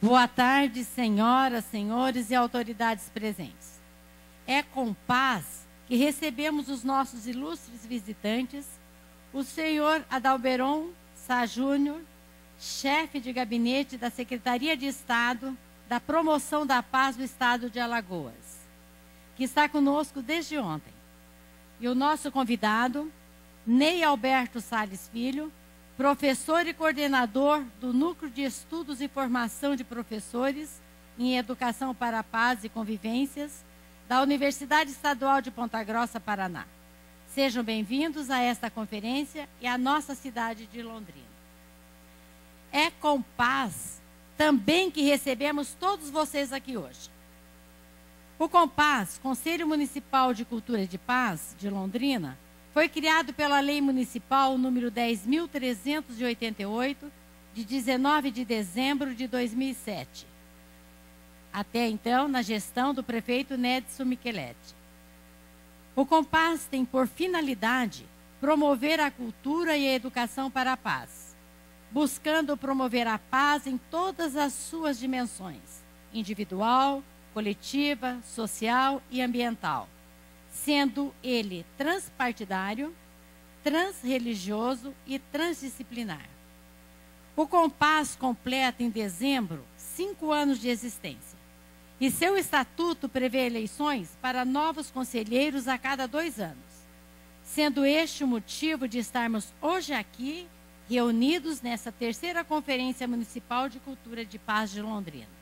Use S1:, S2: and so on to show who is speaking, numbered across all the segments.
S1: Boa tarde, senhoras, senhores e autoridades presentes. É com paz que recebemos os nossos ilustres visitantes, o senhor Adalberon Sá Júnior, chefe de gabinete da Secretaria de Estado da Promoção da Paz do Estado de Alagoas, que está conosco desde ontem. E o nosso convidado, Ney Alberto Salles Filho, professor e coordenador do Núcleo de Estudos e Formação de Professores em Educação para a Paz e Convivências da Universidade Estadual de Ponta Grossa, Paraná. Sejam bem-vindos a esta conferência e à nossa cidade de Londrina. É com paz também que recebemos todos vocês aqui hoje. O COMPAS, Conselho Municipal de Cultura de Paz de Londrina, foi criado pela Lei Municipal número 10.388, de 19 de dezembro de 2007. Até então, na gestão do prefeito Nedson Micheletti. O COMPAS tem por finalidade promover a cultura e a educação para a paz, buscando promover a paz em todas as suas dimensões, individual, coletiva, social e ambiental, sendo ele transpartidário, transreligioso e transdisciplinar. O COMPAS completa em dezembro 5 anos de existência e seu estatuto prevê eleições para novos conselheiros a cada 2 anos, sendo este o motivo de estarmos hoje aqui reunidos nessa 3ª Conferência Municipal de Cultura de Paz de Londrina.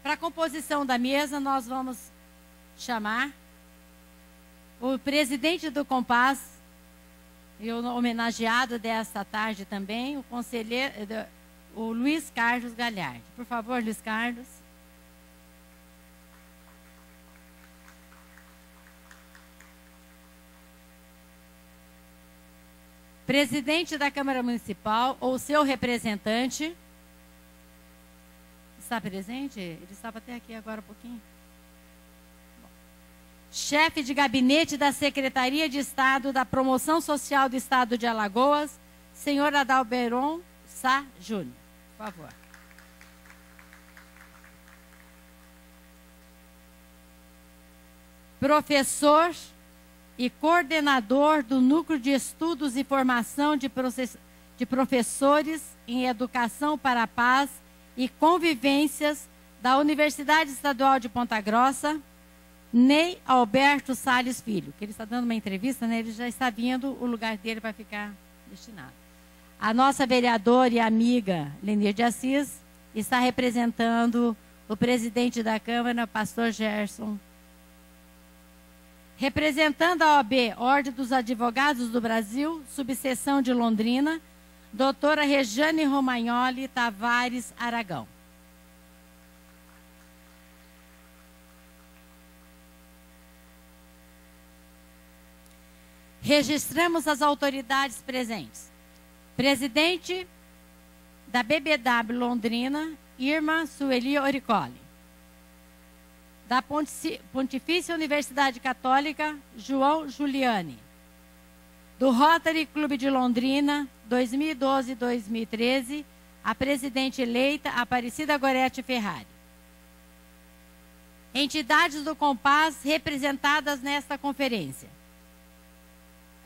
S1: Para a composição da mesa, nós vamos chamar o presidente do COMPAS, e o homenageado desta tarde também, o conselheiro, o Luiz Carlos Galhardi. Por favor, Luiz Carlos. Presidente da Câmara Municipal, ou seu representante. Está presente? Ele estava até aqui agora um pouquinho. Bom. Chefe de gabinete da Secretaria de Estado da Promoção Social do Estado de Alagoas, senhor Adalberon Sá Júnior. Por favor. Professor e coordenador do Núcleo de Estudos e Formação de Professores em Educação para a Paz e Convivências da Universidade Estadual de Ponta Grossa, Ney Alberto Salles Filho, que ele está dando uma entrevista, né? Ele já está vindo, o lugar dele vai ficar destinado. A nossa vereadora e amiga Lenir de Assis está representando o presidente da Câmara, pastor Gerson. Representando a OAB, Ordem dos Advogados do Brasil, subseção de Londrina, doutora Rejane Romagnoli Tavares Aragão. Registramos as autoridades presentes. Presidente da BBW Londrina, Irma Sueli Oricoli. Da Pontifícia Universidade Católica, João Giuliani. Do Rotary Clube de Londrina, 2012 e 2013, a presidente eleita Aparecida Gorete Ferrari. Entidades do COMPAS representadas nesta conferência.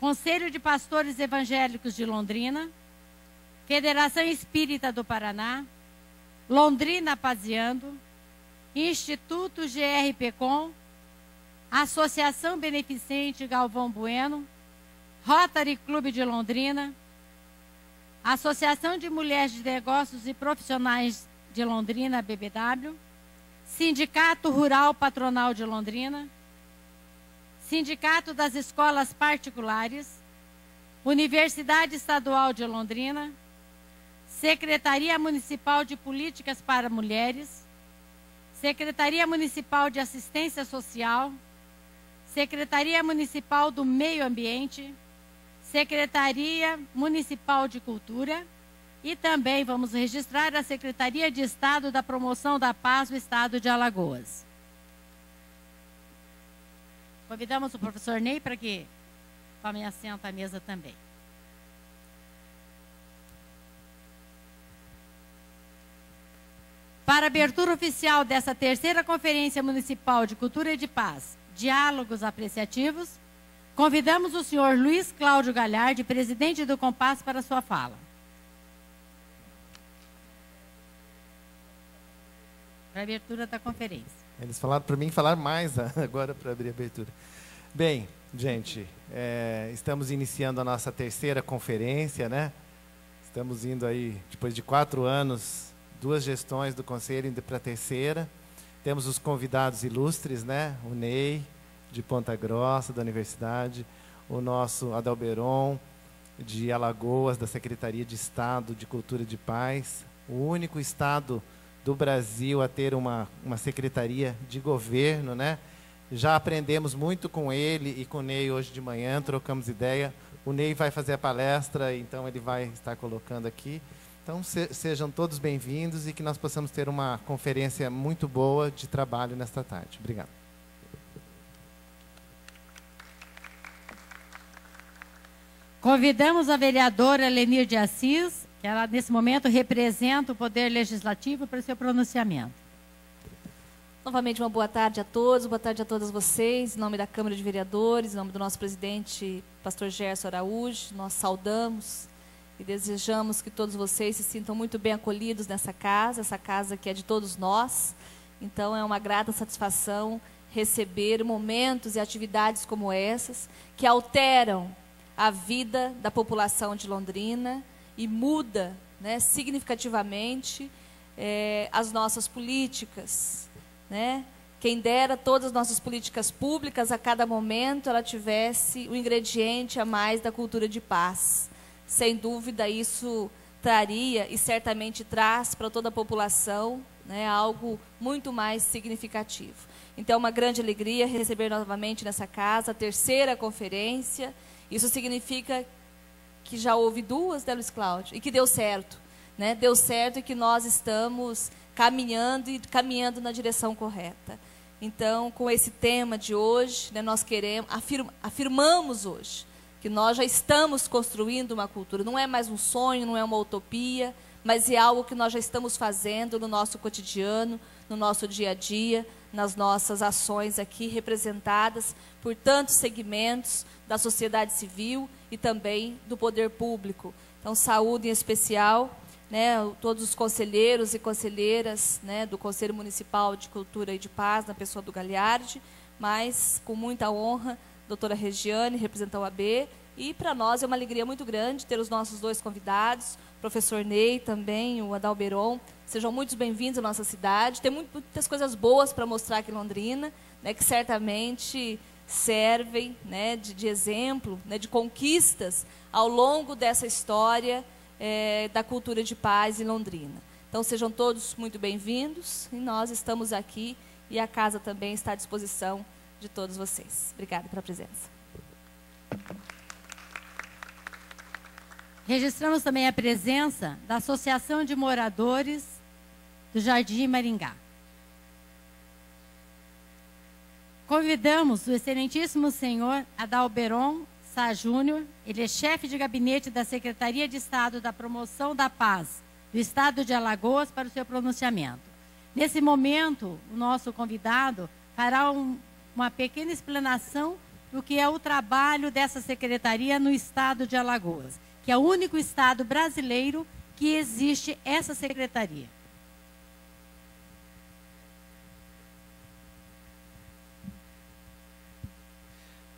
S1: Conselho de Pastores Evangélicos de Londrina, Federação Espírita do Paraná, Londrina Paziando, Instituto GRPcom, Associação Beneficente Galvão Bueno, Rotary Clube de Londrina, Associação de Mulheres de Negócios e Profissionais de Londrina, BBW, Sindicato Rural Patronal de Londrina, Sindicato das Escolas Particulares, Universidade Estadual de Londrina, Secretaria Municipal de Políticas para Mulheres, Secretaria Municipal de Assistência Social, Secretaria Municipal do Meio Ambiente, Secretaria Municipal de Cultura e também vamos registrar a Secretaria de Estado da Promoção da Paz do Estado de Alagoas. Convidamos o professor Ney para que tome assento à mesa também. Para a abertura oficial dessa terceira Conferência Municipal de Cultura e de Paz, Diálogos Apreciativos, convidamos o senhor Luiz Cláudio Galhardi, presidente do Compass, para sua fala. Para a abertura da conferência.
S2: Eles falaram para mim falar mais agora para abrir a abertura. Bem, gente, estamos iniciando a nossa terceira conferência, né? Estamos indo aí, depois de 4 anos, 2 gestões do Conselho indo para a terceira. Temos os convidados ilustres, né? O Ney, de Ponta Grossa, da Universidade, o nosso Adalberon, de Alagoas, da Secretaria de Estado de Cultura e de Paz, o único estado do Brasil a ter uma secretaria de governo, né? Já aprendemos muito com ele e com o Ney hoje de manhã, trocamos ideia. O Ney vai fazer a palestra, então ele vai estar colocando aqui. Então, sejam todos bem-vindos e que nós possamos ter uma conferência muito boa de trabalho nesta tarde. Obrigado.
S1: Convidamos a vereadora Lenir de Assis, que ela, nesse momento, representa o Poder Legislativo, para o seu pronunciamento.
S3: Novamente, uma boa tarde a todos, boa tarde a todas vocês. Em nome da Câmara de Vereadores, em nome do nosso presidente, pastor Gerson Araújo, nós saudamos e desejamos que todos vocês se sintam muito bem acolhidos nessa casa, essa casa que é de todos nós. Então, é uma grata satisfação receber momentos e atividades como essas, que alteram a vida da população de Londrina e muda, né, significativamente as nossas políticas, né? Quem dera todas as nossas políticas públicas, a cada momento, ela tivesse o ingrediente a mais da cultura de paz. Sem dúvida, isso traria e certamente traz para toda a população, né, algo muito mais significativo. Então, é uma grande alegria receber novamente nessa casa a terceira conferência. Isso significa que já houve 2, né, Luiz Cláudio? E que deu certo, né? Deu certo e que nós estamos caminhando na direção correta. Então, com esse tema de hoje, né, nós afirmamos hoje que nós já estamos construindo uma cultura. Não é mais um sonho, não é uma utopia, mas é algo que nós já estamos fazendo no nosso cotidiano, no nosso dia a dia, nas nossas ações aqui representadas por tantos segmentos da sociedade civil e também do poder público. Então, saúde em especial, né, todos os conselheiros e conselheiras, né, do Conselho Municipal de Cultura e de Paz, na pessoa do Galhardi, mas com muita honra, doutora Regiane, representando a OAB, e para nós é uma alegria muito grande ter os nossos 2 convidados, o professor Ney também, o Adalberon. Sejam muito bem-vindos à nossa cidade. Tem muitas coisas boas para mostrar aqui em Londrina, né, que certamente servem, né, de exemplo, né, de conquistas ao longo dessa história da cultura de paz em Londrina. Então, sejam todos muito bem-vindos e nós estamos aqui e a casa também está à disposição de todos vocês. Obrigada pela presença.
S1: Registramos também a presença da Associação de Moradores do Jardim Maringá. Convidamos o excelentíssimo senhor Adalberon Sá Júnior, ele é chefe de gabinete da Secretaria de Estado da Promoção da Paz do Estado de Alagoas, para o seu pronunciamento. Nesse momento, o nosso convidado fará uma pequena explanação do que é o trabalho dessa secretaria no Estado de Alagoas, que é o único estado brasileiro que existe essa secretaria.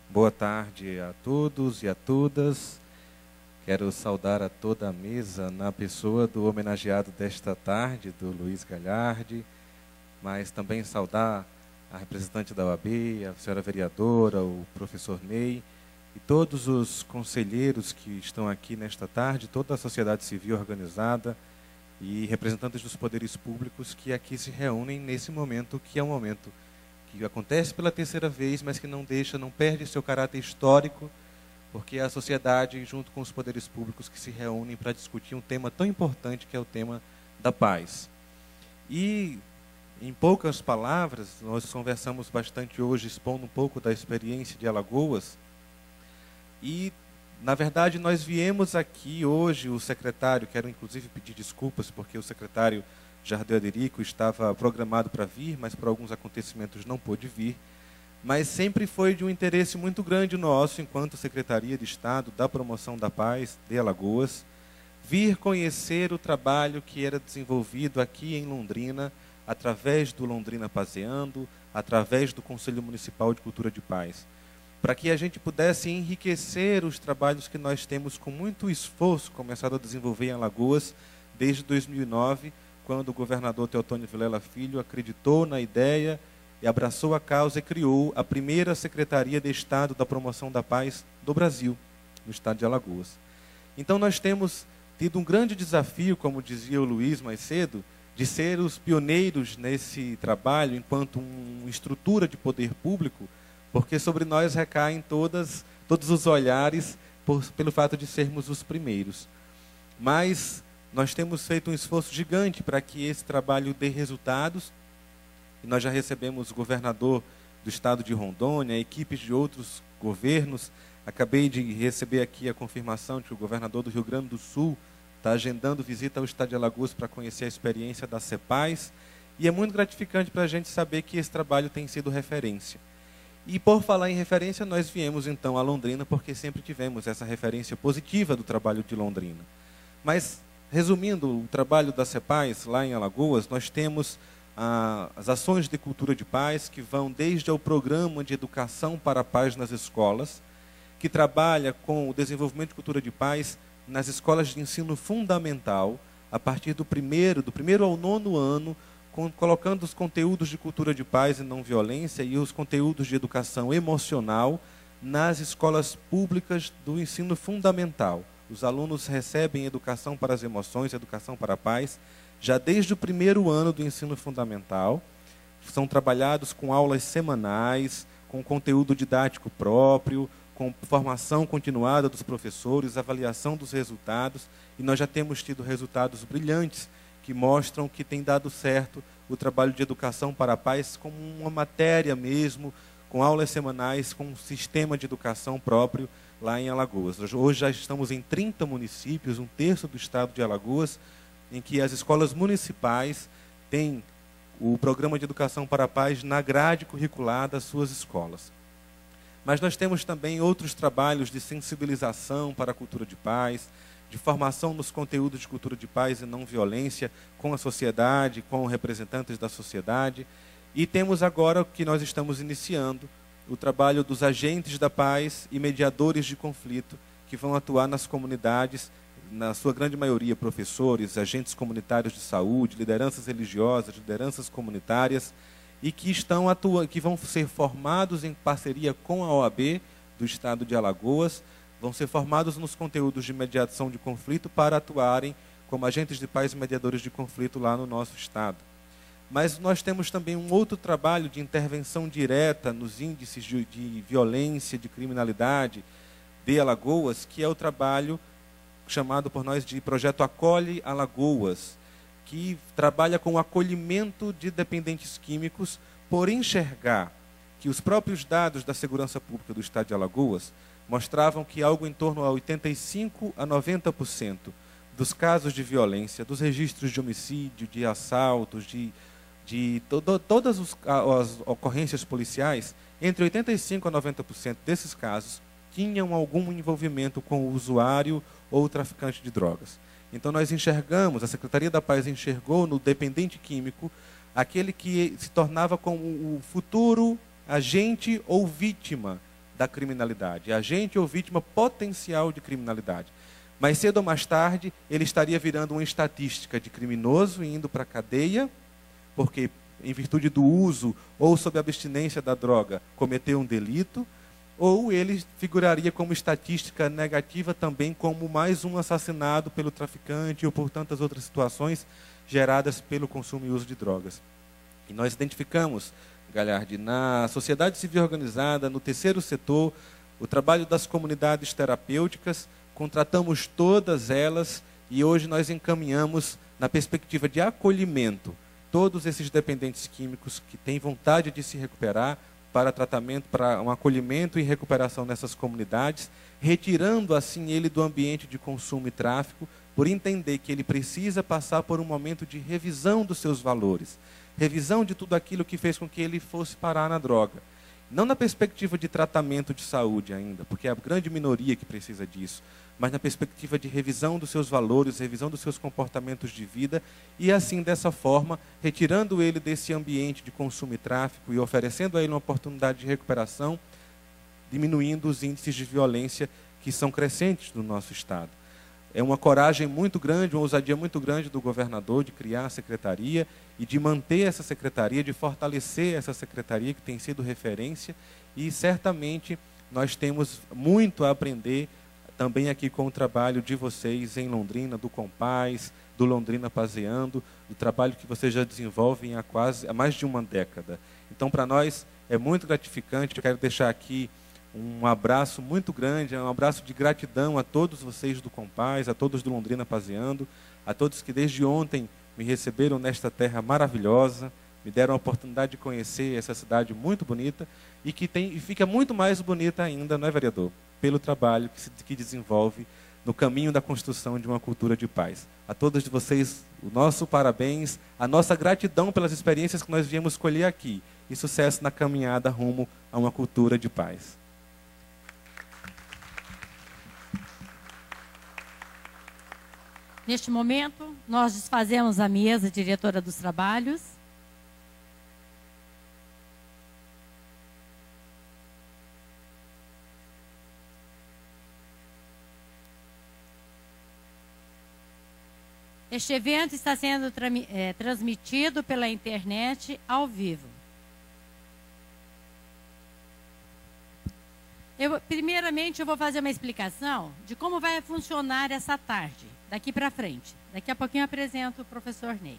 S4: Boa tarde a todos e a todas. Quero saudar a toda a mesa na pessoa do homenageado desta tarde, do Luiz Galhardi, mas também saudar a representante da OAB, a senhora vereadora, o professor Ney, e todos os conselheiros que estão aqui nesta tarde, toda a sociedade civil organizada e representantes dos poderes públicos que aqui se reúnem nesse momento, que é um momento que acontece pela terceira vez, mas que não perde seu caráter histórico, porque é a sociedade, junto com os poderes públicos, que se reúnem para discutir um tema tão importante, que é o tema da paz. E, em poucas palavras, nós conversamos bastante hoje, expondo um pouco da experiência de Alagoas, e, na verdade, nós viemos aqui hoje, o secretário, quero inclusive pedir desculpas, porque o secretário Jardel Aderico estava programado para vir, mas por alguns acontecimentos não pôde vir. Mas sempre foi de um interesse muito grande nosso, enquanto Secretaria de Estado da Promoção da Paz de Alagoas, vir conhecer o trabalho que era desenvolvido aqui em Londrina, através do Londrina Pazeando, através do Conselho Municipal de Cultura de Paz, para que a gente pudesse enriquecer os trabalhos que nós temos com muito esforço começado a desenvolver em Alagoas desde 2009, quando o governador Teotônio Vilela Filho acreditou na ideia e abraçou a causa e criou a primeira Secretaria de Estado da Promoção da Paz do Brasil, no estado de Alagoas. Então nós temos tido um grande desafio, como dizia o Luiz mais cedo, de ser os pioneiros nesse trabalho enquanto uma estrutura de poder público, porque sobre nós recaem todos os olhares pelo fato de sermos os primeiros. Mas nós temos feito um esforço gigante para que esse trabalho dê resultados, e nós já recebemos o governador do estado de Rondônia, equipes de outros governos. Acabei de receber aqui a confirmação de que o governador do Rio Grande do Sul está agendando visita ao estado de Alagoas para conhecer a experiência da CEPAZ, e é muito gratificante para a gente saber que esse trabalho tem sido referência. E por falar em referência, nós viemos então a Londrina, porque sempre tivemos essa referência positiva do trabalho de Londrina. Mas, resumindo, o trabalho da CEPAZ lá em Alagoas, nós temos as ações de cultura de paz, que vão desde o programa de educação para a paz nas escolas, que trabalha com o desenvolvimento de cultura de paz nas escolas de ensino fundamental, a partir do primeiro ao 9º ano, colocando os conteúdos de cultura de paz e não violência e os conteúdos de educação emocional nas escolas públicas do ensino fundamental. Os alunos recebem educação para as emoções, educação para a paz, já desde o 1º ano do ensino fundamental. São trabalhados com aulas semanais, com conteúdo didático próprio, com formação continuada dos professores, avaliação dos resultados, e nós já temos tido resultados brilhantes que mostram que tem dado certo o trabalho de educação para a paz como uma matéria mesmo, com aulas semanais, com um sistema de educação próprio lá em Alagoas. Hoje já estamos em 30 municípios, 1/3 do estado de Alagoas, em que as escolas municipais têm o programa de educação para a paz na grade curricular das suas escolas. Mas nós temos também outros trabalhos de sensibilização para a cultura de paz, de formação nos conteúdos de cultura de paz e não violência com a sociedade, com representantes da sociedade. E temos agora o que nós estamos iniciando, o trabalho dos agentes da paz e mediadores de conflito, que vão atuar nas comunidades, na sua grande maioria professores, agentes comunitários de saúde, lideranças religiosas, lideranças comunitárias, e que que vão ser formados em parceria com a OAB do estado de Alagoas, vão ser formados nos conteúdos de mediação de conflito para atuarem como agentes de paz e mediadores de conflito lá no nosso estado. Mas nós temos também um outro trabalho de intervenção direta nos índices de violência, de criminalidade de Alagoas, que é o trabalho chamado por nós de Projeto Acolhe Alagoas, que trabalha com o acolhimento de dependentes químicos, por enxergar que os próprios dados da segurança pública do estado de Alagoas mostravam que algo em torno a 85% a 90% dos casos de violência, dos registros de homicídio, de assaltos, todas as ocorrências policiais, entre 85% a 90% desses casos tinham algum envolvimento com o usuário ou o traficante de drogas. Então nós enxergamos, a Secretaria da Paz enxergou no dependente químico aquele que se tornava como o futuro agente ou vítima da criminalidade, agente ou vítima potencial de criminalidade. Mais cedo ou mais tarde, ele estaria virando uma estatística de criminoso e indo para a cadeia, porque em virtude do uso ou sob abstinência da droga cometeu um delito, ou ele figuraria como estatística negativa também como mais um assassinado pelo traficante ou por tantas outras situações geradas pelo consumo e uso de drogas. E nós identificamos, Galhardi, na sociedade civil organizada, no terceiro setor, o trabalho das comunidades terapêuticas, contratamos todas elas e hoje nós encaminhamos, na perspectiva de acolhimento, todos esses dependentes químicos que têm vontade de se recuperar para tratamento, para um acolhimento e recuperação nessas comunidades, retirando assim ele do ambiente de consumo e tráfico, por entender que ele precisa passar por um momento de revisão dos seus valores, revisão de tudo aquilo que fez com que ele fosse parar na droga. Não na perspectiva de tratamento de saúde ainda, porque é a grande minoria que precisa disso, mas na perspectiva de revisão dos seus valores, revisão dos seus comportamentos de vida, e assim, dessa forma, retirando ele desse ambiente de consumo e tráfico e oferecendo a ele uma oportunidade de recuperação, diminuindo os índices de violência que são crescentes no nosso Estado. É uma coragem muito grande, uma ousadia muito grande do governador de criar a secretaria e de manter essa secretaria, de fortalecer essa secretaria que tem sido referência, e certamente nós temos muito a aprender também aqui com o trabalho de vocês em Londrina, do Compaz, do Londrina Paseando, do trabalho que vocês já desenvolvem há mais de uma década. Então, para nós é muito gratificante. Eu quero deixar aqui um abraço muito grande, um abraço de gratidão a todos vocês do Compaz, a todos do Londrina Paseando, a todos que desde ontem me receberam nesta terra maravilhosa, me deram a oportunidade de conhecer essa cidade muito bonita e que fica muito mais bonita ainda, não é, vereador? Pelo trabalho que desenvolve no caminho da construção de uma cultura de paz. A todos vocês, o nosso parabéns, a nossa gratidão pelas experiências que nós viemos colher aqui e sucesso na caminhada rumo a uma cultura de paz.
S1: Neste momento, nós desfazemos a mesa diretora dos trabalhos. Este evento está sendo transmitido pela internet ao vivo. Primeiramente, eu vou fazer uma explicação de como vai funcionar essa tarde, daqui para frente. Daqui a pouquinho eu apresento o professor Ney.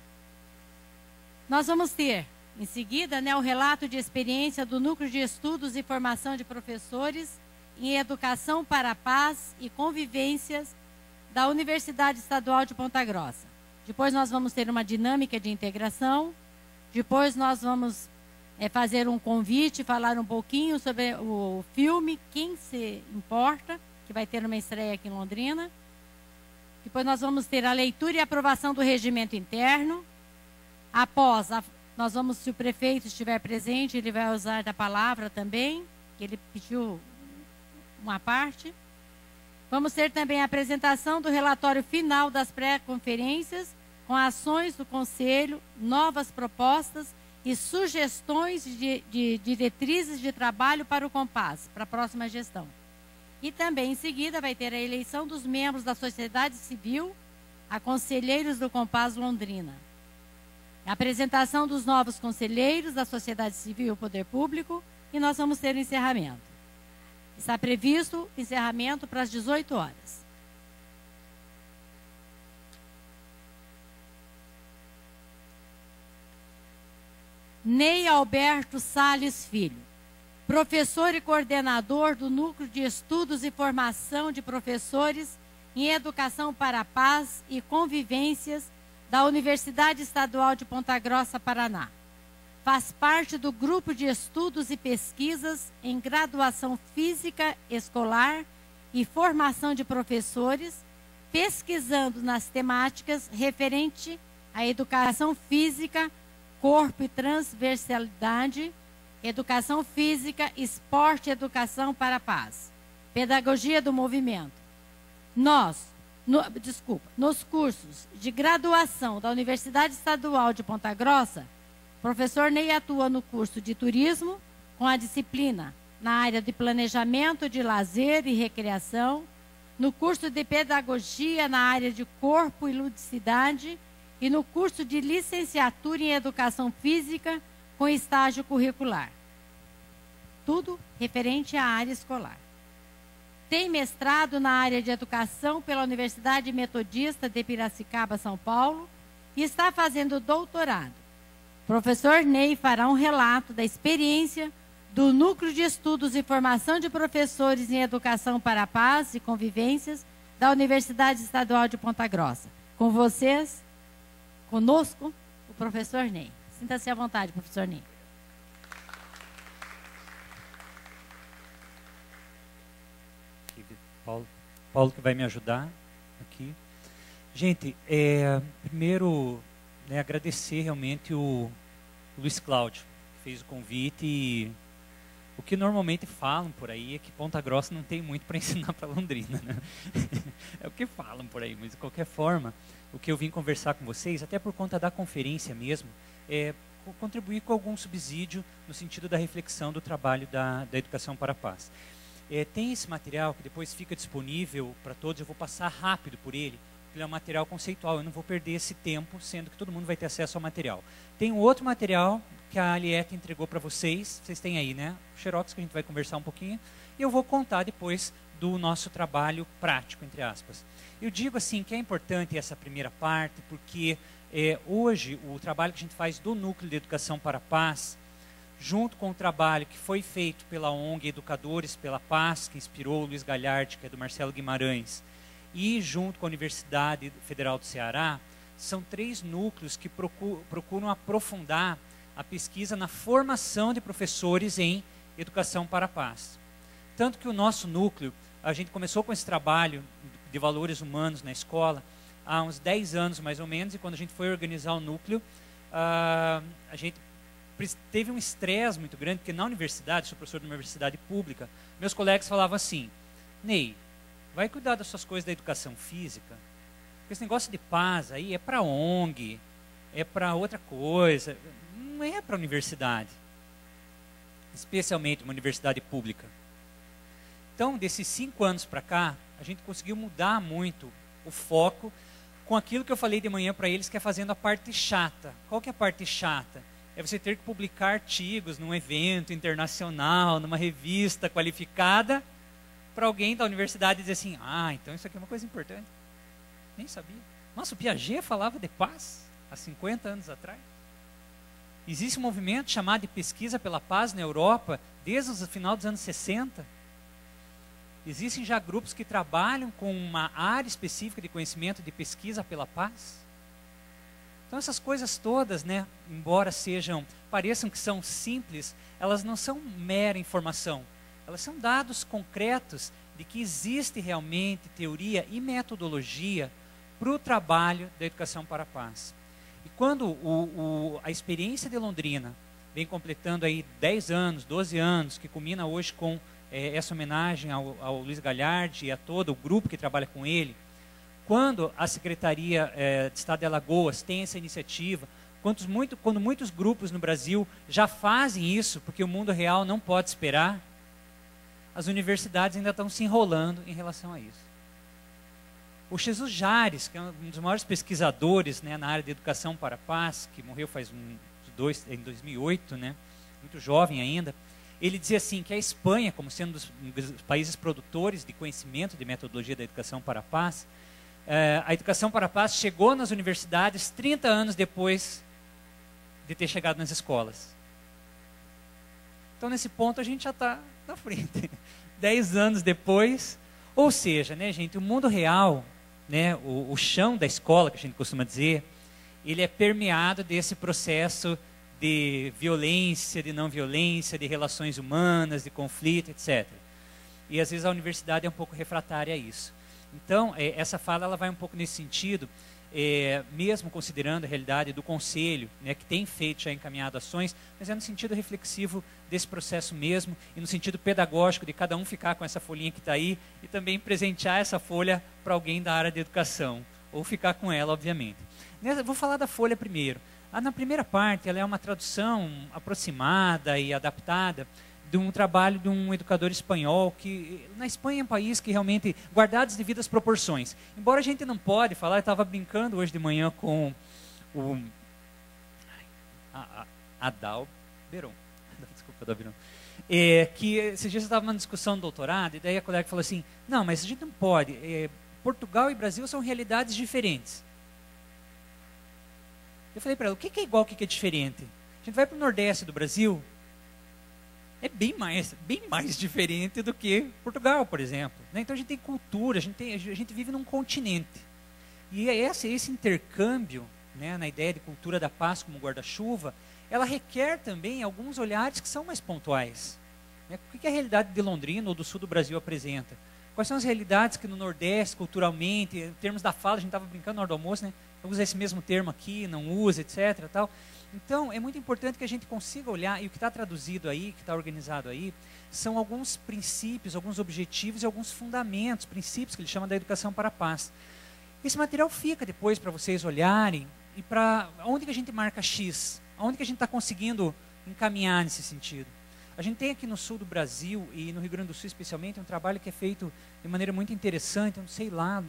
S1: Nós vamos ter, em seguida, o relato de experiência do Núcleo de Estudos e Formação de Professores em Educação para a Paz e Convivências da Universidade Estadual de Ponta Grossa. Depois nós vamos ter uma dinâmica de integração. Depois nós vamos fazer um convite, falar um pouquinho sobre o filme Quem Se Importa, que vai ter uma estreia aqui em Londrina. Depois nós vamos ter a leitura e aprovação do regimento interno. Após, nós vamos, se o prefeito estiver presente, ele vai usar da palavra também, que ele pediu uma parte. Vamos ter também a apresentação do relatório final das pré-conferências, com ações do Conselho, novas propostas e sugestões de diretrizes de trabalho para o Compaz, para a próxima gestão. E também, em seguida, vai ter a eleição dos membros da sociedade civil a conselheiros do Compaz Londrina. A apresentação dos novos conselheiros da sociedade civil e o poder público, e nós vamos ter o encerramento. Está previsto o encerramento para as 18 horas. Ney Alberto Salles Filho, professor e coordenador do Núcleo de Estudos e Formação de Professores em Educação para a Paz e Convivências da Universidade Estadual de Ponta Grossa, Paraná. Faz parte do Grupo de Estudos e Pesquisas em Graduação Física Escolar e Formação de Professores, pesquisando nas temáticas referente à educação física, corpo e transversalidade, educação física, esporte e educação para a paz, pedagogia do movimento. Nos cursos de graduação da Universidade Estadual de Ponta Grossa, o professor Ney atua no curso de turismo, com a disciplina na área de planejamento de lazer e recreação, no curso de pedagogia na área de corpo e ludicidade e no curso de licenciatura em educação física com estágio curricular. Tudo referente à área escolar. Tem mestrado na área de educação pela Universidade Metodista de Piracicaba, São Paulo, e está fazendo doutorado. O professor Ney fará um relato da experiência do Núcleo de Estudos e Formação de Professores em Educação para a Paz e Convivências da Universidade Estadual de Ponta Grossa. Com vocês, conosco, o professor Ney. Sinta-se à vontade, professor Ney.
S5: Paulo que vai me ajudar aqui. Gente, primeiro, né, agradecer realmente o Luiz Cláudio, que fez o convite. E o que normalmente falam por aí é que Ponta Grossa não tem muito para ensinar para Londrina, né? É o que falam por aí, mas de qualquer forma, o que eu vim conversar com vocês, até por conta da conferência mesmo, é contribuir com algum subsídio no sentido da reflexão do trabalho da Educação para a Paz. Tem esse material que depois fica disponível para todos, eu vou passar rápido por ele, porque ele é um material conceitual, eu não vou perder esse tempo, sendo que todo mundo vai ter acesso ao material. Tem um outro material que a Aliette entregou para vocês têm aí, né? O Xerox, que a gente vai conversar um pouquinho, e eu vou contar depois do nosso trabalho prático, entre aspas. Eu digo assim que é importante essa primeira parte, porque hoje o trabalho que a gente faz do Núcleo de Educação para a Paz, junto com o trabalho que foi feito pela ONG Educadores pela Paz, que inspirou o Luiz Galhardi, que é do Marcelo Guimarães, e junto com a Universidade Federal do Ceará, são 3 núcleos que procuram aprofundar a pesquisa na formação de professores em Educação para a Paz. Tanto que o nosso núcleo, a gente começou com esse trabalho de valores humanos na escola há uns 10 anos mais ou menos, e quando a gente foi organizar o núcleo, a gente teve um estresse muito grande, porque na universidade, sou professor de uma universidade pública, meus colegas falavam assim: Ney, vai cuidar das suas coisas da educação física, porque esse negócio de paz aí é para ONG, é para outra coisa, não é para a universidade, especialmente uma universidade pública. Então, desses 5 anos para cá, a gente conseguiu mudar muito o foco com aquilo que eu falei de manhã para eles, que é fazendo a parte chata. Qual que é a parte chata? É você ter que publicar artigos num evento internacional, numa revista qualificada, para alguém da universidade dizer assim: ah, então isso aqui é uma coisa importante. Nem sabia. Nossa, o Piaget falava de paz há 50 anos atrás. Existe um movimento chamado de Pesquisa pela Paz na Europa desde o final dos anos 60. Existem já grupos que trabalham com uma área específica de conhecimento de pesquisa pela paz. Então essas coisas todas, né, embora pareçam que são simples, elas não são mera informação. Elas são dados concretos de que existe realmente teoria e metodologia para o trabalho da Educação para a Paz. E quando a experiência de Londrina vem completando aí 10 anos, 12 anos, que culmina hoje com essa homenagem ao Luiz Galhardi e a todo o grupo que trabalha com ele, quando a Secretaria de Estado de Alagoas tem essa iniciativa, quando muitos grupos no Brasil já fazem isso, porque o mundo real não pode esperar, as universidades ainda estão se enrolando em relação a isso. O Jesus Jares, que é um dos maiores pesquisadores, né, na área de educação para a paz, que morreu em 2008, né, muito jovem ainda, ele dizia assim que a Espanha, como sendo um dos países produtores de conhecimento de metodologia da educação para a paz, a educação para a paz chegou nas universidades 30 anos depois de ter chegado nas escolas. Então, nesse ponto, a gente já está na frente. 10 anos depois, ou seja, né, gente, o mundo real, né, o chão da escola, que a gente costuma dizer, ele é permeado desse processo de violência, de não violência, de relações humanas, de conflito, etc. E às vezes a universidade é um pouco refratária a isso. Então, essa fala ela vai um pouco nesse sentido, mesmo considerando a realidade do Conselho, né, que tem feito, já encaminhado ações, mas é no sentido reflexivo desse processo mesmo, e no sentido pedagógico de cada um ficar com essa folhinha que está aí, e também presentear essa folha para alguém da área de educação, ou ficar com ela, obviamente. Vou falar da folha primeiro. Na primeira parte, ela é uma tradução aproximada e adaptada de um trabalho de um educador espanhol, que na Espanha é um país que realmente, guardadas as devidas proporções, embora a gente não pode falar, eu estava brincando hoje de manhã com o Adalberon, desculpa, Adalberon, que esses dias eu estava numa discussão do doutorado, e daí a colega falou assim: não, mas a gente não pode, Portugal e Brasil são realidades diferentes. Eu falei para ela: o que é igual, o que é diferente? A gente vai para o Nordeste do Brasil, é bem mais diferente do que Portugal, por exemplo. Né? Então a gente tem cultura, a gente vive num continente. E esse intercâmbio, né, na ideia de cultura da paz como guarda-chuva, ela requer também alguns olhares que são mais pontuais. Né? O que a realidade de Londrina ou do sul do Brasil apresenta? Quais são as realidades que no Nordeste, culturalmente, em termos da fala, a gente estava brincando na hora do almoço, né? Usa esse mesmo termo aqui, não usa, etc. Tal. Então, é muito importante que a gente consiga olhar, e o que está traduzido aí, que está organizado aí, são alguns princípios, alguns objetivos e alguns fundamentos, princípios que ele chama da educação para a paz. Esse material fica depois para vocês olharem, e para onde que a gente marca X, aonde que a gente está conseguindo encaminhar nesse sentido. A gente tem aqui no sul do Brasil, e no Rio Grande do Sul especialmente, um trabalho que é feito de maneira muito interessante, eu não sei lá,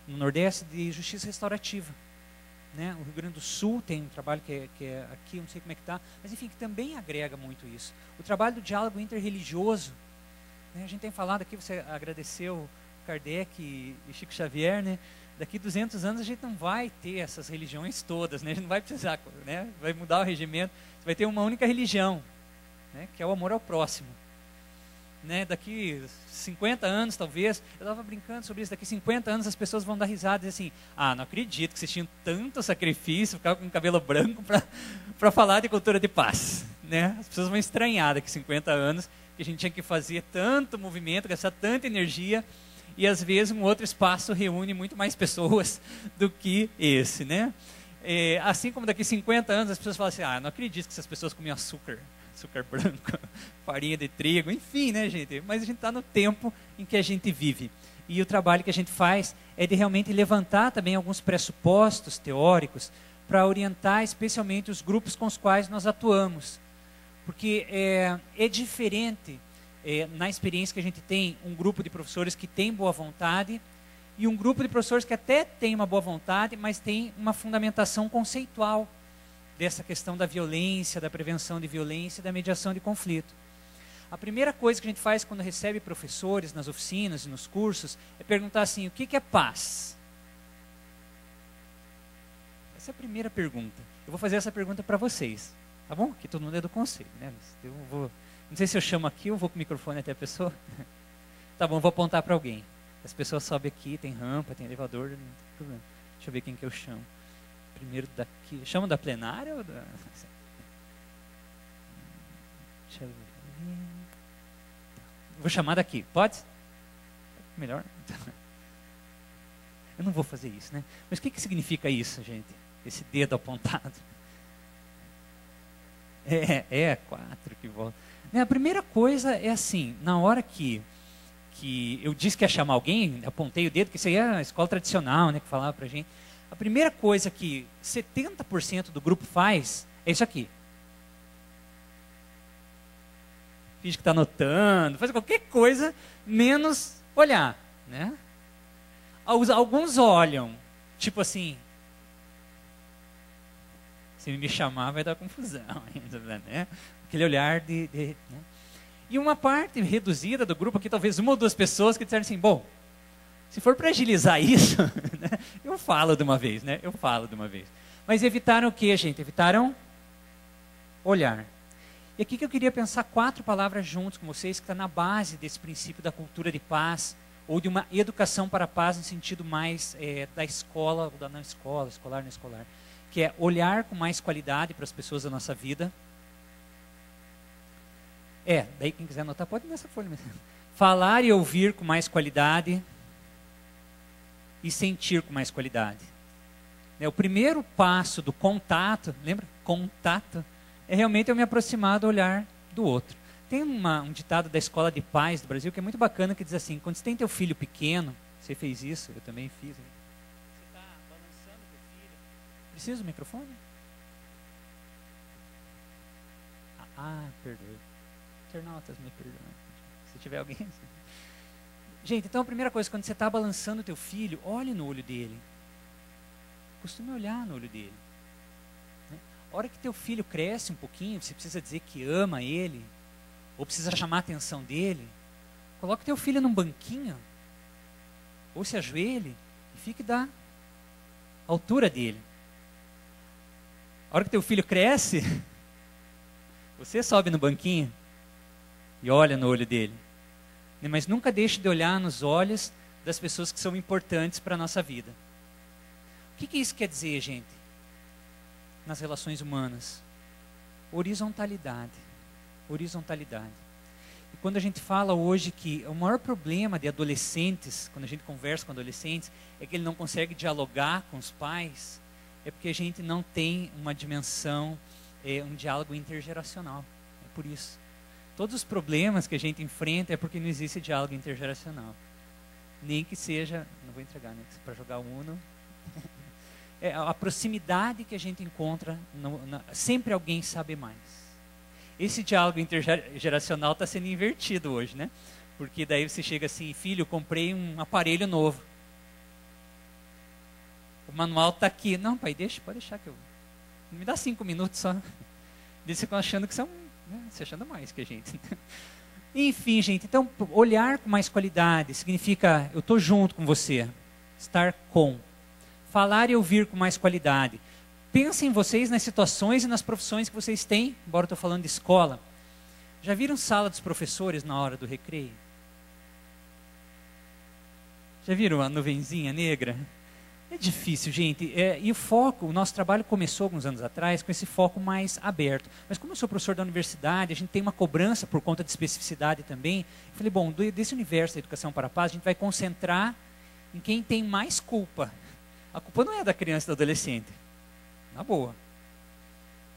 S5: no Nordeste, de justiça restaurativa. Né? O Rio Grande do Sul tem um trabalho que é aqui, eu não sei como é que está, mas enfim, que também agrega muito isso. O trabalho do diálogo interreligioso, né? A gente tem falado aqui, você agradeceu Kardec e Chico Xavier, né? Daqui 200 anos a gente não vai ter essas religiões todas, né? A gente não vai precisar, né? Vai mudar o regimento, você vai ter uma única religião, né? Que é o amor ao próximo. Né? Daqui 50 anos, talvez, eu estava brincando sobre isso, daqui 50 anos as pessoas vão dar risada e dizer assim, não acredito que vocês tinham tanto sacrifício, ficar com cabelo branco para falar de cultura de paz. Né? As pessoas vão estranhar daqui 50 anos que a gente tinha que fazer tanto movimento, gastar tanta energia, e às vezes um outro espaço reúne muito mais pessoas do que esse. Né? Assim como daqui 50 anos as pessoas falam assim, não acredito que essas pessoas comiam açúcar branco, farinha de trigo, enfim, né, gente? Mas a gente está no tempo em que a gente vive. E o trabalho que a gente faz é de realmente levantar também alguns pressupostos teóricos para orientar especialmente os grupos com os quais nós atuamos. Porque é diferente, na experiência que a gente tem, um grupo de professores que tem boa vontade e um grupo de professores que até tem uma boa vontade, mas tem uma fundamentação conceitual dessa questão da violência, da prevenção de violência e da mediação de conflito. A primeira coisa que a gente faz quando recebe professores nas oficinas e nos cursos é perguntar assim, o que é paz? Essa é a primeira pergunta. Eu vou fazer essa pergunta para vocês, tá bom? Aqui todo mundo é do conselho, né? Não sei se eu chamo aqui ou vou com o microfone até a pessoa. Tá bom, vou apontar para alguém. As pessoas sobem aqui, tem rampa, tem elevador, não tem problema. Deixa eu ver quem que eu chamo. Primeiro daqui. Chama da plenária ou da... Deixa eu ver. Vou chamar daqui. Pode? Melhor? Eu não vou fazer isso, né? Mas o que significa isso, gente? Esse dedo apontado. Quatro que volta. A primeira coisa é assim, na hora que eu disse que ia chamar alguém, apontei o dedo, que isso aí é a escola tradicional, né? Que falava pra gente. A primeira coisa que 70% do grupo faz é isso aqui. Finge que está anotando, faz qualquer coisa, menos olhar. Né? Alguns olham, tipo assim, se me chamar vai dar confusão. Né? Aquele olhar né? E uma parte reduzida do grupo aqui, talvez uma ou duas pessoas que disseram assim, bom, se for para agilizar isso, né, eu falo de uma vez, né? Eu falo de uma vez. Mas evitaram o quê, gente? Evitaram olhar. E aqui que eu queria pensar 4 palavras juntos com vocês, que está na base desse princípio da cultura de paz, ou de uma educação para a paz no sentido mais da escola, ou da não escola, escolar, não escolar, que é olhar com mais qualidade para as pessoas da nossa vida. Daí quem quiser anotar pode ir nessa folha mesmo. Falar e ouvir com mais qualidade. E sentir com mais qualidade. O primeiro passo do contato, lembra? Contato, é realmente eu me aproximar do olhar do outro. Tem um ditado da Escola de Paz do Brasil que é muito bacana, que diz assim, quando você tem teu filho pequeno, você fez isso, eu também fiz. Você está balançando teu filho. Precisa do microfone? Perdoe. Internautas, me perdoem. Se tiver alguém... Gente, então a primeira coisa, quando você está balançando o teu filho, olhe no olho dele. Costume olhar no olho dele. Né? A hora que teu filho cresce um pouquinho, você precisa dizer que ama ele, ou precisa chamar a atenção dele, coloque teu filho num banquinho, ou se ajoelhe e fique da altura dele. A hora que teu filho cresce, você sobe no banquinho e olha no olho dele. Mas nunca deixe de olhar nos olhos das pessoas que são importantes para a nossa vida. O que isso quer dizer, gente? Nas relações humanas. Horizontalidade. Horizontalidade. E quando a gente fala hoje que o maior problema de adolescentes, quando a gente conversa com adolescentes, é que ele não consegue dialogar com os pais, é porque a gente não tem uma dimensão, um diálogo intergeracional. É por isso. Todos os problemas que a gente enfrenta é porque não existe diálogo intergeracional. Nem que seja, não vou entregar, né, para jogar o Uno. É a proximidade que a gente encontra, sempre alguém sabe mais. Esse diálogo intergeracional está sendo invertido hoje, né? Porque daí você chega assim, filho, comprei um aparelho novo. O manual está aqui. Não, pai, pode deixar que eu... Me dá 5 minutos só. Eles ficam achando que são... Né, se achando mais que a gente. Enfim, gente, então olhar com mais qualidade significa eu estou junto com você. Estar com. Falar e ouvir com mais qualidade. Pensem vocês nas situações e nas profissões que vocês têm, embora eu estou falando de escola. Já viram sala dos professores na hora do recreio? Já viram a nuvenzinha negra? É difícil, gente. E o nosso trabalho começou alguns anos atrás com esse foco mais aberto. Mas como eu sou professor da universidade, a gente tem uma cobrança por conta de especificidade também. Eu falei, bom, desse universo da educação para a paz, a gente vai concentrar em quem tem mais culpa. A culpa não é da criança e do adolescente. Na boa.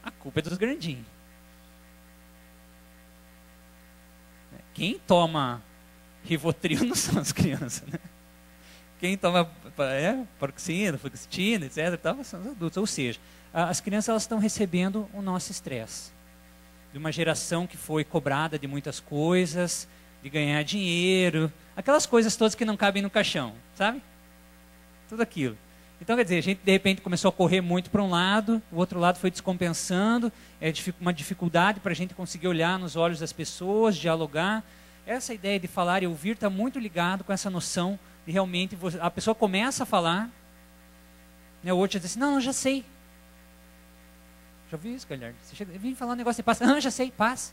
S5: A culpa é dos grandinhos. Quem toma Rivotril não são as crianças, né? Quem toma paroxetina, fluoxetina, etc., são os adultos. Ou seja, as crianças elas estão recebendo o nosso estresse. De uma geração que foi cobrada de muitas coisas, de ganhar dinheiro, aquelas coisas todas que não cabem no caixão, sabe? Tudo aquilo. Então, quer dizer, a gente de repente começou a correr muito para um lado, o outro lado foi descompensando, uma dificuldade para a gente conseguir olhar nos olhos das pessoas, dialogar. Essa ideia de falar e ouvir está muito ligado com essa noção de realmente, a pessoa começa a falar, né, o outro diz assim, não, eu já sei. Já ouviu isso, Galhardo? Você chega, vem falar um negócio de paz, já sei, paz,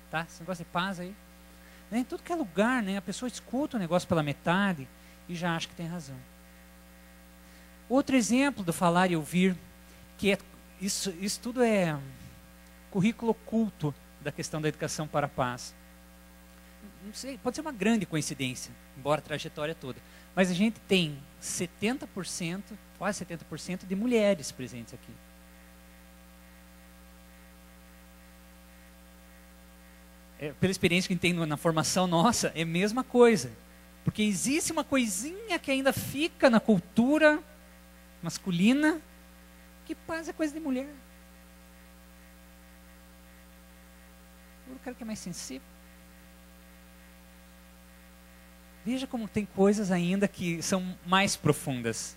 S5: tá, esse negócio de paz aí. Né, em tudo que é lugar, né, a pessoa escuta o negócio pela metade e já acha que tem razão. Outro exemplo do falar e ouvir, que isso tudo é currículo oculto da questão da educação para a paz. Não sei, pode ser uma grande coincidência, embora a trajetória toda. Mas a gente tem 70%, quase 70% de mulheres presentes aqui. Pela experiência que a gente tem na formação nossa, é a mesma coisa. Porque existe uma coisinha que ainda fica na cultura masculina, que paz é coisa de mulher. O cara que é mais sensível. Veja como tem coisas ainda que são mais profundas.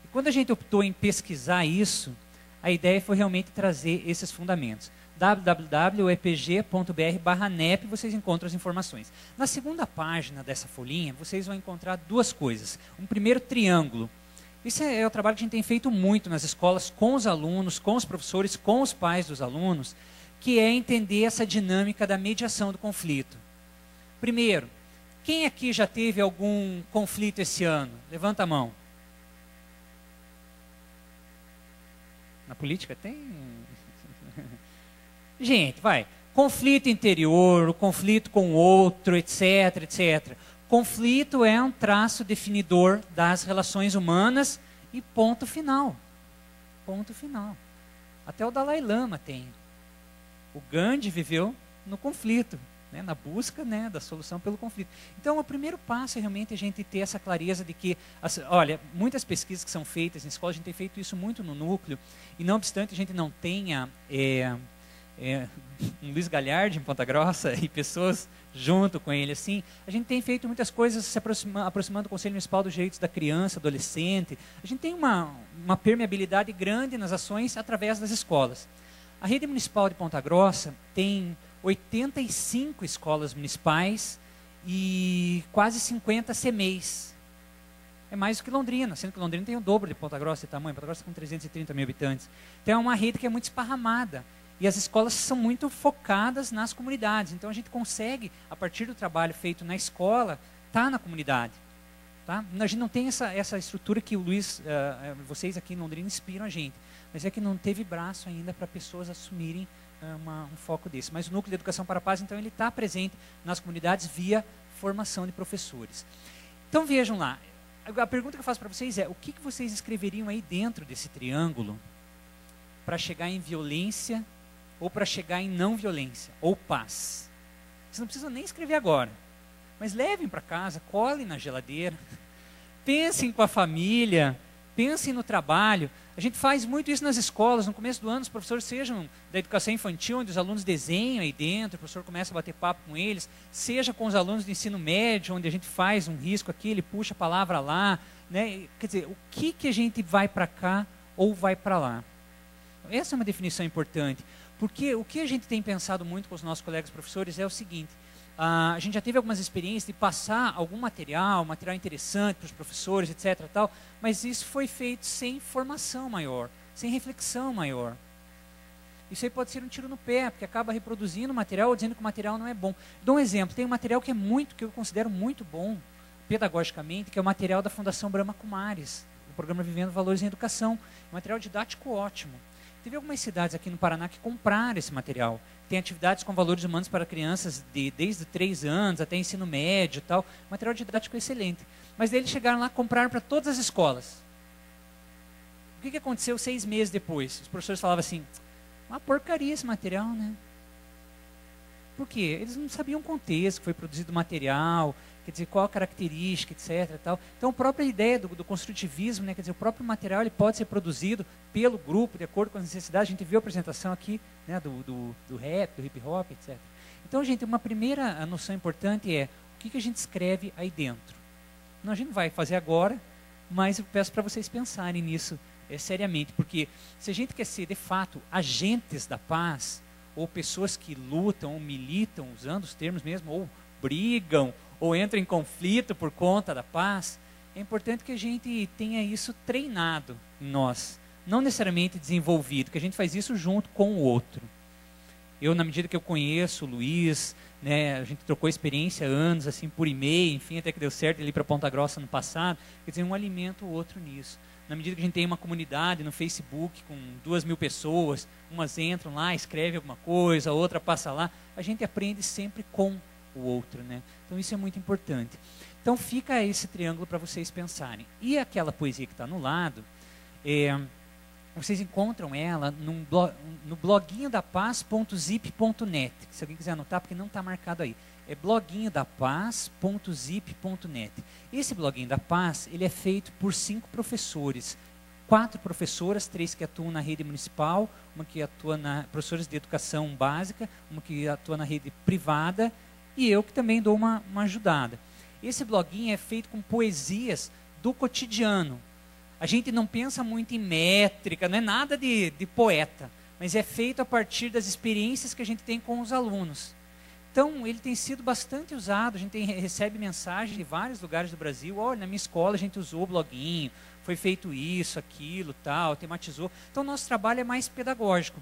S5: E quando a gente optou em pesquisar isso, a ideia foi realmente trazer esses fundamentos. www.epg.br/NEP, vocês encontram as informações. Na segunda página dessa folhinha, vocês vão encontrar duas coisas. Um primeiro triângulo. Isso é o trabalho que a gente tem feito muito nas escolas, com os alunos, com os professores, com os pais dos alunos, que é entender essa dinâmica da mediação do conflito. Primeiro, quem aqui já teve algum conflito esse ano? Levanta a mão. Na política tem? Gente, vai. Conflito interior, o conflito com o outro, etc, etc. Conflito é um traço definidor das relações humanas e ponto final. Ponto final. Até o Dalai Lama tem. O Gandhi viveu no conflito, né, na busca, né, da solução pelo conflito. Então, o primeiro passo é realmente a gente ter essa clareza de que, olha, muitas pesquisas que são feitas em escola, a gente tem feito isso muito no núcleo, e não obstante a gente não tenha um Luiz Galhardi em Ponta Grossa e pessoas junto com ele, assim, a gente tem feito muitas coisas se aproximando do Conselho Municipal dos Direitos da Criança, Adolescente. A gente tem uma permeabilidade grande nas ações através das escolas. A rede municipal de Ponta Grossa tem 85 escolas municipais e quase 50 CMEIs. É mais do que Londrina, sendo que Londrina tem o dobro de Ponta Grossa de tamanho. Ponta Grossa tem 330 mil habitantes. Então é uma rede que é muito esparramada. E as escolas são muito focadas nas comunidades. Então a gente consegue, a partir do trabalho feito na escola, estar na comunidade. Tá? A gente não tem essa estrutura que o Luiz, vocês aqui em Londrina inspiram a gente, mas é que não teve braço ainda para pessoas assumirem um foco desse. Mas o Núcleo de Educação para a Paz, então, ele está presente nas comunidades via formação de professores. Então, vejam lá, a pergunta que eu faço para vocês é, o que vocês escreveriam aí dentro desse triângulo para chegar em violência ou para chegar em não violência, ou paz? Vocês não precisam nem escrever agora, mas levem para casa, colhem na geladeira, pensem com a família, pensem no trabalho. A gente faz muito isso nas escolas, no começo do ano, os professores sejam da educação infantil, onde os alunos desenham aí dentro, o professor começa a bater papo com eles, seja com os alunos do ensino médio, onde a gente faz um risco aqui, ele puxa a palavra lá, né? Quer dizer, o que a gente vai para cá ou vai para lá? Essa é uma definição importante, porque o que a gente tem pensado muito com os nossos colegas professores é o seguinte: a gente já teve algumas experiências de passar algum material interessante para os professores, etc. Tal, mas isso foi feito sem formação maior, sem reflexão maior. Isso aí pode ser um tiro no pé, porque acaba reproduzindo o material ou dizendo que o material não é bom. Dou um exemplo, tem um material que eu considero muito bom, pedagogicamente, que é o material da Fundação Brahma Kumaris, o programa Vivendo Valores em Educação. Um material didático ótimo. Teve algumas cidades aqui no Paraná que compraram esse material. Tem atividades com valores humanos para crianças desde 3 anos até ensino médio e tal. Material didático excelente. Mas daí eles chegaram lá e compraram para todas as escolas. O que aconteceu 6 meses depois? Os professores falavam assim, uma porcaria esse material, né? Por quê? Eles não sabiam o contexto que foi produzido o material, quer dizer, qual a característica, etc. Tal. Então, a própria ideia do construtivismo, né, quer dizer, o próprio material ele pode ser produzido pelo grupo, de acordo com as necessidades. A gente viu a apresentação aqui, né, do rap, do hip hop, etc. Então, gente, uma primeira noção importante é o que a gente escreve aí dentro. Não, a gente não vai fazer agora, mas eu peço para vocês pensarem nisso seriamente, porque se a gente quer ser, de fato, agentes da paz, ou pessoas que lutam ou militam, usando os termos mesmo, ou brigam, ou entram em conflito por conta da paz, é importante que a gente tenha isso treinado em nós, não necessariamente desenvolvido, que a gente faz isso junto com o outro. Eu, na medida que eu conheço o Luiz, né, a gente trocou experiência há anos, assim, por e-mail, enfim, até que deu certo ele ir para Ponta Grossa no passado, quer dizer, um alimenta o outro nisso. Na medida que a gente tem uma comunidade no Facebook com 2.000 pessoas, umas entram lá, escrevem alguma coisa, a outra passa lá, a gente aprende sempre com o outro, né? Então isso é muito importante. Então fica esse triângulo para vocês pensarem. E aquela poesia que está no lado, vocês encontram ela no bloguinho da paz.zip.net, se alguém quiser anotar, porque não está marcado aí. É bloguinho da paz.zip.net. Esse bloguinho da paz, ele é feito por 5 professores, 4 professoras, 3 que atuam na rede municipal, uma que atua professores de educação básica, uma que atua na rede privada, e eu que também dou uma ajudada. Esse bloguinho é feito com poesias do cotidiano. A gente não pensa muito em métrica, não é nada de poeta, mas é feito a partir das experiências que a gente tem com os alunos. Então, ele tem sido bastante usado, a gente recebe mensagens de vários lugares do Brasil, olha, na minha escola a gente usou o bloguinho, foi feito isso, aquilo, tal, tematizou. Então, nosso trabalho é mais pedagógico.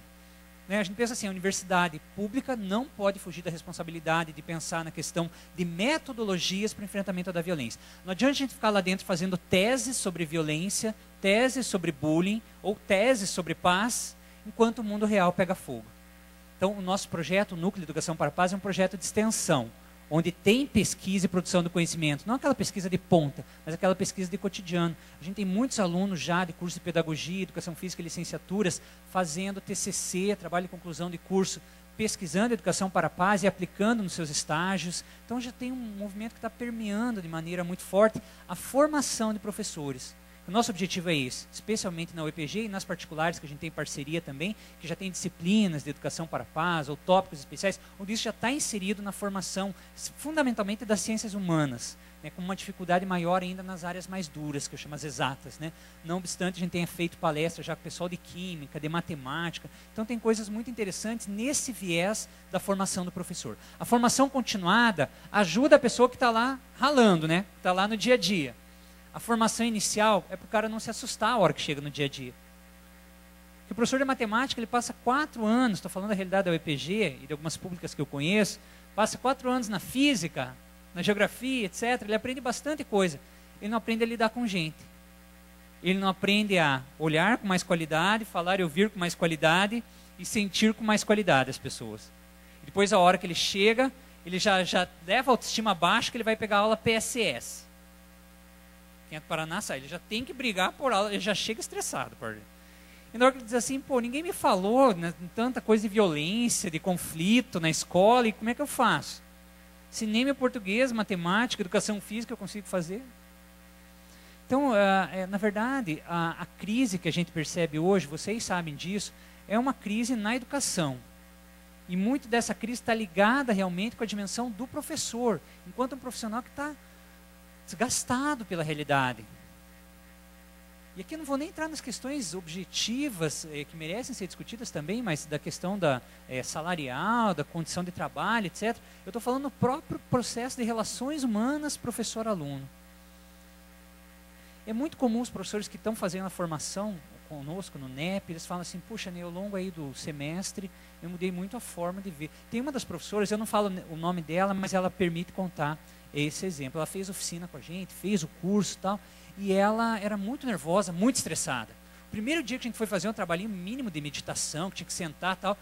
S5: Né? A gente pensa assim, a universidade pública não pode fugir da responsabilidade de pensar na questão de metodologias para o enfrentamento da violência. Não adianta a gente ficar lá dentro fazendo teses sobre violência, teses sobre bullying, ou teses sobre paz, enquanto o mundo real pega fogo. Então, o nosso projeto, o Núcleo de Educação para a Paz, é um projeto de extensão, onde tem pesquisa e produção do conhecimento. Não aquela pesquisa de ponta, mas aquela pesquisa de cotidiano. A gente tem muitos alunos já de curso de pedagogia, educação física e licenciaturas, fazendo TCC, trabalho de conclusão de curso, pesquisando educação para a paz e aplicando nos seus estágios. Então, já tem um movimento que está permeando de maneira muito forte a formação de professores. O nosso objetivo é esse, especialmente na UEPG e nas particulares, que a gente tem parceria também, que já tem disciplinas de educação para a paz, ou tópicos especiais, onde isso já está inserido na formação, fundamentalmente das ciências humanas, né, com uma dificuldade maior ainda nas áreas mais duras, que eu chamo as exatas. Né? Não obstante, a gente tenha feito palestra já com o pessoal de química, de matemática, então tem coisas muito interessantes nesse viés da formação do professor. A formação continuada ajuda a pessoa que está lá ralando, né? Está lá no dia a dia. A formação inicial é para o cara não se assustar a hora que chega no dia a dia. Porque o professor de matemática, ele passa 4 anos, estou falando da realidade da UEPG e de algumas públicas que eu conheço, passa 4 anos na física, na geografia, etc. Ele aprende bastante coisa. ele não aprende a lidar com gente. Ele não aprende a olhar com mais qualidade, falar e ouvir com mais qualidade e sentir com mais qualidade as pessoas. E depois, a hora que ele chega, ele já leva a autoestima baixa, que ele vai pegar a aula PSS. Quem é do Paraná sabe, ele já tem que brigar por aula, ele já chega estressado. E na hora que ele diz assim, pô, ninguém me falou, né, tanta coisa de violência, de conflito na escola, e como é que eu faço? Se nem meu português, matemática, educação física eu consigo fazer. Então, na verdade, a crise que a gente percebe hoje, vocês sabem disso, é uma crise na educação. E muito dessa crise está ligada realmente com a dimensão do professor, enquanto um profissional que está desgastado pela realidade. E aqui eu não vou nem entrar nas questões objetivas que merecem ser discutidas também, mas da questão da salarial, da condição de trabalho, etc. Eu estou falando do próprio processo de relações humanas professor-aluno. É muito comum os professores que estão fazendo a formação conosco no NEP, eles falam assim, puxa, ao longo aí do semestre, eu mudei muito a forma de ver. Tem uma das professoras, eu não falo o nome dela, mas ela permite contar esse exemplo. Ela fez oficina com a gente, fez o curso e tal, e ela era muito nervosa, muito estressada. O primeiro dia que a gente foi fazer um trabalhinho mínimo de meditação, que tinha que sentar e tal,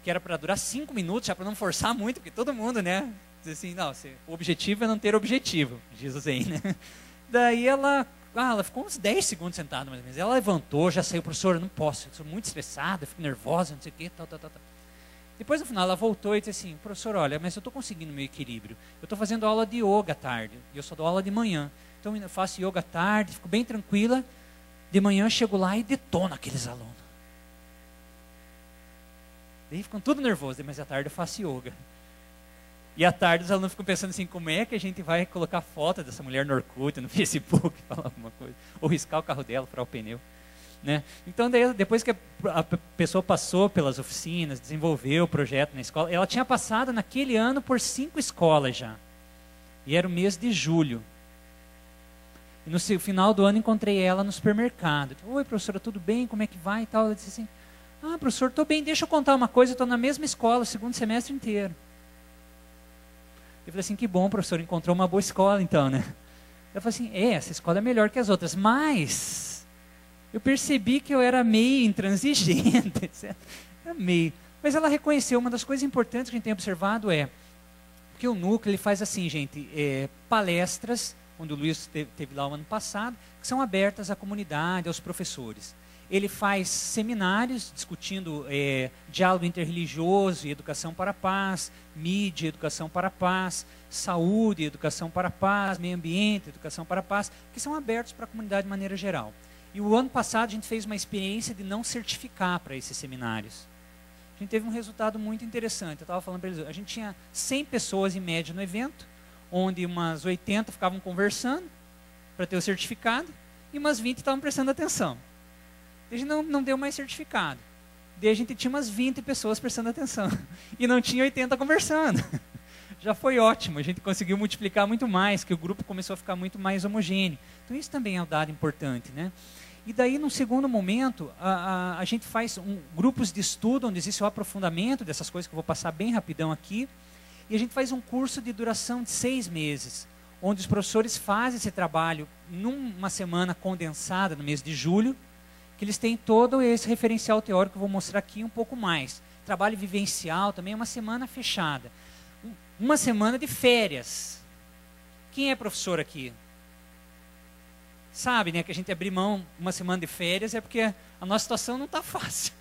S5: que era para durar 5 minutos, já para não forçar muito, porque todo mundo, né, diz assim, não, o objetivo é não ter objetivo, diz o Zen, né? Daí ela ficou uns 10 segundos sentada, mais ou menos. Ela levantou, já saiu, professora, não posso, eu sou muito estressada, fico nervosa, não sei o quê, tal. Depois, no final, ela voltou e disse assim, professor, olha, mas eu estou conseguindo meu equilíbrio. Eu estou fazendo aula de yoga à tarde, e eu só dou aula de manhã. Então, eu faço yoga à tarde, fico bem tranquila. De manhã, eu chego lá e detono aqueles alunos. Daí ficam tudo nervosos, mas à tarde eu faço yoga. E à tarde os alunos ficam pensando assim, como é que a gente vai colocar foto dessa mulher no Orkut, no Facebook, falar alguma coisa. Ou riscar o carro dela, furar o pneu. Né? Então, daí, depois que a pessoa passou pelas oficinas, desenvolveu o projeto na escola, ela tinha passado naquele ano por 5 escolas já. E era o mês de julho. E no final do ano encontrei ela no supermercado. Oi, professora, tudo bem? Como é que vai? E tal. Ela disse assim, professor, estou bem, deixa eu contar uma coisa, eu estou na mesma escola, o segundo semestre inteiro. Eu falei assim, que bom, professor, encontrou uma boa escola então, né? Eu falei assim, essa escola é melhor que as outras, mas eu percebi que eu era meio intransigente, etc. Mas ela reconheceu, uma das coisas importantes que a gente tem observado porque o núcleo ele faz assim, gente, palestras, onde o Luiz teve lá o ano passado, que são abertas à comunidade, aos professores. Ele faz seminários discutindo diálogo interreligioso e educação para a paz, mídia e educação para a paz, saúde e educação para a paz, meio ambiente e educação para a paz, que são abertos para a comunidade de maneira geral. E o ano passado a gente fez uma experiência de não certificar para esses seminários. A gente teve um resultado muito interessante. Eu estava falando para eles, a gente tinha 100 pessoas em média no evento, onde umas 80 ficavam conversando para ter o certificado e umas 20 estavam prestando atenção. A gente não deu mais certificado. Daí a gente tinha umas 20 pessoas prestando atenção. E não tinha 80 conversando. Já foi ótimo. A gente conseguiu multiplicar muito mais, que o grupo começou a ficar muito mais homogêneo. Então isso também é um dado importante, né? E daí, num segundo momento, a gente faz grupos de estudo, onde existe o aprofundamento dessas coisas, que eu vou passar bem rapidão aqui. E a gente faz um curso de duração de 6 meses, onde os professores fazem esse trabalho numa semana condensada, no mês de julho, que eles têm todo esse referencial teórico que eu vou mostrar aqui um pouco mais. Trabalho vivencial também é uma semana fechada. Uma semana de férias. Quem é professor aqui? Sabe, né, que a gente abrir mão uma semana de férias é porque a nossa situação não está fácil.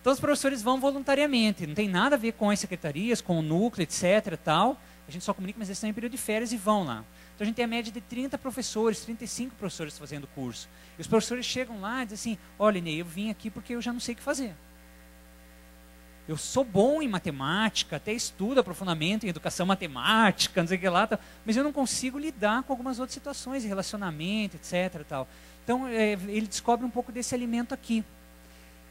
S5: Então os professores vão voluntariamente, não tem nada a ver com as secretarias, com o núcleo, etc. Tal. A gente só comunica, mas eles estão em período de férias e vão lá. Então a gente tem a média de 30 professores, 35 professores fazendo o curso. E os professores chegam lá e dizem assim, olha, Ney, eu vim aqui porque eu já não sei o que fazer. Eu sou bom em matemática, até estudo aprofundamento em educação matemática, não sei o que lá, mas eu não consigo lidar com algumas outras situações, de relacionamento, etc. Tal. Então ele descobre um pouco desse alimento aqui.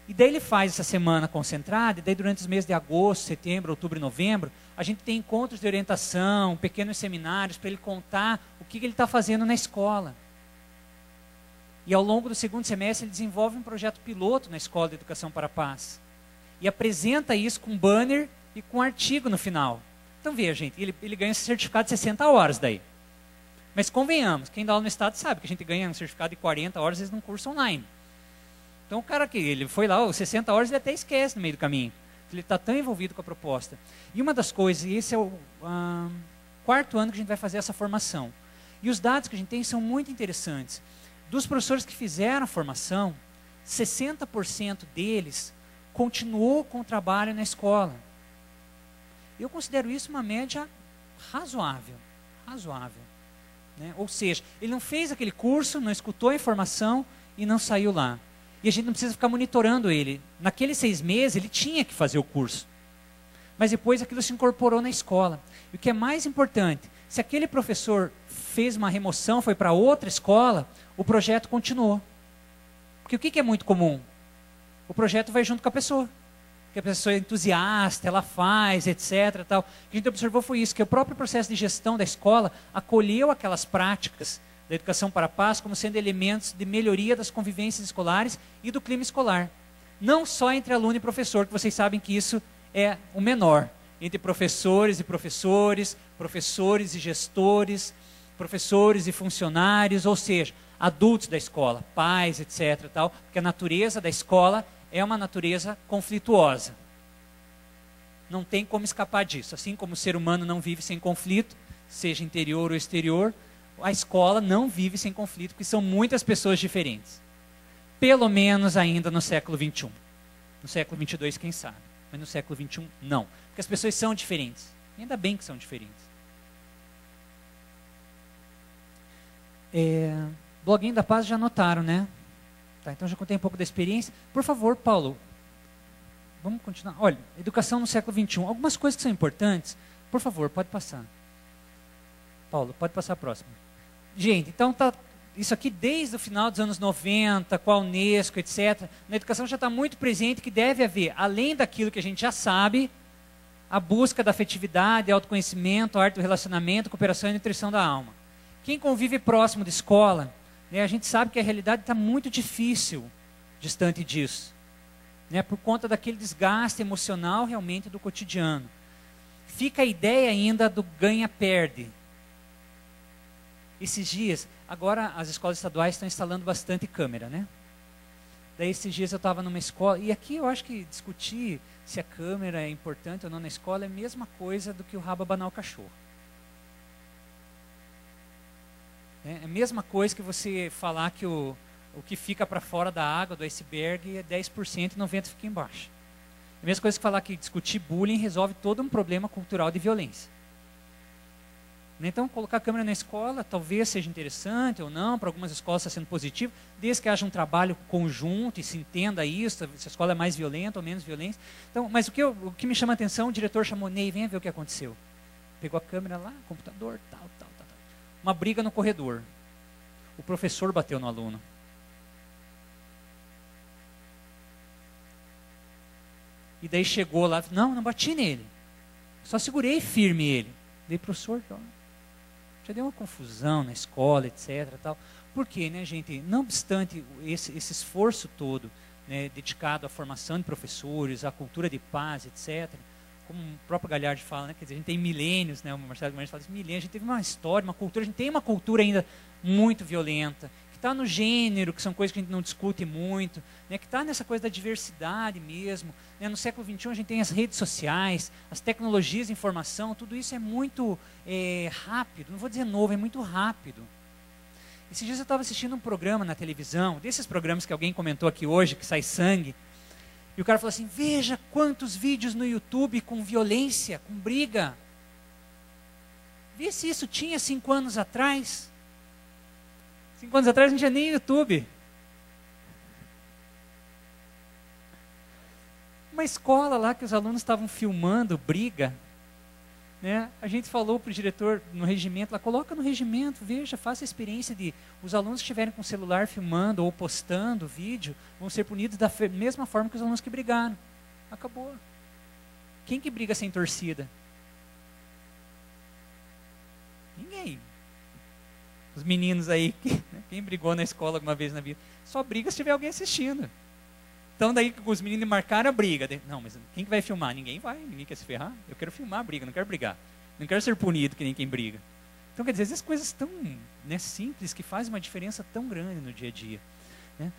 S5: E daí ele faz essa semana concentrada, e daí durante os meses de agosto, setembro, outubro e novembro, a gente tem encontros de orientação, pequenos seminários, para ele contar o que ele está fazendo na escola. E ao longo do segundo semestre ele desenvolve um projeto piloto na Escola de Educação para a Paz. E apresenta isso com banner e com artigo no final. Então veja, gente, ele ganha esse certificado de 60 horas daí. Mas convenhamos, quem dá aula no Estado sabe que a gente ganha um certificado de 40 horas, às vezes, num curso online. Então o cara que ele foi lá, 60 horas, ele até esquece no meio do caminho. Ele está tão envolvido com a proposta. E uma das coisas, e esse é o 4º ano que a gente vai fazer essa formação. E os dados que a gente tem são muito interessantes. Dos professores que fizeram a formação, 60% deles continuou com o trabalho na escola. Eu considero isso uma média razoável. Razoável. Né? Ou seja, ele não fez aquele curso, não escutou a informação e não saiu lá. E a gente não precisa ficar monitorando ele. Naqueles 6 meses, ele tinha que fazer o curso. Mas depois aquilo se incorporou na escola. E o que é mais importante, se aquele professor fez uma remoção, foi para outra escola, o projeto continuou. Porque o que é muito comum? O projeto vai junto com a pessoa. Porque a pessoa é entusiasta, ela faz, etc. Tal. O que a gente observou foi isso, que o próprio processo de gestão da escola acolheu aquelas práticas da educação para a paz como sendo elementos de melhoria das convivências escolares e do clima escolar. Não só entre aluno e professor, que vocês sabem que isso é o menor. Entre professores e professores, professores e gestores, professores e funcionários, ou seja, adultos da escola, pais, etc. Tal, porque a natureza da escola é uma natureza conflituosa. Não tem como escapar disso. Assim como o ser humano não vive sem conflito, seja interior ou exterior, a escola não vive sem conflito, porque são muitas pessoas diferentes. Pelo menos ainda no século XXI. No século XXII, quem sabe. Mas no século XXI, não. Porque as pessoas são diferentes. E ainda bem que são diferentes. Bloguinho da Paz já notaram, né? Tá, então já contei um pouco da experiência. Por favor, Paulo, vamos continuar. Olha, educação no século XXI. Algumas coisas que são importantes. Por favor, pode passar. Paulo, pode passar a próxima. Gente, então tá, isso aqui desde o final dos anos 90, com a Unesco, etc. Na educação já está muito presente que deve haver, além daquilo que a gente já sabe, a busca da afetividade, autoconhecimento, arte do relacionamento, cooperação e nutrição da alma. Quem convive próximo da escola, né, a gente sabe que a realidade está muito difícil distante disso. Né, por conta daquele desgaste emocional realmente do cotidiano. Fica a ideia ainda do ganha-perde. Esses dias, agora as escolas estaduais estão instalando bastante câmera, né? Daí esses dias eu estava numa escola, e aqui eu acho que discutir se a câmera é importante ou não na escola é a mesma coisa do que o rabo abanar o cachorro. É a mesma coisa que você falar que o que fica para fora da água, do iceberg, é 10% e 90% fica embaixo. É a mesma coisa que falar que discutir bullying resolve todo um problema cultural de violência. Então, colocar a câmera na escola talvez seja interessante ou não, para algumas escolas está sendo positivo, desde que haja um trabalho conjunto e se entenda isso, se a escola é mais violenta ou menos violenta. Então, mas o que me chama a atenção, o diretor chamou Ney, venha ver o que aconteceu. Pegou a câmera lá, computador, tal. Uma briga no corredor. O professor bateu no aluno. E daí chegou lá, não bati nele. Só segurei firme ele. Daí, professor, já deu uma confusão na escola, etc. Tal. Por quê, né, gente? Não obstante esse esforço todo, né, dedicado à formação de professores, à cultura de paz, etc., como o próprio Galhardi fala, né, quer dizer, a gente tem milênios, né, o Marcelo Guimarães fala isso, milênios, a gente teve uma história, uma cultura, a gente tem uma cultura ainda muito violenta, que está no gênero, que são coisas que a gente não discute muito, né, que está nessa coisa da diversidade mesmo. Né, no século XXI a gente tem as redes sociais, as tecnologias de informação, tudo isso é muito rápido, não vou dizer novo, é muito rápido. Esses dias eu estava assistindo um programa na televisão, desses programas que alguém comentou aqui hoje, que sai sangue, e o cara falou assim, veja quantos vídeos no YouTube com violência, com briga. Vê se isso tinha 5 anos atrás. 5 anos atrás não tinha nem YouTube. Uma escola lá que os alunos estavam filmando briga, né? A gente falou para o diretor no regimento, lá, coloca no regimento, veja, faça a experiência de os alunos que estiverem com o celular filmando ou postando vídeo, vão ser punidos da mesma forma que os alunos que brigaram. Acabou. Quem que briga sem torcida? Ninguém. Os meninos aí, quem brigou na escola alguma vez na vida, só briga se tiver alguém assistindo. Então daí os meninos marcaram a briga. Não, mas quem que vai filmar? Ninguém vai, ninguém quer se ferrar. Eu quero filmar a briga, não quero brigar. Não quero ser punido que nem quem briga. Então, quer dizer, às vezes coisas tão, né, simples que fazem uma diferença tão grande no dia a dia, né?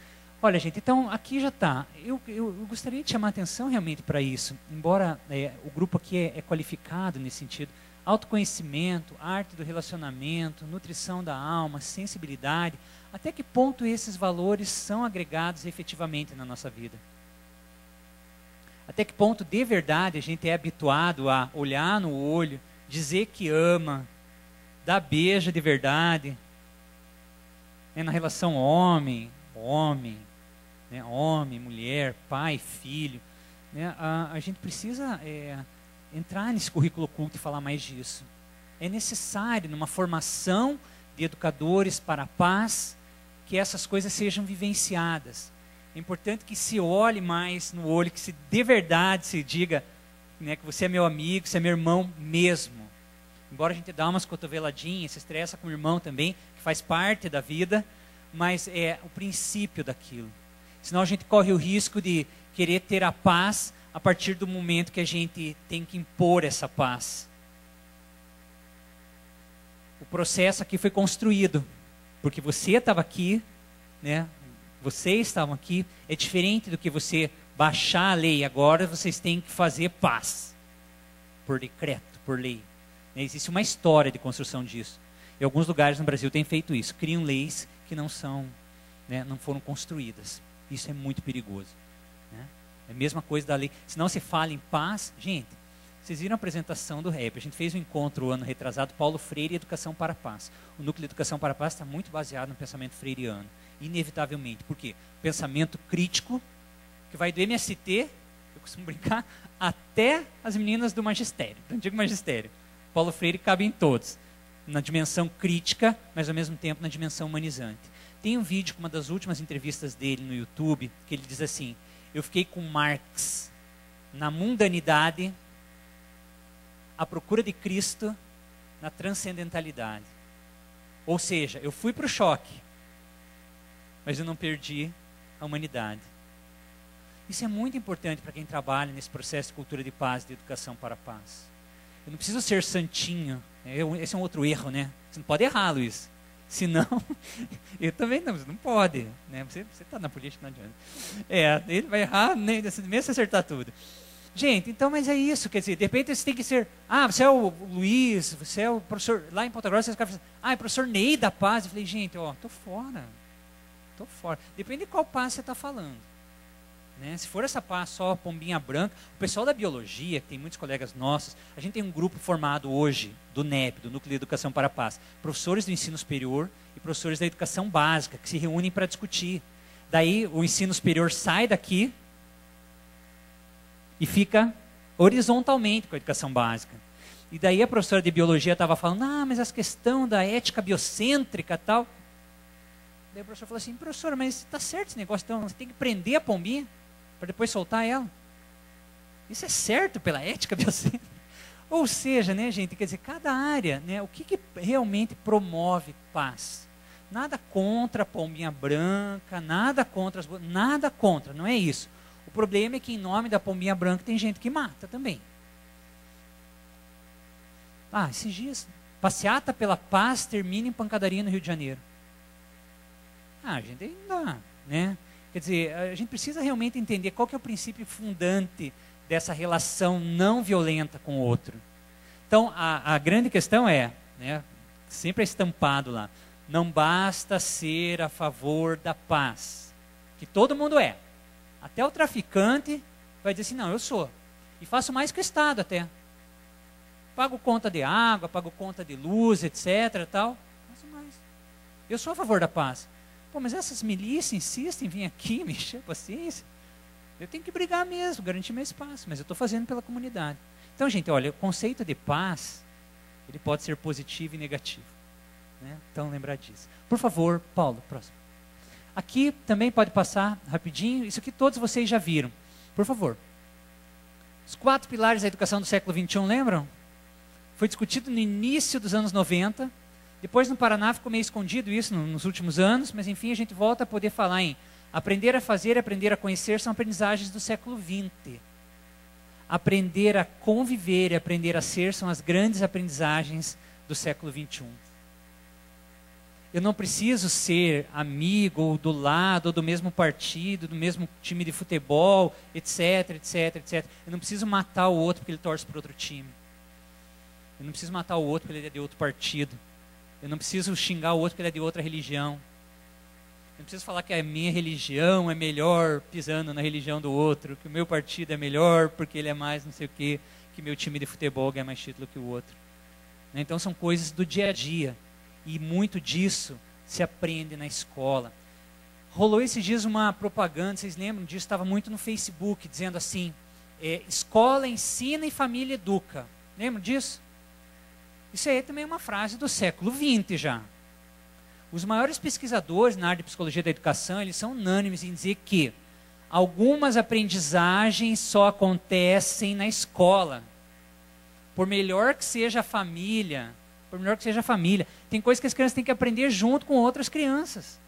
S5: Olha, gente, então aqui já está. Eu gostaria de chamar a atenção realmente para isso, embora o grupo aqui é qualificado nesse sentido. Autoconhecimento, arte do relacionamento, nutrição da alma, sensibilidade. Até que ponto esses valores são agregados efetivamente na nossa vida? Até que ponto, de verdade, a gente é habituado a olhar no olho, dizer que ama, dar beijo de verdade, né, na relação homem, né, homem, mulher, pai, filho, né, a gente precisa entrar nesse currículo oculto e falar mais disso. É necessário, numa formação de educadores para a paz, que essas coisas sejam vivenciadas. É importante que se olhe mais no olho, que se de verdade se diga, né, que você é meu amigo, você é meu irmão mesmo. Embora a gente dá umas cotoveladinhas, se estressa com o irmão também, que faz parte da vida, mas é o princípio daquilo. Senão a gente corre o risco de querer ter a paz a partir do momento que a gente tem que impor essa paz. O processo aqui foi construído, porque você estava aqui, né? Vocês estavam aqui, é diferente do que você baixar a lei. Agora vocês têm que fazer paz, por decreto, por lei. Existe uma história de construção disso. Em alguns lugares no Brasil têm feito isso, criam leis que não são, né, não foram construídas. Isso é muito perigoso, né? É a mesma coisa da lei. Se não se fala em paz, gente, vocês viram a apresentação do REP? A gente fez um encontro ano retrasado, Paulo Freire e Educação para a Paz. O núcleo de Educação para a Paz está muito baseado no pensamento freiriano, inevitavelmente. Por quê? Pensamento crítico, que vai do MST, eu costumo brincar, até as meninas do magistério, do antigo magistério. Paulo Freire cabe em todos, na dimensão crítica, mas ao mesmo tempo na dimensão humanizante. Tem um vídeo com uma das últimas entrevistas dele no YouTube, que ele diz assim: eu fiquei com Marx na mundanidade, à procura de Cristo na transcendentalidade. Ou seja, eu fui para o choque, mas eu não perdi a humanidade. Isso é muito importante para quem trabalha nesse processo de cultura de paz, de educação para a paz. Eu não preciso ser santinho. Esse é um outro erro, né? Você não pode errar, Luiz. Senão, eu também não, você não pode. Né? Você está na política, não adianta. Ele vai errar, né? Mesmo se acertar tudo. Gente, então, mas é isso, quer dizer, de repente você tem que ser, você é o Luiz, você é o professor, lá em Ponta Grossa, você fica falando, é professor Ney da Paz. Eu falei, gente, tô fora. Depende de qual paz você está falando. Né? Se for essa paz só pombinha branca, o pessoal da biologia, que tem muitos colegas nossos, a gente tem um grupo formado hoje, do NEP, do Núcleo de Educação para a Paz, professores do ensino superior e professores da educação básica, que se reúnem para discutir. Daí o ensino superior sai daqui e fica horizontalmente com a educação básica. E daí a professora de biologia estava falando, mas essa questão da ética biocêntrica e tal. Daí o professor falou assim, professora, mas está certo esse negócio, então você tem que prender a pombinha para depois soltar ela. Isso é certo pela ética biocêntrica? Ou seja, né, gente, quer dizer, cada área, né, o que realmente promove paz? Nada contra a pombinha branca, nada contra, não é isso. O problema é que em nome da pombinha branca tem gente que mata também. Esses dias, passeata pela paz termina em pancadaria no Rio de Janeiro. Gente, aí não dá, né? Quer dizer, a gente precisa realmente entender qual que é o princípio fundante dessa relação não violenta com o outro. Então, a grande questão é, né, sempre é estampado lá, não basta ser a favor da paz, que todo mundo é. Até o traficante vai dizer assim, não, eu sou. E faço mais que o Estado até. Pago conta de água, pago conta de luz, etc. Tal. Faço mais. Eu sou a favor da paz. Mas essas milícias insistem em vir aqui, me encher a paciência. Eu tenho que brigar mesmo, garantir meu espaço, mas eu estou fazendo pela comunidade. Então, gente, olha, o conceito de paz, ele pode ser positivo e negativo. Né? Então, lembrar disso. Por favor, Paulo, próximo. Aqui também pode passar rapidinho, isso aqui todos vocês já viram. Por favor. Os 4 pilares da educação do século XXI, lembram? Foi discutido no início dos anos 90. Depois no Paraná ficou meio escondido isso nos últimos anos, mas enfim a gente volta a poder falar em aprender a fazer e aprender a conhecer são aprendizagens do século XX. Aprender a conviver e aprender a ser são as grandes aprendizagens do século XXI. Eu não preciso ser amigo, ou do lado, ou do mesmo partido, do mesmo time de futebol, etc, etc, etc. Eu não preciso matar o outro porque ele torce para outro time. Eu não preciso matar o outro porque ele é de outro partido. Eu não preciso xingar o outro porque ele é de outra religião. Eu não preciso falar que a minha religião é melhor pisando na religião do outro, que o meu partido é melhor porque ele é mais não sei o quê, que meu time de futebol ganha mais título que o outro. Então são coisas do dia a dia. E muito disso se aprende na escola. Rolou esses dias uma propaganda, vocês lembram disso? Estava muito no Facebook, dizendo assim, escola ensina e família educa. Lembram disso? Isso aí também é uma frase do século XX já. Os maiores pesquisadores na área de psicologia da educação, eles são unânimes em dizer que algumas aprendizagens só acontecem na escola. Por melhor que seja a família, tem coisas que as crianças têm que aprender junto com outras crianças.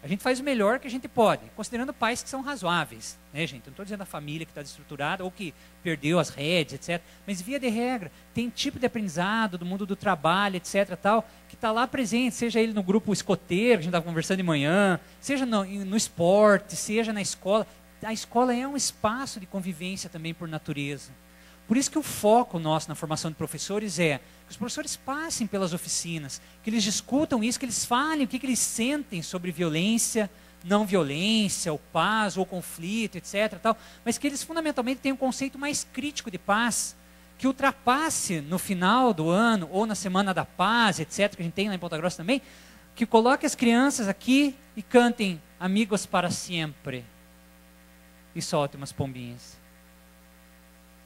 S5: A gente faz o melhor que a gente pode, considerando pais que são razoáveis, né, gente? Eu não estou dizendo a família que está desestruturada ou que perdeu as rédeas, etc. Mas, via de regra, tem tipo de aprendizado do mundo do trabalho, etc., tal, que está lá presente, seja ele no grupo escoteiro, que a gente estava conversando de manhã, seja no esporte, seja na escola. A escola é um espaço de convivência também por natureza. Por isso que o foco nosso na formação de professores é que os professores passem pelas oficinas, que eles discutam isso, que eles falem o que eles sentem sobre violência, não violência, ou paz, ou conflito, etc. Tal, mas que eles fundamentalmente tenham um conceito mais crítico de paz, que ultrapasse no final do ano, ou na Semana da Paz, etc., que a gente tem lá em Ponta Grossa também, que coloque as crianças aqui e cantem Amigos para Sempre, e solte umas pombinhas.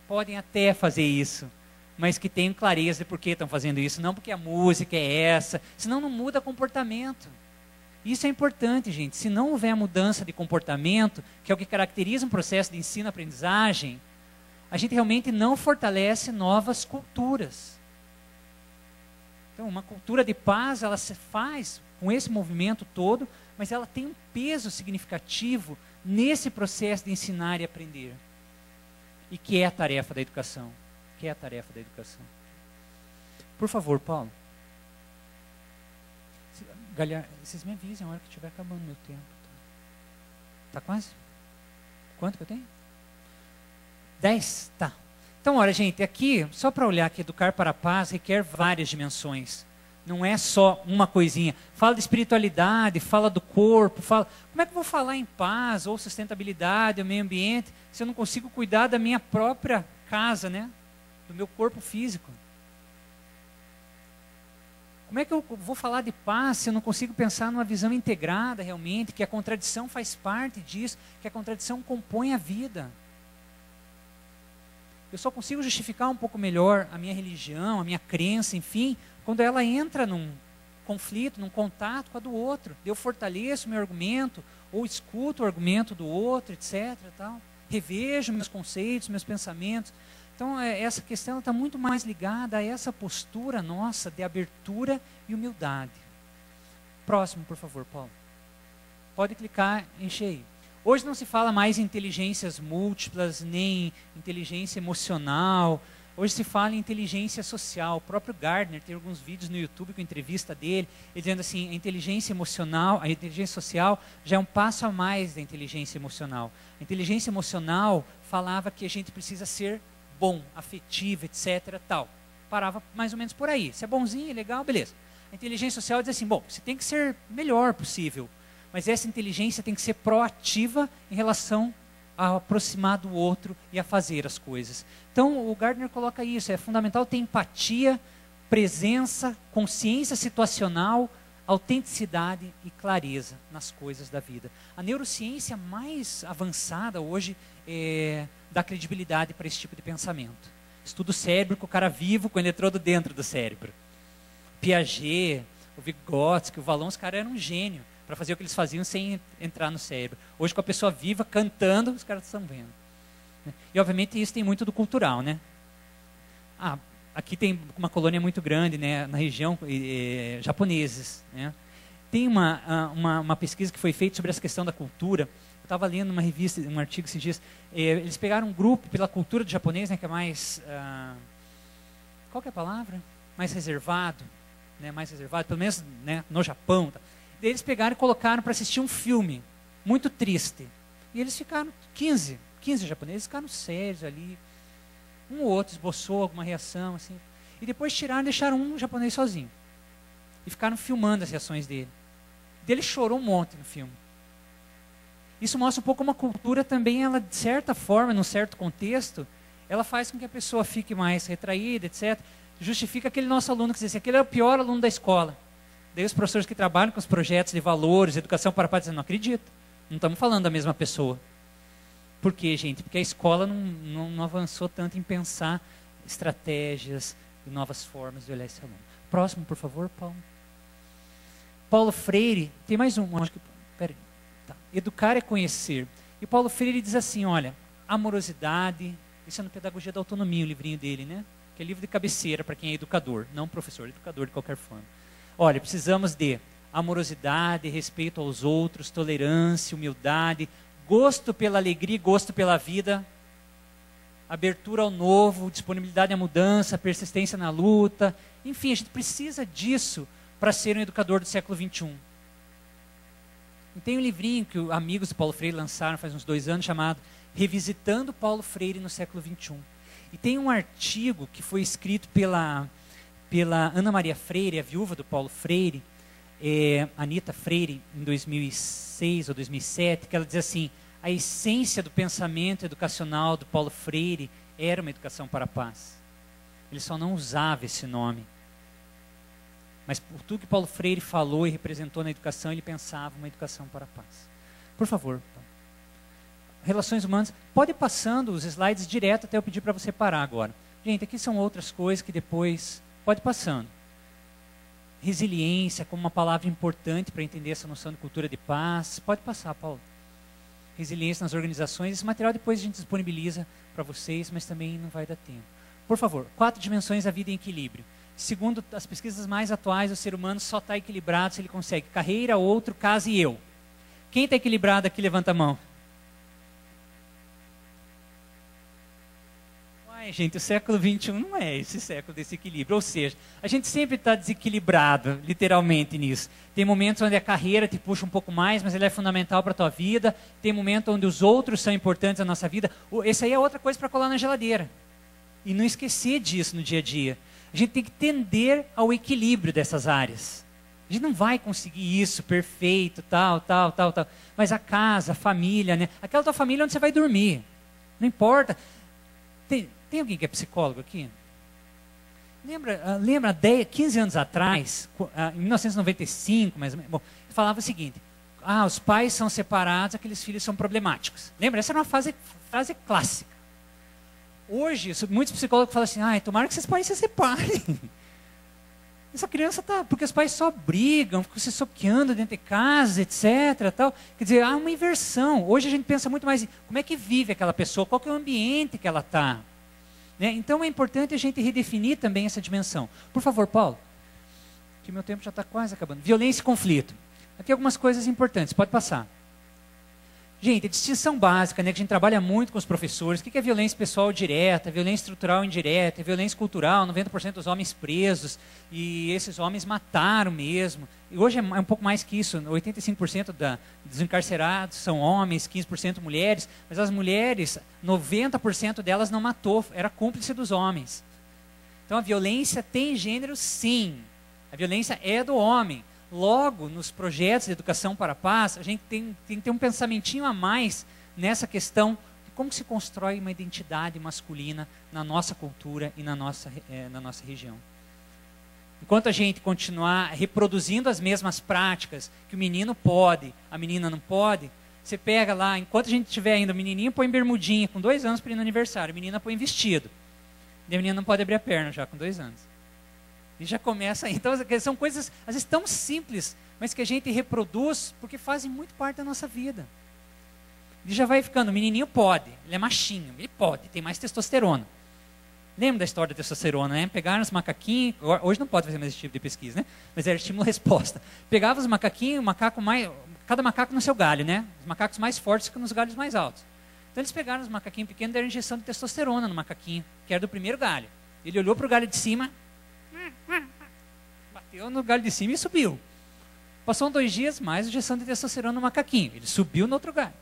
S5: Podem até fazer isso, mas que tenham clareza de por que estão fazendo isso, não porque a música é essa, senão não muda comportamento. Isso é importante, gente. Se não houver mudança de comportamento, que é o que caracteriza um processo de ensino-aprendizagem, a gente realmente não fortalece novas culturas. Então, uma cultura de paz, ela se faz com esse movimento todo, mas ela tem um peso significativo nesse processo de ensinar e aprender. E que é a tarefa da educação. Por favor, Paulo. Galera, vocês me avisem a hora que estiver acabando o meu tempo. Tá quase? Quanto que eu tenho? 10? Tá. Então, olha, gente, aqui, só para olhar que educar para a paz requer várias dimensões. Não é só uma coisinha. Fala de espiritualidade, fala do corpo, fala... Como é que eu vou falar em paz, ou sustentabilidade, ou meio ambiente, se eu não consigo cuidar da minha própria casa, né? Do meu corpo físico? Como é que eu vou falar de paz se eu não consigo pensar numa visão integrada realmente, que a contradição faz parte disso, que a contradição compõe a vida? Eu só consigo justificar um pouco melhor a minha religião, a minha crença, enfim, quando ela entra num conflito, num contato com a do outro. Eu fortaleço o meu argumento, ou escuto o argumento do outro, etc. Tal. Revejo meus conceitos, meus pensamentos. Então, essa questão está muito mais ligada a essa postura nossa de abertura e humildade. Próximo, por favor, Paulo. Pode clicar, encher aí. Hoje não se fala mais em inteligências múltiplas, nem inteligência emocional. Hoje se fala em inteligência social. O próprio Gardner tem alguns vídeos no YouTube com entrevista dele, ele dizendo assim, a inteligência emocional, a inteligência social já é um passo a mais da inteligência emocional. A inteligência emocional falava que a gente precisa ser bom, afetivo, etc. Tal. Parava mais ou menos por aí. Se é bonzinho, legal, beleza. A inteligência social diz assim, bom, você tem que ser melhor possível, mas essa inteligência tem que ser proativa em relação a aproximar do outro e a fazer as coisas. Então, o Gardner coloca isso, é fundamental ter empatia, presença, consciência situacional, autenticidade e clareza nas coisas da vida. A neurociência mais avançada hoje dá credibilidade para esse tipo de pensamento. Estuda o cérebro com o cara vivo, com o eletrodo dentro do cérebro. Piaget, o Vygotsky, o Vallon, os caras eram um gênio para fazer o que eles faziam sem entrar no cérebro. Hoje, com a pessoa viva, cantando, os caras estão vendo. E, obviamente, isso tem muito do cultural, né? Aqui tem uma colônia muito grande, né, na região, japoneses, né? Tem uma pesquisa que foi feita sobre essa questão da cultura. Eu estava lendo uma revista, um artigo esses dias. Eles pegaram um grupo pela cultura do japonês, né, que é mais... qual que é a palavra? Mais reservado, né, mais reservado, pelo menos, né, no Japão. Tá? Daí eles pegaram e colocaram para assistir um filme muito triste. E eles ficaram, 15 japoneses, ficaram sérios ali. Um ou outro esboçou alguma reação, assim. E depois tiraram e deixaram um japonês sozinho. E ficaram filmando as reações dele. Ele chorou um monte no filme. Isso mostra um pouco como a cultura também, ela, de certa forma, num certo contexto, ela faz com que a pessoa fique mais retraída, etc. Justifica aquele nosso aluno que diz assim, aquele é o pior aluno da escola. Daí os professores que trabalham com os projetos de valores, educação para a paz, dizem, não acredito. Não estamos falando da mesma pessoa. Por quê, gente? Porque a escola não avançou tanto em pensar estratégias e novas formas de olhar esse aluno. Próximo, por favor, Paulo. Paulo Freire, tem mais um, acho que, peraí. Tá. Educar é conhecer. E Paulo Freire diz assim, olha, amorosidade, isso é no Pedagogia da Autonomia, o livrinho dele, né? Que é livro de cabeceira para quem é educador, não professor, educador de qualquer forma. Olha, precisamos de amorosidade, respeito aos outros, tolerância, humildade, gosto pela alegria, gosto pela vida, abertura ao novo, disponibilidade à mudança, persistência na luta. Enfim, a gente precisa disso para ser um educador do século XXI. E tem um livrinho que amigos do Paulo Freire lançaram faz uns 2 anos, chamado Revisitando Paulo Freire no século XXI. E tem um artigo que foi escrito pela Ana Maria Freire, a viúva do Paulo Freire, Anita Freire, em 2006 ou 2007, que ela diz assim, a essência do pensamento educacional do Paulo Freire era uma educação para a paz. Ele só não usava esse nome. Mas por tudo que Paulo Freire falou e representou na educação, ele pensava uma educação para a paz. Por favor, Paulo. Relações humanas. Pode ir passando os slides direto até eu pedir para você parar agora. Gente, aqui são outras coisas que depois... Pode ir passando. Resiliência como uma palavra importante para entender essa noção de cultura de paz. Pode passar, Paulo. Resiliência nas organizações. Esse material depois a gente disponibiliza para vocês, mas também não vai dar tempo. Por favor, 4 dimensões da vida em equilíbrio. Segundo as pesquisas mais atuais, o ser humano só está equilibrado se ele consegue carreira, outro, casa e eu. Quem está equilibrado aqui, levanta a mão. Uai, gente, o século XXI não é esse século desse equilíbrio. Ou seja, a gente sempre está desequilibrado, literalmente, nisso. Tem momentos onde a carreira te puxa um pouco mais, mas ela é fundamental para a tua vida. Tem momentos onde os outros são importantes na nossa vida. Esse aí é outra coisa para colar na geladeira. E não esquecer disso no dia a dia. A gente tem que tender ao equilíbrio dessas áreas. A gente não vai conseguir isso perfeito, tal. Mas a casa, a família, né? Aquela tua família onde você vai dormir. Não importa. Tem alguém que é psicólogo aqui? Lembra 15 anos atrás, em 1995, mais ou menos, falava o seguinte, os pais são separados, aqueles filhos são problemáticos. Lembra? Essa era uma frase clássica. Hoje, muitos psicólogos falam assim, tomara que esses pais se separem. Essa criança está... Porque os pais só brigam, ficam se soqueando dentro de casa, etc. Tal. Quer dizer, há uma inversão. Hoje a gente pensa muito mais em como é que vive aquela pessoa, qual que é o ambiente que ela está. Né? Então é importante a gente redefinir também essa dimensão. Por favor, Paulo, que meu tempo já está quase acabando. Violência e conflito. Aqui algumas coisas importantes, pode passar. Gente, a distinção básica, né, que a gente trabalha muito com os professores, o que é violência pessoal direta, violência estrutural indireta, violência cultural, 90% dos homens presos, e esses homens mataram mesmo. E hoje é um pouco mais que isso, 85% dos encarcerados são homens, 15% mulheres, mas as mulheres, 90% delas não matou, era cúmplice dos homens. Então a violência tem gênero sim, a violência é do homem. Logo, nos projetos de educação para a paz, a gente tem que ter um pensamentinho a mais nessa questão de como se constrói uma identidade masculina na nossa cultura e na nossa região. Enquanto a gente continuar reproduzindo as mesmas práticas, que o menino pode, a menina não pode, você pega lá, enquanto a gente tiver ainda, o menininho põe bermudinha com 2 anos para ir no aniversário, a menina põe vestido. E a menina não pode abrir a perna já com 2 anos. E já começa aí. Então, são coisas, às vezes, tão simples, mas que a gente reproduz porque fazem muito parte da nossa vida. E já vai ficando, o menininho pode, ele é machinho, ele pode, tem mais testosterona. Lembra da história da testosterona, né? Pegaram os macaquinhos, hoje não pode fazer mais esse tipo de pesquisa, né? Mas era estímulo-resposta. Pegava os macaquinhos, cada macaco no seu galho, né? Os macacos mais fortes ficam nos galhos mais altos. Então eles pegaram os macaquinhos pequenos e deram injeção de testosterona no macaquinho, que era do primeiro galho. Ele olhou para o galho de cima, bateu no galho de cima e subiu. Passou 2 dias, mais injeção de testosterona no macaquinho. Ele subiu no outro galho.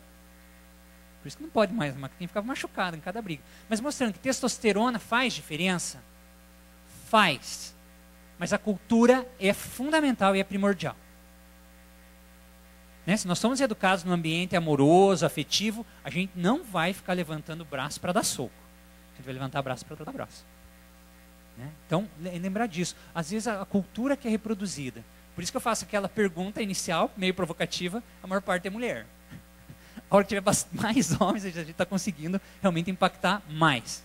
S5: Por isso que não pode mais, o macaquinho ficava machucado em cada briga. Mas mostrando que testosterona faz diferença, faz. Mas a cultura é fundamental e é primordial. Né? Se nós somos educados num ambiente amoroso, afetivo, a gente não vai ficar levantando o braço para dar soco. A gente vai levantar o braço para dar abraço. Né? Então, lembrar disso. Às vezes a cultura que é reproduzida. Por isso que eu faço aquela pergunta inicial, meio provocativa, a maior parte é mulher. A hora que tiver mais homens, a gente está conseguindo realmente impactar mais.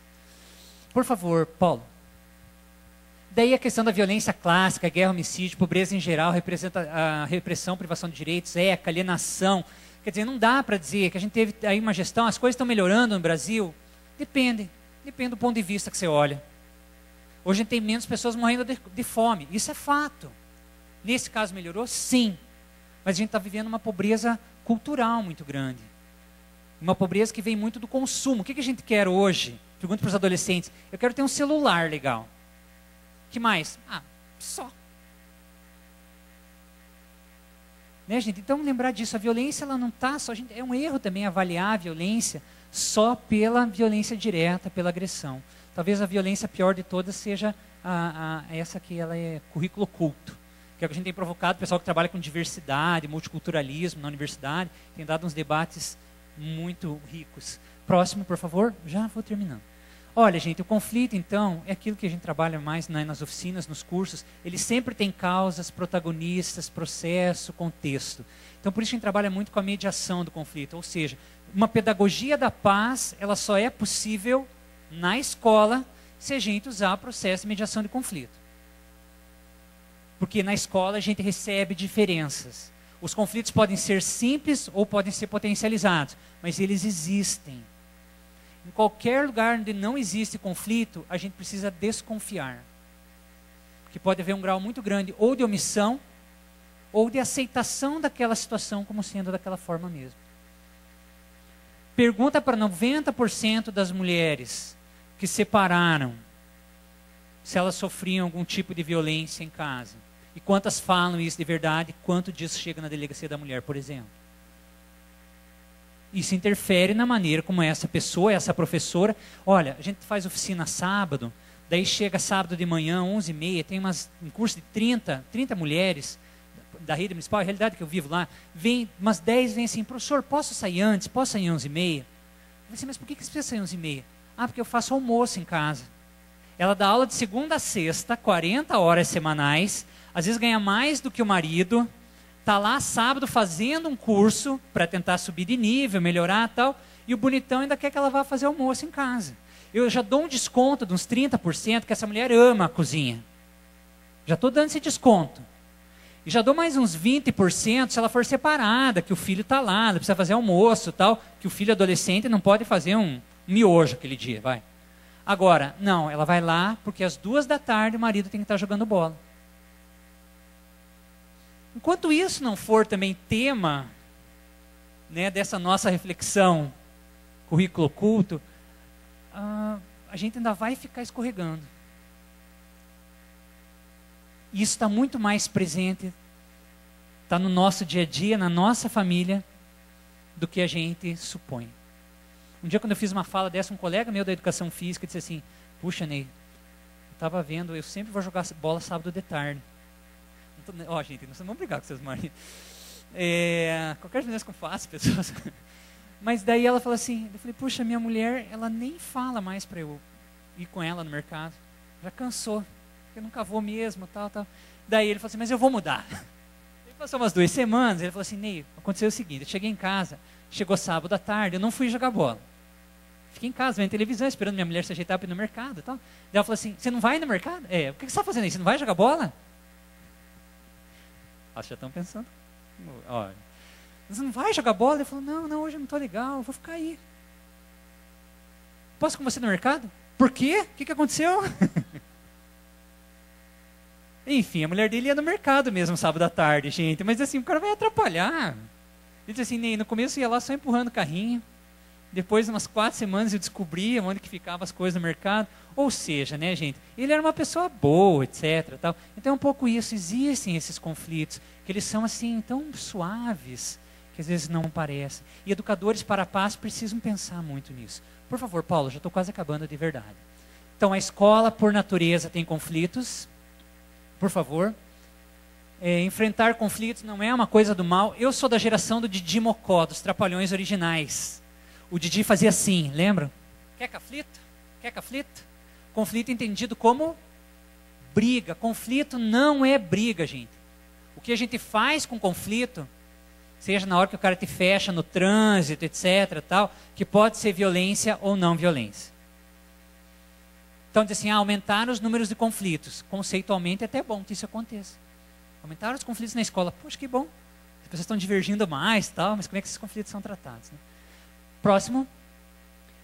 S5: Por favor, Paulo. Daí a questão da violência clássica, guerra, homicídio, pobreza em geral, representa a repressão, privação de direitos, ECA, alienação. Quer dizer, não dá para dizer que a gente teve aí uma gestão, as coisas estão melhorando no Brasil. Depende do ponto de vista que você olha. Hoje a gente tem menos pessoas morrendo de fome, isso é fato. Nesse caso melhorou? Sim. Mas a gente está vivendo uma pobreza cultural muito grande. Uma pobreza que vem muito do consumo. O que a gente quer hoje? Pergunto para os adolescentes. Eu quero ter um celular legal. Que mais? Só. Né, gente? Então, lembrar disso. A violência, ela não está só... é um erro também avaliar a violência só pela violência direta, pela agressão. Talvez a violência pior de todas seja essa que ela é currículo oculto. Que é o que a gente tem provocado. O pessoal que trabalha com diversidade, multiculturalismo na universidade, tem dado uns debates muito ricos. Próximo, por favor. Já vou terminando. Olha, gente, o conflito, então, é aquilo que a gente trabalha mais nas oficinas, nos cursos. Ele sempre tem causas, protagonistas, processo, contexto. Então, por isso a gente trabalha muito com a mediação do conflito. Ou seja, uma pedagogia da paz, ela só é possível na escola se a gente usar o processo de mediação de conflito. Porque na escola a gente recebe diferenças. Os conflitos podem ser simples ou podem ser potencializados, mas eles existem. Em qualquer lugar onde não existe conflito, a gente precisa desconfiar. Porque pode haver um grau muito grande ou de omissão, ou de aceitação daquela situação como sendo daquela forma mesmo. Pergunta para 90% das mulheres que separaram se elas sofriam algum tipo de violência em casa. E quantas falam isso de verdade, quanto disso chega na delegacia da mulher, por exemplo. Isso interfere na maneira como essa pessoa, essa professora... Olha, a gente faz oficina sábado, daí chega sábado de manhã, 11h30, tem um curso de 30 mulheres da rede municipal, a realidade que eu vivo lá, vem, umas 10 vêm assim, professor, posso sair antes? Posso sair 11h30? Eu falei assim, mas por que você precisa sair 11h30? Porque eu faço almoço em casa. Ela dá aula de segunda a sexta, 40 horas semanais, às vezes ganha mais do que o marido, está lá sábado fazendo um curso para tentar subir de nível, melhorar e tal, e o bonitão ainda quer que ela vá fazer almoço em casa. Eu já dou um desconto de uns 30%, que essa mulher ama a cozinha. Já estou dando esse desconto. E já dou mais uns 20% se ela for separada, que o filho está lá, ela precisa fazer almoço e tal, que o filho adolescente não pode fazer um miojo aquele dia, vai. Agora, não, ela vai lá porque às 14h o marido tem que estar jogando bola. Enquanto isso não for também tema, né, dessa nossa reflexão, currículo oculto, a gente ainda vai ficar escorregando. Isso está muito mais presente, está no nosso dia a dia, na nossa família, do que a gente supõe. Um dia, quando eu fiz uma fala dessa, um colega meu da educação física disse assim, puxa, Ney, eu estava vendo, eu sempre vou jogar bola sábado de tarde. Gente, não vamos brigar com seus maridos. Qualquer coisa que eu faço, pessoas. Mas daí ela falou assim, eu falei, puxa, minha mulher, ela nem fala mais para eu ir com ela no mercado. Já cansou, eu nunca vou mesmo, tal. Daí ele falou assim, mas eu vou mudar. Ele passou umas 2 semanas, ele falou assim, Ney, aconteceu o seguinte, eu cheguei em casa, chegou sábado à tarde, eu não fui jogar bola. Fiquei em casa, vendo televisão, esperando minha mulher se ajeitar para ir no mercado e tal. Daí ela falou assim, você não vai no mercado? O que você está fazendo aí? Você não vai jogar bola? Elas já estão pensando. Olha, você não vai jogar bola? Ele falou, não, hoje eu não estou legal, eu vou ficar aí. Posso ir com você no mercado? Por quê? O que aconteceu? Enfim, a mulher dele ia no mercado mesmo, sábado à tarde, gente. Mas assim, o cara vai atrapalhar. Ele disse assim, no começo ia lá só empurrando o carrinho. Depois de umas 4 semanas eu descobri onde que ficavam as coisas no mercado. Ou seja, né, gente, ele era uma pessoa boa, etc. Tal. Então é um pouco isso, existem esses conflitos, que eles são assim tão suaves, que às vezes não parecem. E educadores para a paz precisam pensar muito nisso. Por favor, Paulo, já estou quase acabando de verdade. Então a escola, por natureza, tem conflitos. Por favor. Enfrentar conflitos não é uma coisa do mal. Eu sou da geração do Didi Mocó, dos Trapalhões originais. O Didi fazia assim, lembram? Quer caflito? Quer caflito? Conflito entendido como briga. Conflito não é briga, gente. O que a gente faz com conflito, seja na hora que o cara te fecha no trânsito, etc., tal, que pode ser violência ou não violência. Então, diz assim, aumentar os números de conflitos. Conceitualmente é até bom que isso aconteça. Aumentar os conflitos na escola. Poxa, que bom. As pessoas estão divergindo mais, tal, mas como é que esses conflitos são tratados, né? Próximo.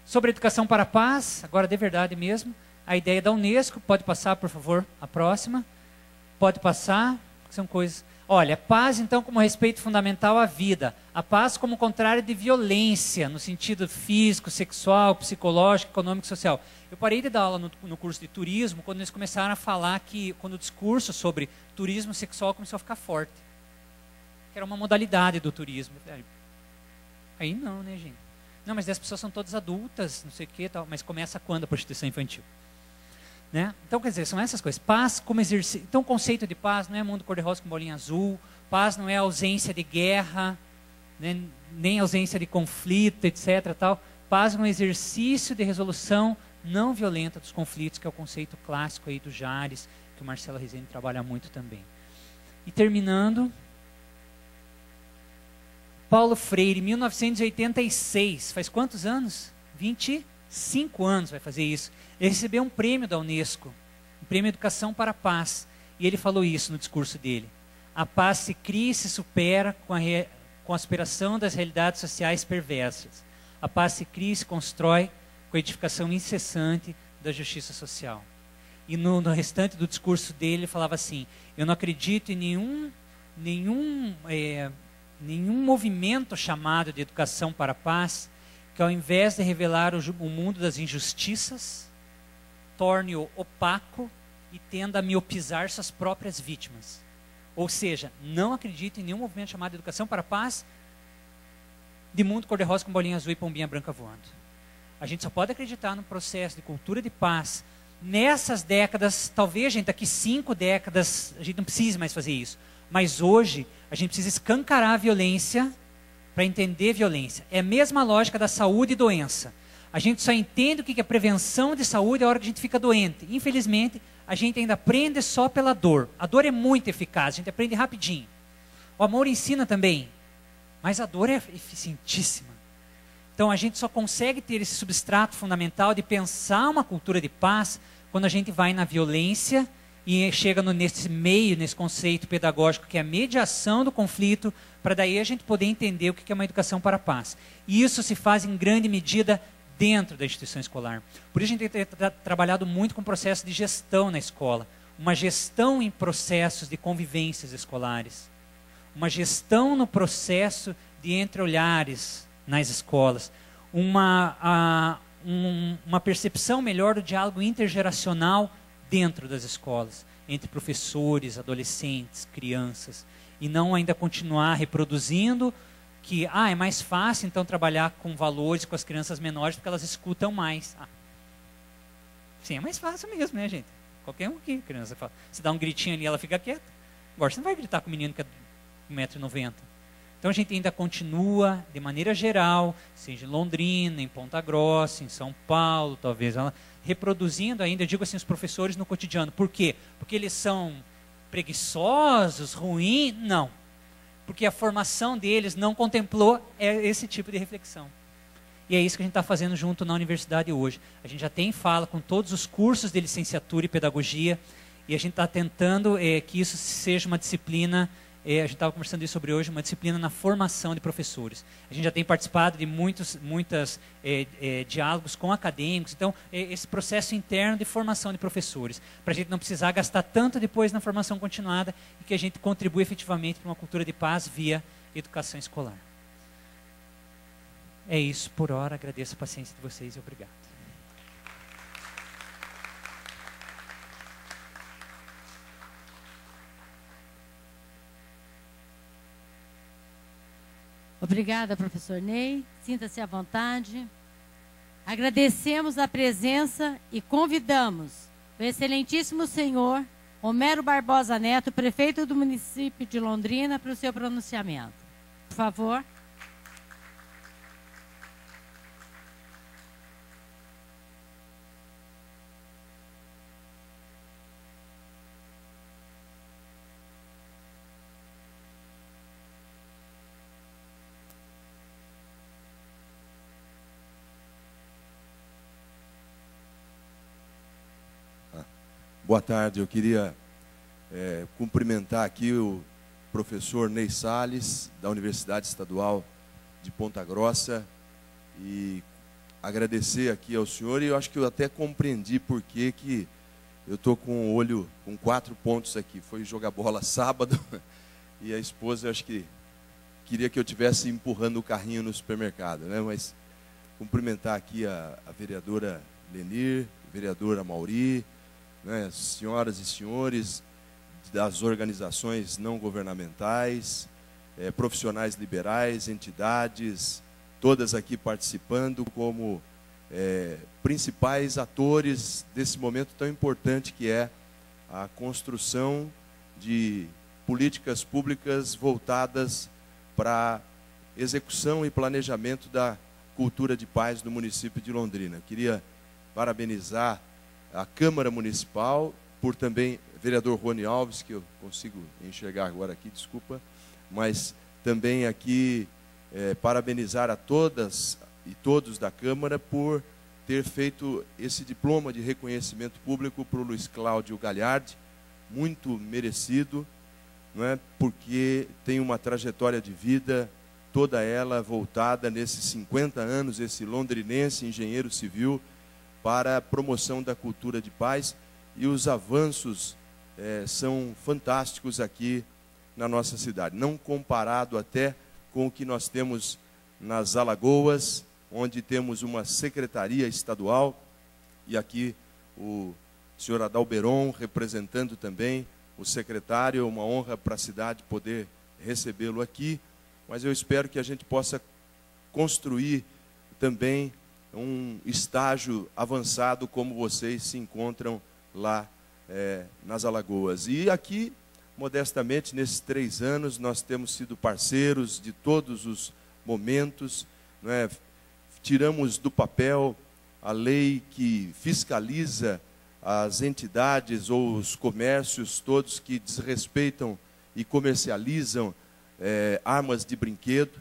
S5: Sobre educação para a paz, agora de verdade mesmo. A ideia da Unesco, pode passar, por favor, a próxima. Pode passar, são coisas... Olha, paz então como respeito fundamental à vida. A paz como contrário de violência, no sentido físico, sexual, psicológico, econômico, social. Eu parei de dar aula no curso de turismo quando eles começaram a falar que, quando o discurso sobre turismo sexual começou a ficar forte. Que era uma modalidade do turismo. Aí não, né, gente? Não, mas as pessoas são todas adultas, não sei o que, tal. Mas começa quando a prostituição infantil? Né? Então, quer dizer, são essas coisas. Paz como exercício. Então, o conceito de paz não é mundo cor-de-rosa com bolinha azul. Paz não é ausência de guerra, né? Nem ausência de conflito, etc. Tal. Paz é um exercício de resolução não violenta dos conflitos, que é o conceito clássico aí do Jales, que o Marcelo Rezende trabalha muito também. E terminando, Paulo Freire, 1986, faz quantos anos? 25 anos vai fazer isso. Ele recebeu um prêmio da Unesco, um prêmio Educação para a Paz, e ele falou isso no discurso dele. A paz se cria e se supera com a superação das realidades sociais perversas. A paz se cria e se constrói com a edificação incessante da justiça social. E no restante do discurso dele, ele falava assim, eu não acredito em nenhum movimento chamado de educação para a paz, que ao invés de revelar o mundo das injustiças, torne-o opaco e tenda a miopizar suas próprias vítimas. Ou seja, não acredito em nenhum movimento chamado de educação para a paz, de mundo cor-de-rosa com bolinha azul e pombinha branca voando. A gente só pode acreditar no processo de cultura de paz nessas décadas, talvez, gente, daqui 5 décadas, a gente não precise mais fazer isso. Mas hoje, a gente precisa escancarar a violência para entender violência. É a mesma lógica da saúde e doença. A gente só entende o que é prevenção de saúde a hora que a gente fica doente. Infelizmente, a gente ainda aprende só pela dor. A dor é muito eficaz, a gente aprende rapidinho. O amor ensina também, mas a dor é eficientíssima. Então a gente só consegue ter esse substrato fundamental de pensar uma cultura de paz quando a gente vai na violência e chega nesse meio, nesse conceito pedagógico que é a mediação do conflito, para daí a gente poder entender o que é uma educação para a paz. E isso se faz em grande medida dentro da instituição escolar. Por isso a gente tem trabalhado muito com o processo de gestão na escola. Uma gestão em processos de convivências escolares. Uma gestão no processo de entre-olhares nas escolas. Uma percepção melhor do diálogo intergeracional dentro das escolas, entre professores, adolescentes, crianças, e não ainda continuar reproduzindo que é mais fácil então trabalhar com valores com as crianças menores porque elas escutam mais. Sim, é mais fácil mesmo, né, gente? Qualquer um aqui, criança fala. Você dá um gritinho ali, ela fica quieta. Agora você não vai gritar com o menino que é 1,90 m. Então a gente ainda continua, de maneira geral, seja em Londrina, em Ponta Grossa, em São Paulo, talvez, reproduzindo ainda, eu digo assim, os professores no cotidiano. Por quê? Porque eles são preguiçosos, ruins? Não. Porque a formação deles não contemplou esse tipo de reflexão. E é isso que a gente está fazendo junto na universidade hoje. A gente já tem fala com todos os cursos de licenciatura e pedagogia, e a gente está tentando que isso seja uma disciplina, a gente estava conversando isso sobre hoje, uma disciplina na formação de professores. A gente já tem participado de muitos diálogos com acadêmicos, então esse processo interno de formação de professores, para a gente não precisar gastar tanto depois na formação continuada e que a gente contribua efetivamente para uma cultura de paz via educação escolar. É isso por hora. Agradeço a paciência de vocês e obrigado.
S1: Obrigada, professor Ney. Sinta-se à vontade. Agradecemos a presença e convidamos o excelentíssimo senhor Homero Barbosa Neto, prefeito do município de Londrina, para o seu pronunciamento. Por favor.
S6: Boa tarde, eu queria cumprimentar aqui o professor Ney Salles, da Universidade Estadual de Ponta Grossa, e agradecer aqui ao senhor, e eu acho que eu até compreendi por que eu estou com o olho com 4 pontos aqui. Foi jogar bola sábado, e a esposa, eu acho que queria que eu estivesse empurrando o carrinho no supermercado, né? Mas cumprimentar aqui a vereadora Lenir, a vereadora Mauri, né, senhoras e senhores das organizações não governamentais, profissionais liberais, entidades, todas aqui participando como principais atores desse momento tão importante que é a construção de políticas públicas voltadas para execução e planejamento da cultura de paz no município de Londrina. Queria parabenizar a Câmara Municipal, por também, vereador Rony Alves, que eu consigo enxergar agora aqui, desculpa, mas também aqui parabenizar a todas e todos da Câmara por ter feito esse diploma de reconhecimento público para o Luiz Cláudio Galhardi, muito merecido, não é? Porque tem uma trajetória de vida, toda ela voltada nesses 50 anos, esse londrinense, engenheiro civil, para a promoção da cultura de paz, e os avanços são fantásticos aqui na nossa cidade, não comparado até com o que nós temos nas Alagoas, onde temos uma secretaria estadual, e aqui o senhor Adalberon representando também o secretário. É uma honra para a cidade poder recebê-lo aqui, mas eu espero que a gente possa construir também um estágio avançado como vocês se encontram lá nas Alagoas. E aqui, modestamente, nesses 3 anos, nós temos sido parceiros de todos os momentos, não é? Tiramos do papel a lei que fiscaliza as entidades ou os comércios todos que desrespeitam e comercializam armas de brinquedo,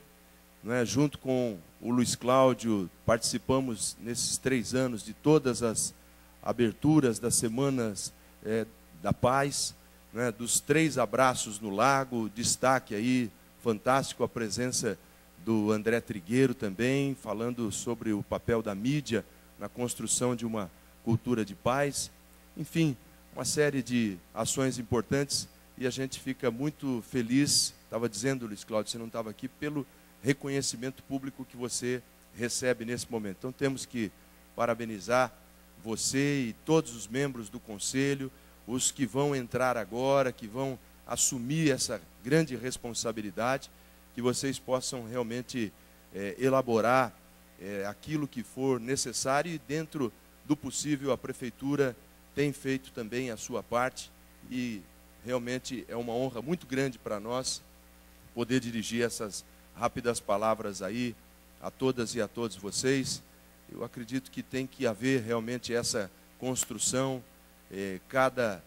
S6: não é? Junto com o Luiz Cláudio, participamos nesses 3 anos de todas as aberturas das Semanas da Paz, né, dos 3 abraços no lago. Destaque aí, fantástico, a presença do André Trigueiro também, falando sobre o papel da mídia na construção de uma cultura de paz. Enfim, uma série de ações importantes, e a gente fica muito feliz, estava dizendo, Luiz Cláudio, você não estava aqui, pelo reconhecimento público que você recebe nesse momento. Então temos que parabenizar você e todos os membros do Conselho, os que vão entrar agora, que vão assumir essa grande responsabilidade, que vocês possam realmente elaborar aquilo que for necessário, e dentro do possível a Prefeitura tem feito também a sua parte, e realmente é uma honra muito grande para nós poder dirigir essas rápidas palavras aí a todas e a todos vocês. Eu acredito que tem que haver realmente essa construção. Cada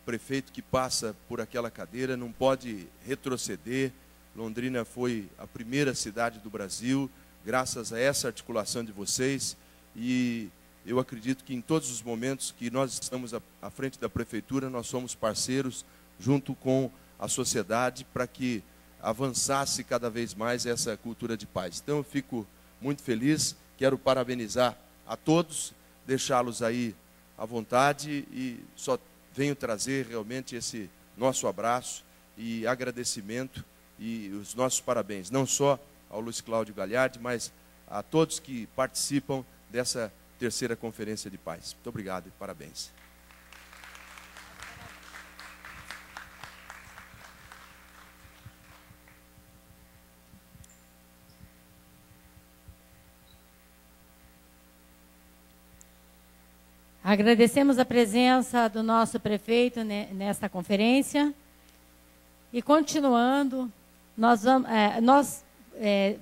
S6: prefeito que passa por aquela cadeira não pode retroceder. Londrina foi a primeira cidade do Brasil, graças a essa articulação de vocês, e eu acredito que em todos os momentos que nós estamos à frente da Prefeitura, nós somos parceiros junto com a sociedade para que avançasse cada vez mais essa cultura de paz. Então eu fico muito feliz, quero parabenizar a todos, deixá-los aí à vontade, e só venho trazer realmente esse nosso abraço e agradecimento e os nossos parabéns, não só ao Luiz Cláudio Galhardi, mas a todos que participam dessa terceira Conferência de Paz. Muito obrigado e parabéns.
S1: Agradecemos a presença do nosso prefeito nesta conferência. E continuando, nós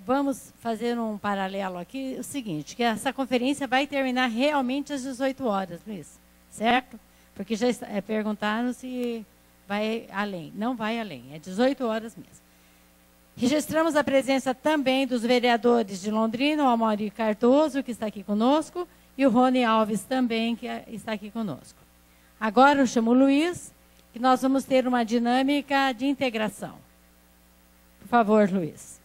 S1: vamos fazer um paralelo aqui, o seguinte, que essa conferência vai terminar realmente às 18 horas, Luiz, certo? Porque já perguntaram se vai além. Não vai além, é 18 horas mesmo. Registramos a presença também dos vereadores de Londrina, o Amaury Cardoso, que está aqui conosco, e o Rony Alves também, que está aqui conosco. Agora eu chamo o Luiz, que nós vamos ter uma dinâmica de integração. Por favor, Luiz.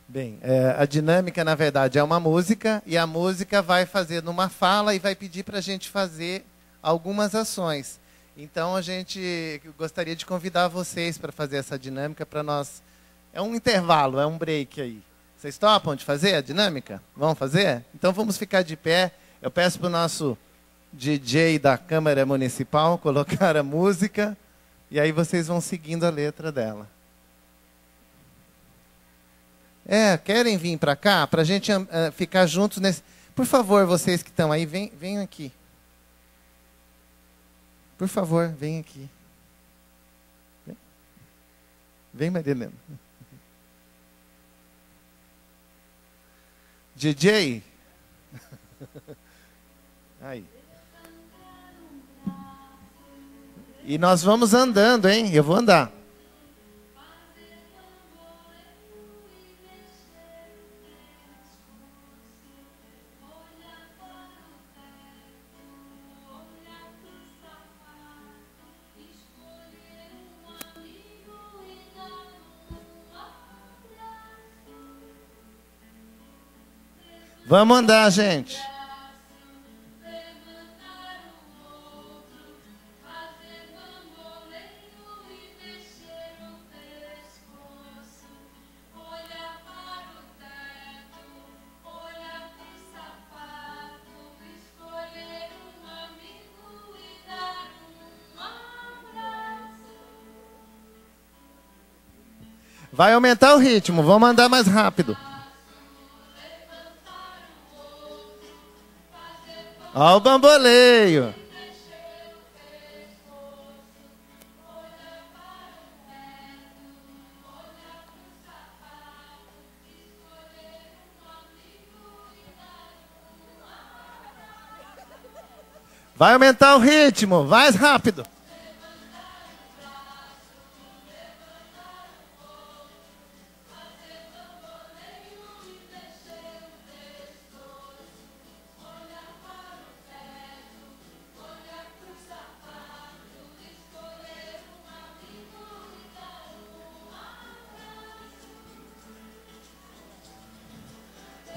S2: Bem, a dinâmica, na verdade, é uma música, e a música vai fazer uma fala e vai pedir para a gente fazer algumas ações. Então, a gente gostaria de convidar vocês para fazer essa dinâmica para nós. É um intervalo, é um break aí. Vocês topam de fazer a dinâmica? Vamos fazer? Então, vamos ficar de pé. Eu peço para o nosso DJ da Câmara Municipal colocar a música, e aí vocês vão seguindo a letra dela. Querem vir para cá, para a gente ficar juntos nesse... Por favor, vocês que estão aí, venham aqui. Por favor, vem aqui. Vem, Marilena. DJ. Aí. E nós vamos andando, hein? Eu vou andar. Vamos andar, gente. Vai aumentar o ritmo, vamos andar mais rápido. Olha o bamboleio. Vai aumentar o ritmo, mais rápido.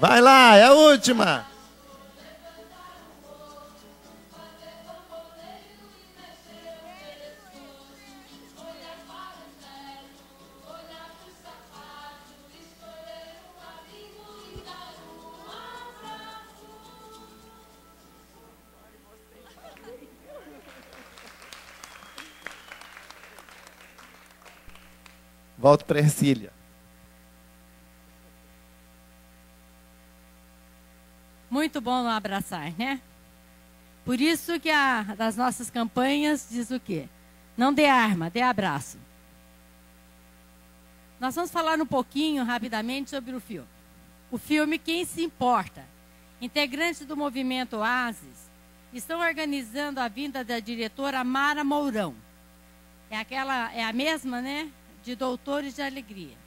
S2: Vai lá, é a última. Volto para a Ercília.
S1: Muito bom abraçar, né? Por isso que das nossas campanhas diz o quê? Não dê arma, dê abraço. Nós vamos falar um pouquinho, rapidamente, sobre o filme. O filme Quem se Importa. Integrantes do movimento Oasis estão organizando a vinda da diretora Mara Mourão. É a mesma, né? De Doutores de Alegria.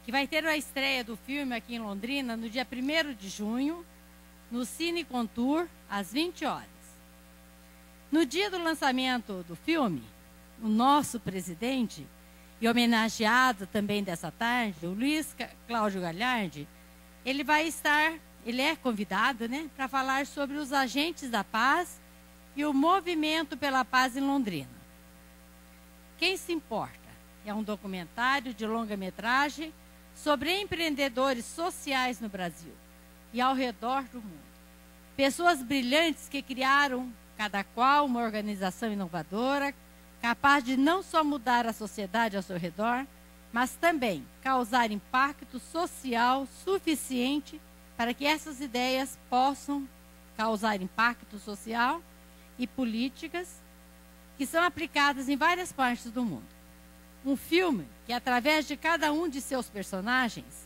S1: Que vai ter a estreia do filme aqui em Londrina no dia 1º de junho, no Cine Contour, às 20 horas. No dia do lançamento do filme, o nosso presidente, e homenageado também dessa tarde, o Luiz Cláudio Galhardi, ele é convidado, né, para falar sobre os agentes da paz e o movimento pela paz em Londrina. Quem se importa? É um documentário de longa-metragem sobre empreendedores sociais no Brasil e ao redor do mundo. Pessoas brilhantes que criaram, cada qual, uma organização inovadora, capaz de não só mudar a sociedade ao seu redor, mas também causar impacto social suficiente para que essas ideias possam causar impacto social e políticas que são aplicadas em várias partes do mundo. Um filme que, através de cada um de seus personagens,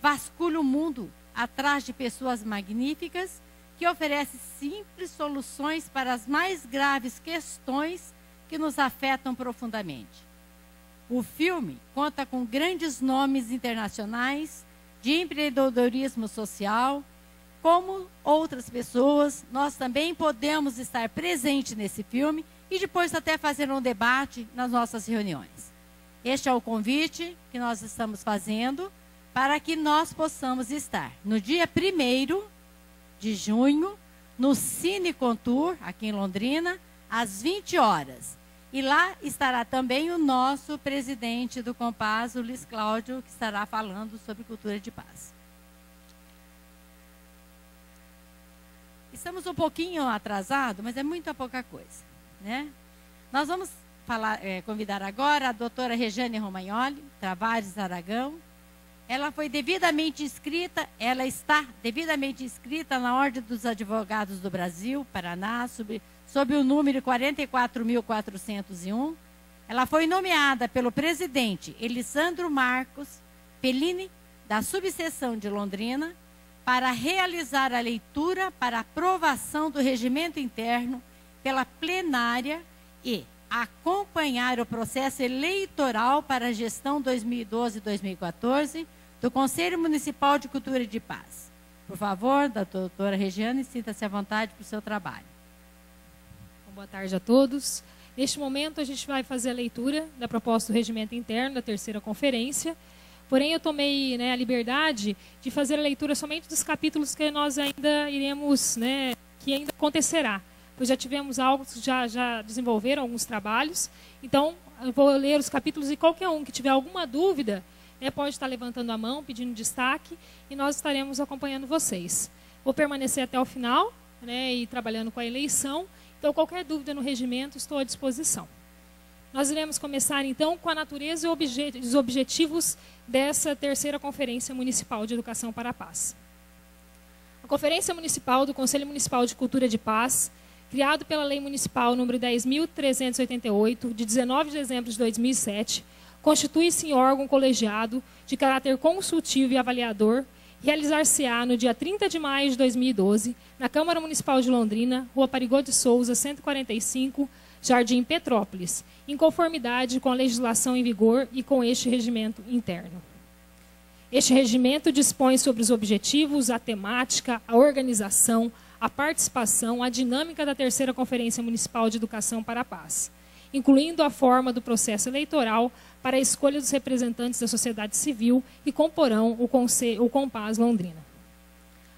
S1: vasculha o mundo atrás de pessoas magníficas que oferecem simples soluções para as mais graves questões que nos afetam profundamente. O filme conta com grandes nomes internacionais de empreendedorismo social. Como outras pessoas, nós também podemos estar presentes nesse filme e depois até fazer um debate nas nossas reuniões. Este é o convite que nós estamos fazendo para que nós possamos estar no dia 1º de junho, no Cine Contour, aqui em Londrina, às 20 horas. E lá estará também o nosso presidente do Compaz, o Luiz Cláudio, que estará falando sobre cultura de paz. Estamos um pouquinho atrasados, mas é muito pouca coisa, né? Nós vamos convidar agora a doutora Regiane Romagnoli, Tavares Aragão. Ela foi devidamente inscrita, ela está devidamente inscrita na Ordem dos Advogados do Brasil, Paraná, sob o número 44.401. Ela foi nomeada pelo presidente Elisandro Marcos Pellini, da subseção de Londrina, para realizar a leitura para aprovação do regimento interno pela plenária e acompanhar o processo eleitoral para a gestão 2012-2014 do Conselho Municipal de Cultura e de Paz. Por favor, da doutora Regiane, sinta-se à vontade para o seu trabalho.
S7: Boa tarde a todos. Neste momento, a gente vai fazer a leitura da proposta do regimento interno da terceira conferência. Porém, eu tomei a liberdade de fazer a leitura somente dos capítulos que nós ainda iremos, que ainda acontecerá. Pois já tivemos algo, já desenvolveram alguns trabalhos. Então, eu vou ler os capítulos e qualquer um que tiver alguma dúvida, pode estar levantando a mão, pedindo destaque, e nós estaremos acompanhando vocês. Vou permanecer até o final, e trabalhando com a eleição. Então, qualquer dúvida no regimento, estou à disposição. Nós iremos começar, então, com a natureza e os objetivos dessa terceira Conferência Municipal de Educação para a Paz. A Conferência Municipal do Conselho Municipal de Cultura de Paz, criado pela Lei Municipal número 10.388, de 19 de dezembro de 2007, constitui-se em órgão colegiado de caráter consultivo e avaliador, realizar-se-á no dia 30 de maio de 2012, na Câmara Municipal de Londrina, Rua Parigô de Souza, 145, Jardim Petrópolis, em conformidade com a legislação em vigor e com este regimento interno. Este regimento dispõe sobre os objetivos, a temática, a organização, a participação, a dinâmica da terceira Conferência Municipal de Educação para a Paz, incluindo a forma do processo eleitoral para a escolha dos representantes da sociedade civil que comporão o Compaz Londrina.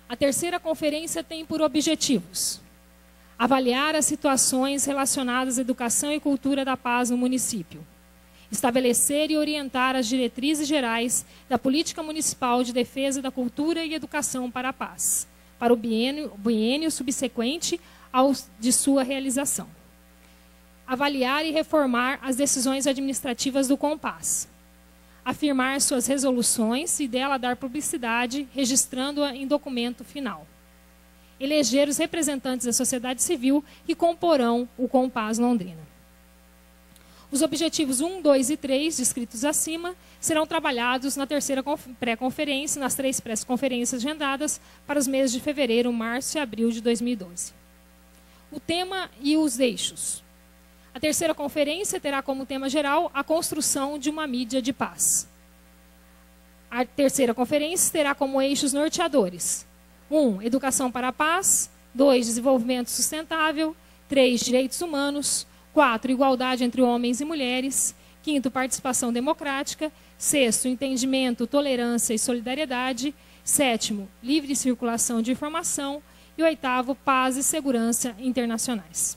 S7: A terceira conferência tem por objetivos: avaliar as situações relacionadas à educação e cultura da paz no município, estabelecer e orientar as diretrizes gerais da política municipal de defesa da cultura e educação para a paz, para o biênio subsequente ao de sua realização. Avaliar e reformar as decisões administrativas do Compaz. Afirmar suas resoluções e dela dar publicidade, registrando-a em documento final. Eleger os representantes da sociedade civil que comporão o Compaz Londrina. Os objetivos 1, 2 e 3, descritos acima, serão trabalhados na terceira pré-conferência, nas 3 pré-conferências agendadas para os meses de fevereiro, março e abril de 2012. O tema e os eixos. A terceira conferência terá como tema geral a construção de uma mídia de paz. A terceira conferência terá como eixos norteadores: 1. Educação para a paz. 2. Desenvolvimento sustentável. 3. Direitos humanos. 4. Igualdade entre homens e mulheres. 5. Participação democrática. 6. Entendimento, tolerância e solidariedade. 7. Livre circulação de informação. E 8. Paz e segurança internacionais.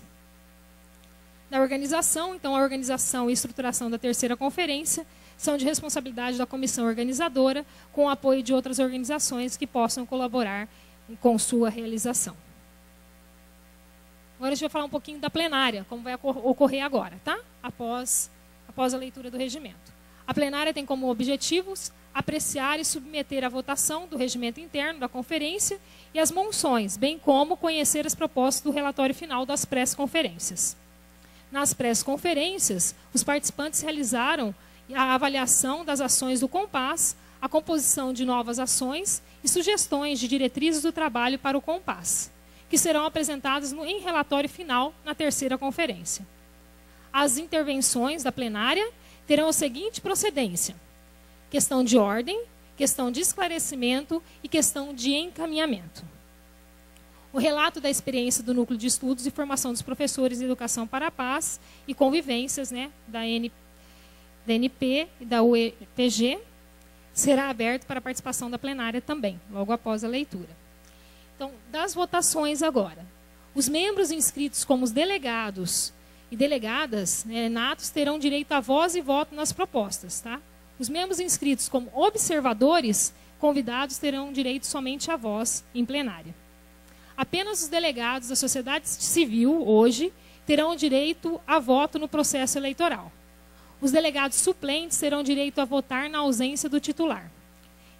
S7: da organização. Então, a organização e estruturação da terceira conferência são de responsabilidade da comissão organizadora, com o apoio de outras organizações que possam colaborar com sua realização. Agora a gente vai falar um pouquinho da plenária, como vai ocorrer agora, tá? Após a leitura do regimento. A plenária tem como objetivos apreciar e submeter à votação do regimento interno da conferência e as moções, bem como conhecer as propostas do relatório final das pré-conferências. Nas pré-conferências, os participantes realizaram a avaliação das ações do Compass, a composição de novas ações e sugestões de diretrizes do trabalho para o Compass, que serão apresentadas em relatório final na terceira conferência. As intervenções da plenária terão a seguinte procedência: questão de ordem, questão de esclarecimento e questão de encaminhamento. O relato da experiência do Núcleo de Estudos e Formação dos Professores de Educação para a Paz e Convivências, né, da NP e da UEPG, será aberto para a participação da plenária também, logo após a leitura. Então, das votações agora. Os membros inscritos como os delegados e delegadas, né, natos, terão direito a voz e voto nas propostas, tá? Os membros inscritos como observadores, convidados, terão direito somente à voz em plenária. Apenas os delegados da sociedade civil, hoje, terão direito a voto no processo eleitoral. Os delegados suplentes terão direito a votar na ausência do titular.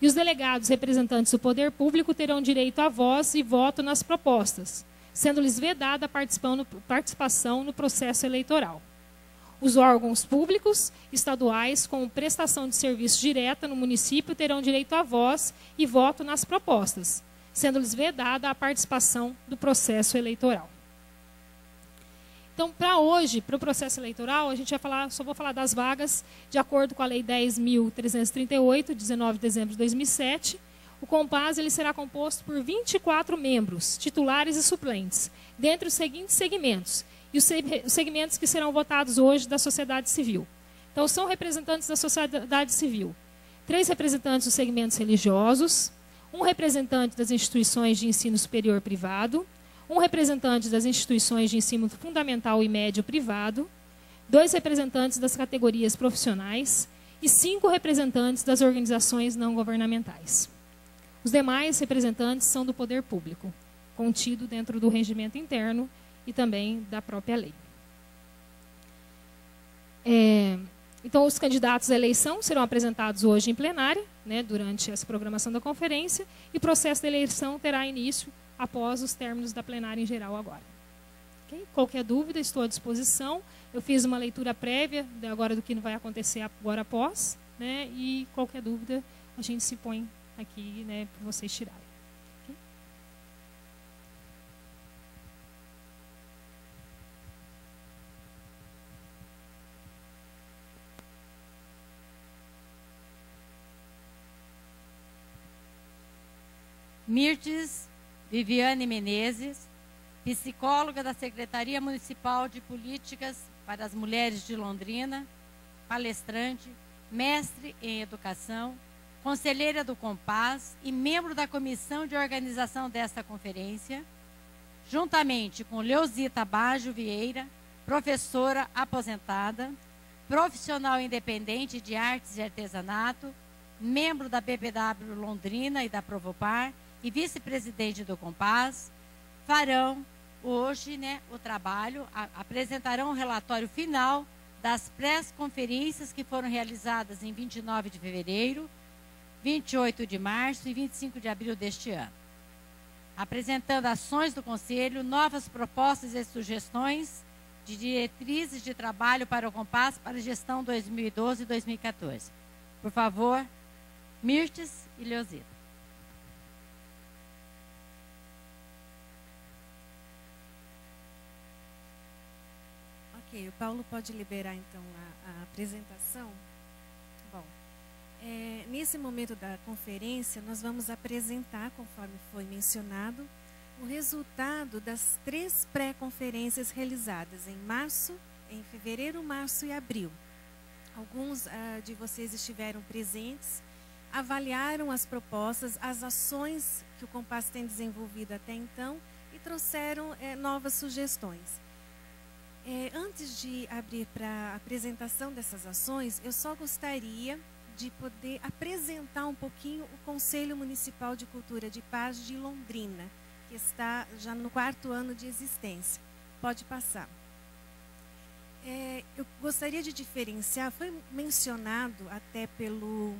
S7: E os delegados representantes do poder público terão direito a voz e voto nas propostas, sendo-lhes vedada a participação no processo eleitoral. Os órgãos públicos estaduais com prestação de serviço direta no município terão direito a voz e voto nas propostas, sendo-lhes vedada a participação do processo eleitoral. Então, para hoje, para o processo eleitoral, a gente vai falar, só vou falar das vagas de acordo com a Lei 10.338, 19 de dezembro de 2007. O Compass ele será composto por 24 membros, titulares e suplentes, dentre os seguintes segmentos, e os segmentos que serão votados hoje da sociedade civil. Então, são representantes da sociedade civil, 3 representantes dos segmentos religiosos, 1 representante das instituições de ensino superior privado, 1 representante das instituições de ensino fundamental e médio privado, 2 representantes das categorias profissionais e 5 representantes das organizações não governamentais. Os demais representantes são do poder público, contido dentro do regimento interno e também da própria lei. Então, os candidatos à eleição serão apresentados hoje em plenária, né, durante essa programação da conferência, e o processo de eleição terá início após os términos da plenária em geral agora. Okay? Qualquer dúvida, estou à disposição. Eu fiz uma leitura prévia agora do que vai acontecer agora após, né, e qualquer dúvida a gente se põe aqui, né, para vocês tirarem. Okay?
S1: Mirtes Viviane Menezes, psicóloga da Secretaria Municipal de Políticas para as Mulheres de Londrina, palestrante, mestre em educação, conselheira do Compass e membro da comissão de organização desta conferência, juntamente com Leozita Baggio Vieira, professora aposentada, profissional independente de artes e artesanato, membro da BPW Londrina e da Provopar, e vice-presidente do Compass, farão hoje, né, o trabalho, apresentarão o relatório final das pré-conferências que foram realizadas em 29 de fevereiro, 28 de março e 25 de abril deste ano, apresentando ações do Conselho, novas propostas e sugestões de diretrizes de trabalho para o Compass para a gestão 2012 e 2014. Por favor, Mirtes e Leozita.
S8: Ok, o Paulo pode liberar então a apresentação. Bom, nesse momento da conferência nós vamos apresentar, conforme foi mencionado, o resultado das 3 pré-conferências realizadas em fevereiro, março e abril. Alguns de vocês estiveram presentes, avaliaram as propostas, as ações que o Compass tem desenvolvido até então e trouxeram novas sugestões. Antes de abrir para a apresentação dessas ações, eu só gostaria de poder apresentar um pouquinho o Conselho Municipal de Cultura de Paz de Londrina, que está já no 4º ano de existência. Pode passar. Eu gostaria de diferenciar, foi mencionado até pelo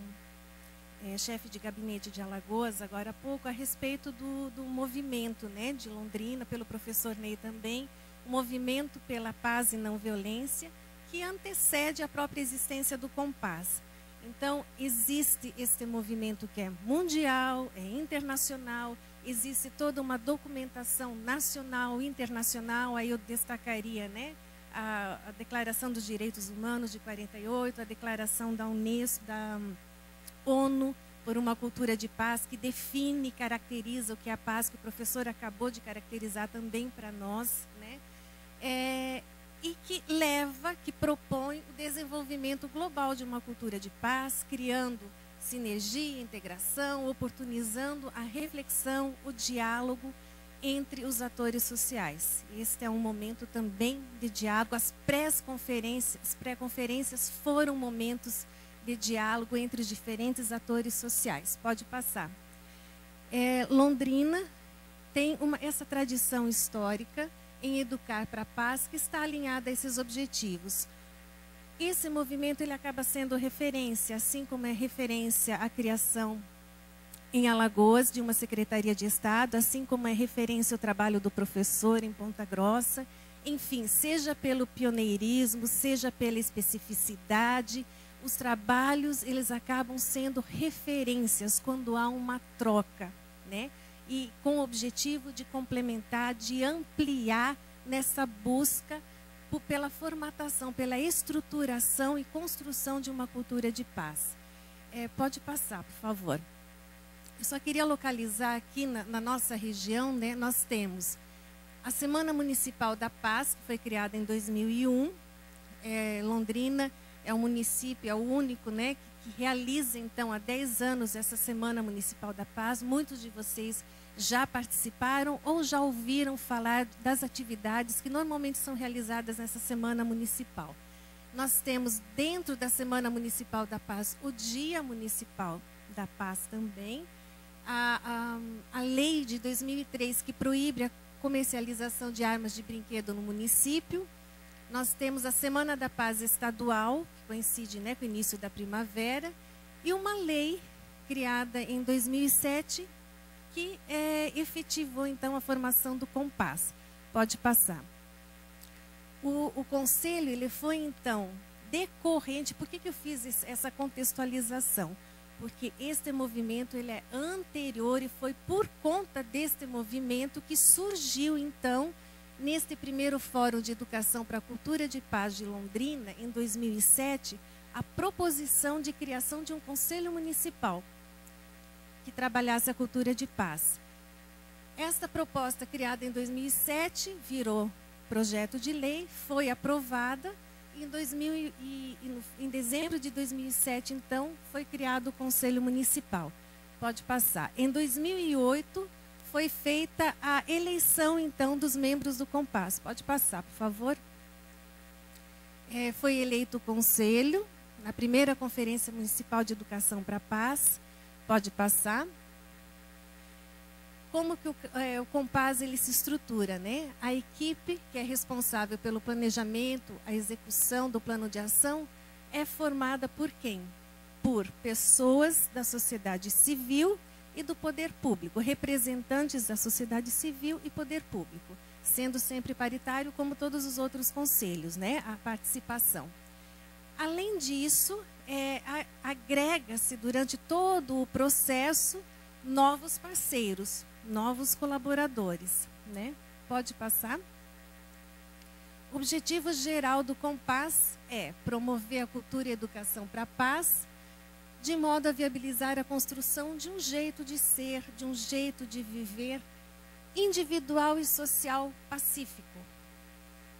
S8: chefe de gabinete de Alagoas, agora há pouco, a respeito do movimento, né, de Londrina, pelo professor Ney também, o movimento pela paz e não violência, que antecede a própria existência do Compaz. Então, existe este movimento que é mundial, é internacional, existe toda uma documentação nacional, internacional, aí eu destacaria, né, a Declaração dos Direitos Humanos de 48, a Declaração da Unesco, da ONU, por uma cultura de paz, que define e caracteriza o que é a paz, que o professor acabou de caracterizar também para nós, né? E que propõe o desenvolvimento global de uma cultura de paz, criando sinergia, integração, oportunizando a reflexão, o diálogo entre os atores sociais. Este é um momento também de diálogo. As pré-conferências foram momentos de diálogo entre os diferentes atores sociais. Pode passar. Londrina tem essa tradição histórica em educar para a paz, que está alinhada a esses objetivos. Esse movimento ele acaba sendo referência, assim como é referência à criação em Alagoas de uma Secretaria de Estado, assim como é referência ao trabalho do professor em Ponta Grossa, enfim, seja pelo pioneirismo, seja pela especificidade, os trabalhos eles acabam sendo referências quando há uma troca, né? E com o objetivo de complementar, de ampliar nessa busca pela formatação, pela estruturação e construção de uma cultura de paz. Pode passar, por favor. Eu só queria localizar aqui na nossa região, né, nós temos a Semana Municipal da Paz, que foi criada em 2001. Londrina é um município, é o único, né, que realiza, então, há 10 anos essa Semana Municipal da Paz. Muitos de vocês já participaram ou já ouviram falar das atividades que normalmente são realizadas nessa Semana Municipal. Nós temos, dentro da Semana Municipal da Paz, o Dia Municipal da Paz também. A lei de 2003, que proíbe a comercialização de armas de brinquedo no município. Nós temos a Semana da Paz Estadual, que coincide, né, com o início da primavera, e uma lei criada em 2007, que efetivou, então, a formação do Compaz. Pode passar. O Conselho ele foi, então, decorrente. Por que eu fiz essa contextualização? Porque este movimento ele é anterior e foi por conta deste movimento que surgiu, então, neste primeiro Fórum de Educação para a Cultura de Paz de Londrina, em 2007, a proposição de criação de um Conselho Municipal que trabalhasse a cultura de paz. Esta proposta, criada em 2007, virou projeto de lei, foi aprovada. Em dezembro de 2007, então, foi criado o Conselho Municipal. Pode passar. Em 2008, foi feita a eleição, então, dos membros do Compaz. Pode passar, por favor. Foi eleito o Conselho na primeira Conferência Municipal de Educação para a Paz. Pode passar. Como que o Compaz ele se estrutura, né? A equipe que é responsável pelo planejamento, a execução do plano de ação é formada por quem? Por pessoas da sociedade civil e do poder público, representantes da sociedade civil e poder público, sendo sempre paritário como todos os outros conselhos, né? A participação. Além disso, agrega-se durante todo o processo novos parceiros, novos colaboradores, né? Pode passar. O objetivo geral do Compaz é promover a cultura e a educação para a paz, de modo a viabilizar a construção de um jeito de ser, de um jeito de viver individual e social pacífico,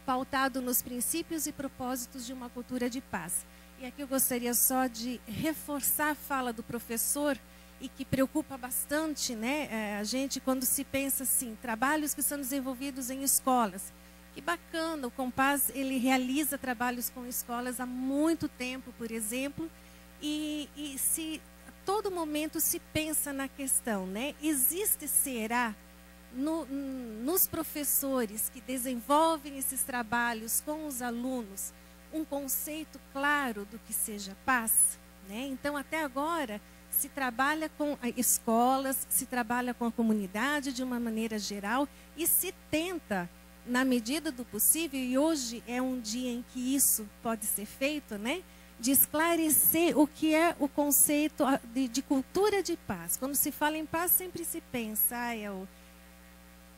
S8: pautado nos princípios e propósitos de uma cultura de paz. E aqui eu gostaria só de reforçar a fala do professor, e que preocupa bastante, né, a gente quando se pensa assim, trabalhos que são desenvolvidos em escolas, Que bacana, o Compaz, ele realiza trabalhos com escolas há muito tempo, por exemplo, e se a todo momento se pensa na questão, né? Existe, será, nos professores que desenvolvem esses trabalhos com os alunos, um conceito claro do que seja paz, né? Então, até agora, se trabalha com escolas, se trabalha com a comunidade de uma maneira geral e se tenta, na medida do possível, e hoje é um dia em que isso pode ser feito, né? De esclarecer o que é o conceito de cultura de paz. Quando se fala em paz, sempre se pensa,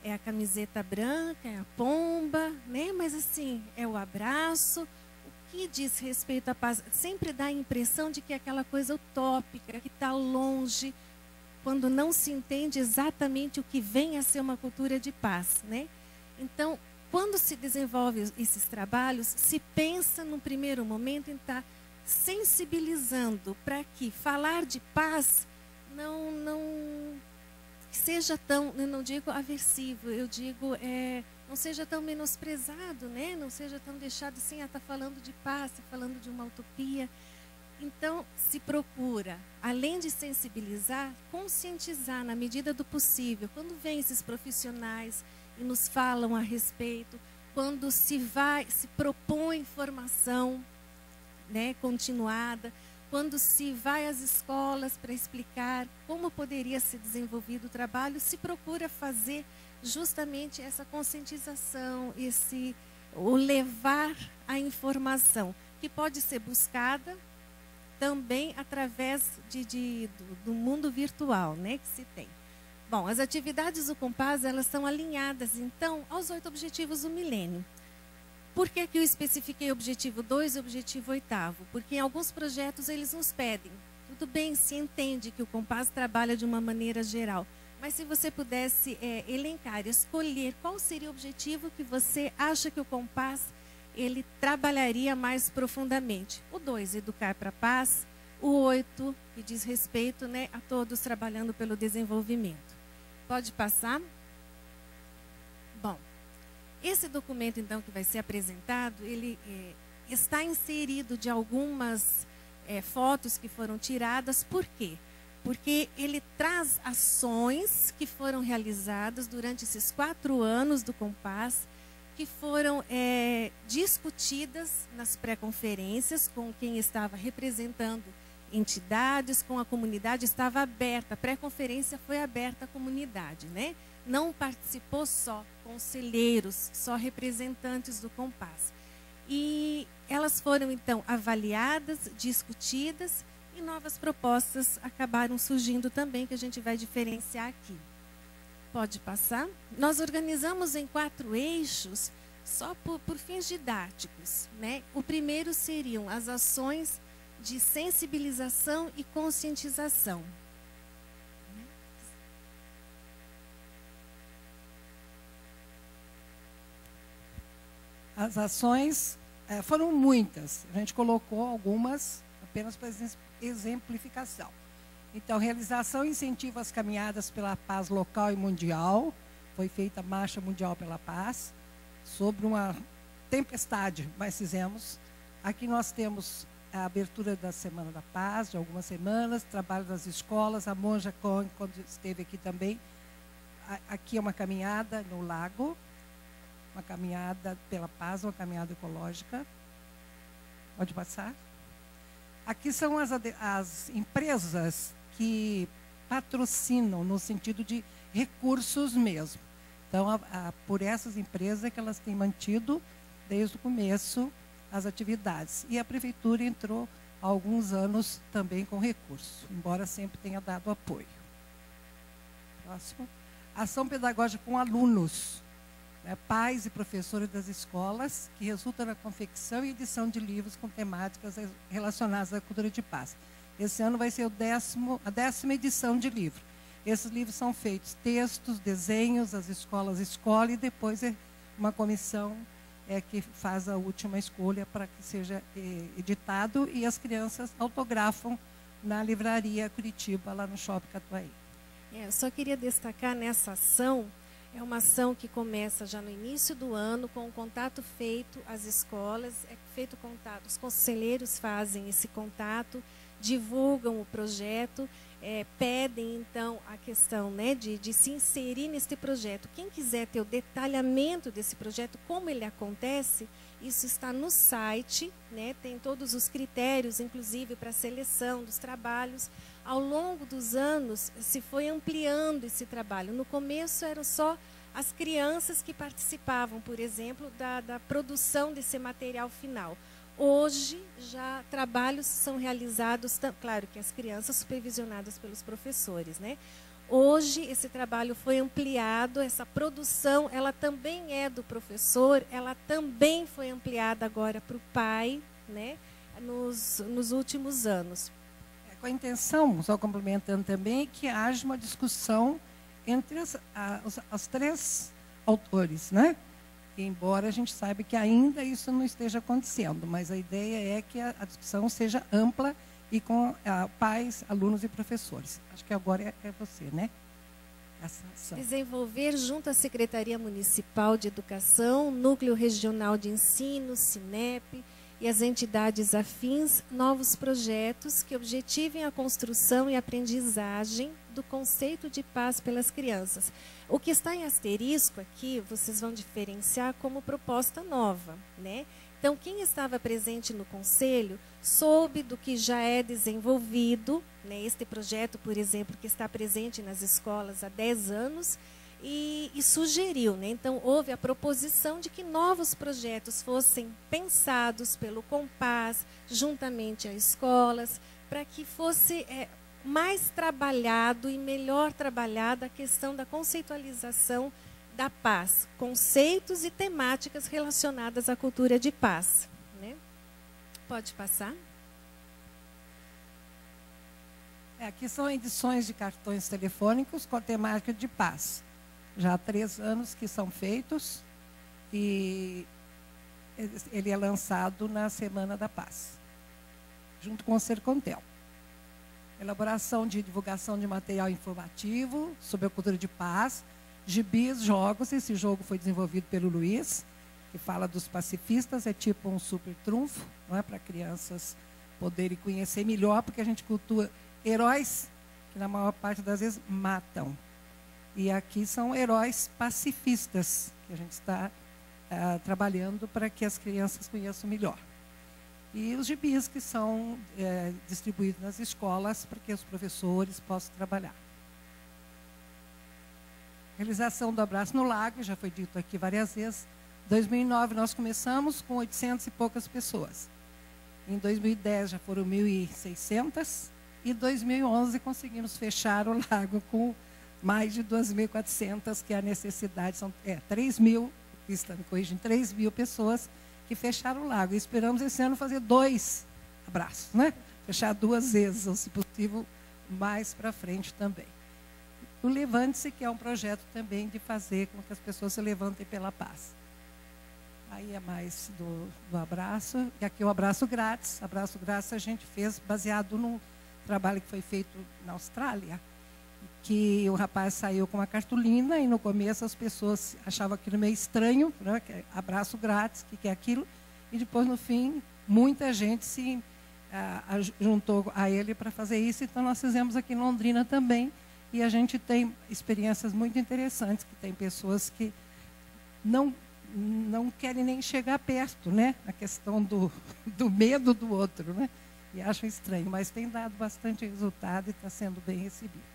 S8: é a camiseta branca, é a pomba, né? Mas assim, é o abraço. O que diz respeito à paz sempre dá a impressão de que é aquela coisa utópica, que está longe, quando não se entende exatamente o que vem a ser uma cultura de paz, né? Então, quando se desenvolve esses trabalhos, se pensa num primeiro momento em estar sensibilizando para que falar de paz não seja tão, eu não digo aversivo, eu digo não seja tão menosprezado, né? Não seja tão deixado assim, está falando de paz, está falando de uma utopia. Então, se procura, além de sensibilizar, conscientizar na medida do possível. Quando vêm esses profissionais e nos falam a respeito, quando se propõe formação, né, continuada, quando se vai às escolas para explicar como poderia ser desenvolvido o trabalho, se procura fazer justamente essa conscientização, o levar a informação, que pode ser buscada também através do mundo virtual, né, que se tem. Bom, as atividades do Compaz, elas são alinhadas, então, aos 8 objetivos do milênio. Por que eu especifiquei o objetivo 2 e o objetivo 8º? Porque em alguns projetos eles nos pedem. Tudo bem, se entende que o Compaz trabalha de uma maneira geral. Mas se você pudesse elencar, escolher qual seria o objetivo que você acha que o Compaz ele trabalharia mais profundamente. O 2, educar para a paz. O 8, que diz respeito, né, a todos trabalhando pelo desenvolvimento. Pode passar? Bom, esse documento, então, que vai ser apresentado, ele está inserido de algumas fotos que foram tiradas. Por quê? Porque ele traz ações que foram realizadas durante esses 4 anos do Compaz, que foram discutidas nas pré-conferências com quem estava representando entidades, com a comunidade, estava aberta, a pré-conferência foi aberta à comunidade, né? Não participou só conselheiros, só representantes do Compaz. E elas foram, então, avaliadas, discutidas, e novas propostas acabaram surgindo também, que a gente vai diferenciar aqui. Pode passar? Nós organizamos em 4 eixos, só por fins didáticos, né? O primeiro seriam as ações de sensibilização e conscientização.
S9: As ações foram muitas. A gente colocou algumas apenas para exemplificação. Então, realização e incentivo às caminhadas pela paz local e mundial. Foi feita a Marcha Mundial pela Paz, sobre uma tempestade, mas fizemos. Aqui nós temos a abertura da Semana da Paz, de algumas semanas, trabalho das escolas, a Monja Cohen, quando esteve aqui também. Aqui é uma caminhada no lago, uma caminhada pela paz, uma caminhada ecológica. Pode passar? Aqui são as empresas que patrocinam, no sentido de recursos mesmo. Então, por essas empresas é que elas têm mantido, desde o começo, as atividades. E a Prefeitura entrou há alguns anos também com recurso, embora sempre tenha dado apoio. Próximo. Ação pedagógica com alunos, né, pais e professores das escolas, que resulta na confecção e edição de livros com temáticas relacionadas à cultura de paz. Esse ano vai ser a 10ª edição de livro. Esses livros são feitos textos, desenhos, as escolas escolhem, e depois uma comissão que faz a última escolha para que seja editado, e as crianças autografam na livraria Curitiba, lá no Shopping Catuaí.
S8: Eu só queria destacar nessa ação É uma ação que começa já no início do ano, com o contato feito às escolas, é feito contato, os conselheiros fazem esse contato, divulgam o projeto, pedem então a questão, né, de se inserir neste projeto. Quem quiser ter o detalhamento desse projeto, como ele acontece, isso está no site, né, tem todos os critérios, inclusive para a seleção dos trabalhos. Ao longo dos anos, se foi ampliando esse trabalho. No começo, eram só as crianças que participavam, por exemplo, da produção desse material final. Hoje, já trabalhos são realizados, claro que as crianças supervisionadas pelos professores, né? Hoje, esse trabalho foi ampliado, essa produção, ela também é do professor, ela também foi ampliada agora para o pai, né? Nos últimos anos.
S9: Com a intenção, só complementando também, que haja uma discussão entre os três autores, né? Embora a gente saiba que ainda isso não esteja acontecendo, mas a ideia é que a discussão seja ampla e com pais, alunos e professores. Acho que agora é você, né? Essa ação.
S8: Desenvolver junto à Secretaria Municipal de Educação, Núcleo Regional de Ensino, SINEP, e as entidades afins, novos projetos que objetivem a construção e aprendizagem do conceito de paz pelas crianças. O que está em asterisco aqui, vocês vão diferenciar como proposta nova, né? Então, quem estava presente no conselho soube do que já é desenvolvido, né? Este projeto, por exemplo, que está presente nas escolas há 10 anos, e sugeriu, né? Então, houve a proposição de que novos projetos fossem pensados pelo Compaz, juntamente às escolas, para que fosse mais trabalhado e melhor trabalhada a questão da conceitualização da paz, conceitos e temáticas relacionadas à cultura de paz, né? Pode passar.
S9: Aqui são edições de cartões telefônicos com a temática de paz. Já há 3 anos que são feitos e ele é lançado na Semana da Paz, junto com o Sercontel. Elaboração de divulgação de material informativo sobre a cultura de paz, gibis, jogos. Esse jogo foi desenvolvido pelo Luiz, que fala dos pacifistas, é tipo um super trunfo, não é, para crianças poderem conhecer melhor, porque a gente cultua heróis que na maior parte das vezes matam. E aqui são heróis pacifistas, que a gente está trabalhando para que as crianças conheçam melhor. E os gibis que são distribuídos nas escolas para que os professores possam trabalhar. Realização do Abraço no Lago, já foi dito aqui várias vezes. Em 2009 nós começamos com 800 e poucas pessoas. Em 2010 já foram 1.600 e em 2011 conseguimos fechar o lago com mais de 2.400, que é a necessidade, são 3.000, está me corrigindo, 3.000 pessoas que fecharam o lago. E esperamos esse ano fazer 2 abraços, né? Fechar 2 vezes, ou se possível, mais para frente também. O Levante-se, que é um projeto também de fazer com que as pessoas se levantem pela paz. Aí é mais do abraço. E aqui o abraço grátis. Abraço grátis a gente fez baseado num trabalho que foi feito na Austrália, que o rapaz saiu com uma cartolina e no começo as pessoas achavam aquilo meio estranho, né? Que é abraço grátis, que é aquilo, e depois no fim muita gente se juntou a ele para fazer isso. Então nós fizemos aqui em Londrina também, e a gente tem experiências muito interessantes, que tem pessoas que não querem nem chegar perto, né? A questão do medo do outro, né? E acham estranho, mas tem dado bastante resultado e está sendo bem recebido.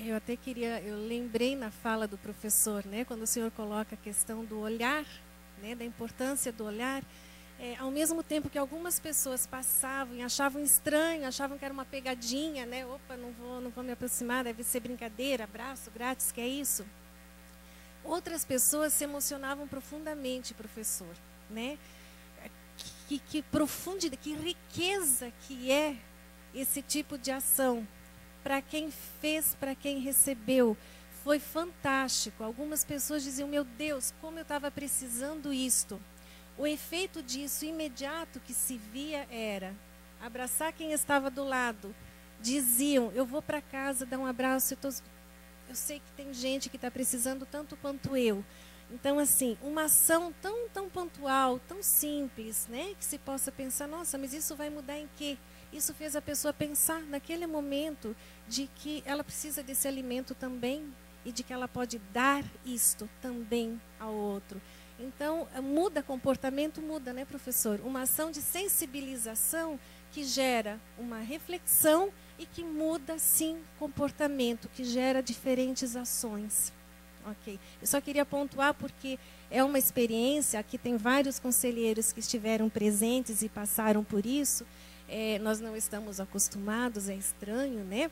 S8: Eu até eu lembrei na fala do professor, né, quando o senhor coloca a questão do olhar, né, da importância do olhar, ao mesmo tempo que algumas pessoas passavam e achavam estranho, achavam que era uma pegadinha, né, opa, não vou me aproximar, deve ser brincadeira, abraço grátis, que é isso. Outras pessoas se emocionavam profundamente, professor, né? Que profundidade, que riqueza que é esse tipo de ação. Para quem fez, para quem recebeu, foi fantástico. Algumas pessoas diziam, meu Deus, como eu estava precisando isto. O efeito disso imediato que se via era abraçar quem estava do lado. Diziam, eu vou para casa dar um abraço, eu sei que tem gente que está precisando tanto quanto eu. Então, assim, uma ação tão pontual, tão simples, né? Que se possa pensar, nossa, mas isso vai mudar em quê? Isso fez a pessoa pensar naquele momento de que ela precisa desse alimento também e de que ela pode dar isto também ao outro. Então, muda comportamento, muda, né, professor? Uma ação de sensibilização que gera uma reflexão e que muda, sim, comportamento, que gera diferentes ações. Ok. Eu só queria pontuar porque é uma experiência, aqui tem vários conselheiros que estiveram presentes e passaram por isso. Nós não estamos acostumados, é estranho, né?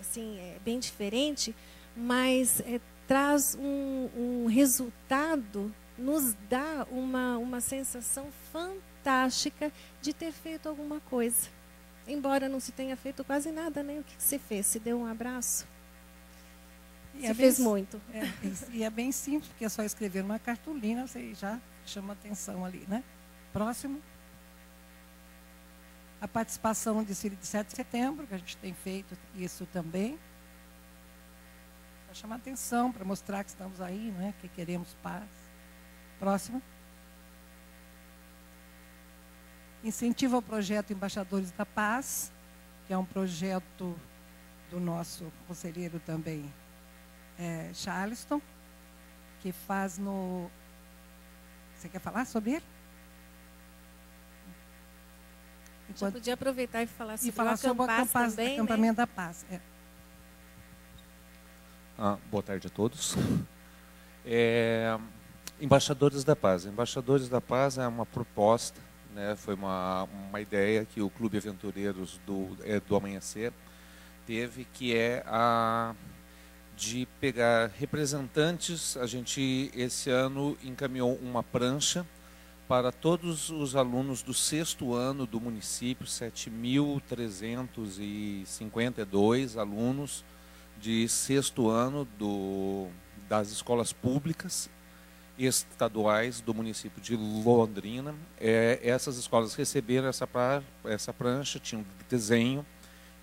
S8: Assim, é bem diferente, mas traz um resultado, nos dá uma sensação fantástica de ter feito alguma coisa. Embora não se tenha feito quase nada, né? O que você fez? Se deu um abraço? Você fez muito.
S9: E é bem simples, porque é só escrever uma cartolina, você já chama atenção ali, né? Próximo. A participação no desfile de 7 de setembro, que a gente tem feito isso também. Para chamar atenção, para mostrar que estamos aí, não é? Que queremos paz. Próximo. Incentivo ao projeto Embaixadores da Paz, que é um projeto do nosso conselheiro também, Charleston, que faz no... Você quer falar sobre ele?
S8: Já podia aproveitar e falar sobre,
S9: o acampamento da paz.
S10: Boa tarde a todos. Embaixadores da Paz. Embaixadores da Paz é uma proposta, né, foi uma ideia que o Clube Aventureiros do Amanhecer teve, que é a de pegar representantes. A gente, esse ano, encaminhou uma prancha para todos os alunos do 6º ano do município, 7.352 alunos de 6º ano das escolas públicas estaduais do município de Londrina. Essas escolas receberam essa prancha, tinha um desenho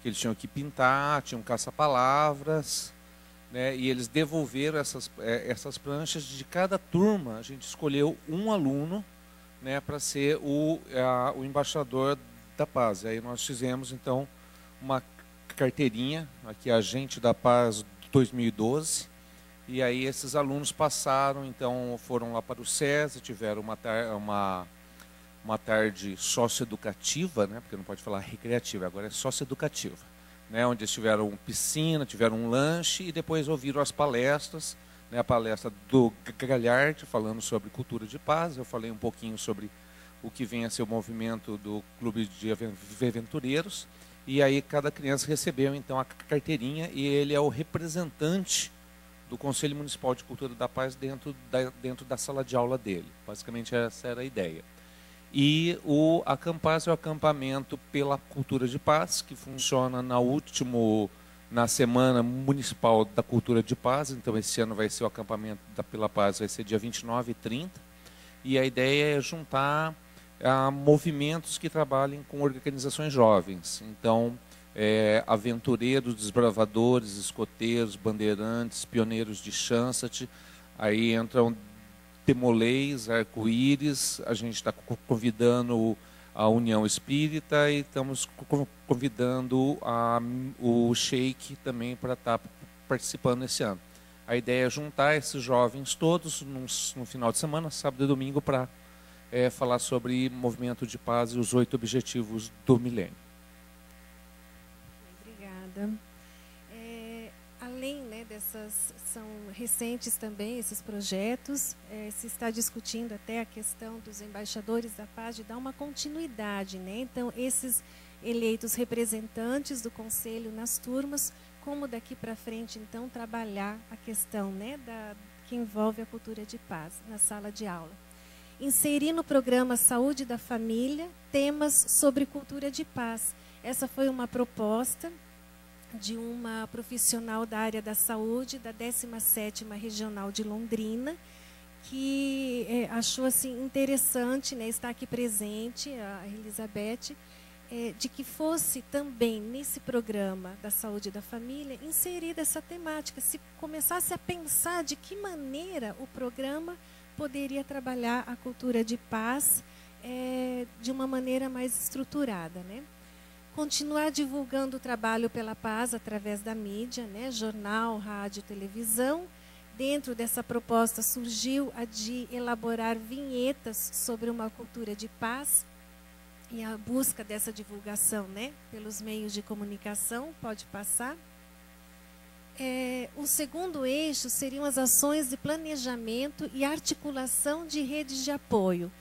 S10: que eles tinham que pintar, tinham caça-palavras, né, e eles devolveram essas pranchas. De cada turma, a gente escolheu um aluno, né, para ser o embaixador da paz. E aí nós fizemos, então, uma carteirinha, aqui, Agente da Paz 2012, e aí esses alunos passaram, então, foram lá para o SESI, tiveram uma tarde socioeducativa, né, porque não pode falar recreativa, agora é socioeducativa, né, onde eles tiveram piscina, tiveram um lanche e depois ouviram as palestras, né, a palestra do Galhardi falando sobre cultura de paz. Eu falei um pouquinho sobre o que vem a ser o movimento do Clube de Aventureiros, e aí cada criança recebeu então a carteirinha e ele é o representante do Conselho Municipal de Cultura da Paz dentro da sala de aula dele. Basicamente essa era a ideia. E o Acampaz é o acampamento pela cultura de paz, que funciona na Semana Municipal da Cultura de Paz. Então esse ano vai ser o acampamento pela paz, vai ser dia 29 e 30. E a ideia é juntar movimentos que trabalhem com organizações jovens. Então, aventureiros, desbravadores, escoteiros, bandeirantes, pioneiros de Chansat, aí entram Demolês, Arco-Íris. A gente está convidando a União Espírita e estamos convidando o Sheik também para estar participando esse ano. A ideia é juntar esses jovens todos no final de semana, sábado e domingo, para falar sobre movimento de paz e os 8 objetivos do milênio.
S8: Obrigada. Além, né, dessas, são recentes também esses projetos, se está discutindo até a questão dos embaixadores da paz, de dar uma continuidade, né? Então, esses eleitos representantes do Conselho nas turmas, como daqui para frente, então, trabalhar a questão, né, que envolve a cultura de paz na sala de aula. Inserir no programa Saúde da Família temas sobre cultura de paz. Essa foi uma proposta de uma profissional da área da saúde, da 17ª Regional de Londrina, que achou assim interessante, né, estar aqui presente, a Elizabeth, de que fosse também nesse programa da saúde da família inserida essa temática, se começasse a pensar de que maneira o programa poderia trabalhar a cultura de paz de uma maneira mais estruturada, né? Continuar divulgando o trabalho pela paz através da mídia, né? Jornal, rádio, televisão. Dentro dessa proposta surgiu a de elaborar vinhetas sobre uma cultura de paz e a busca dessa divulgação, né, pelos meios de comunicação. Pode passar. O segundo eixo seriam as ações de planejamento e articulação de redes de apoio.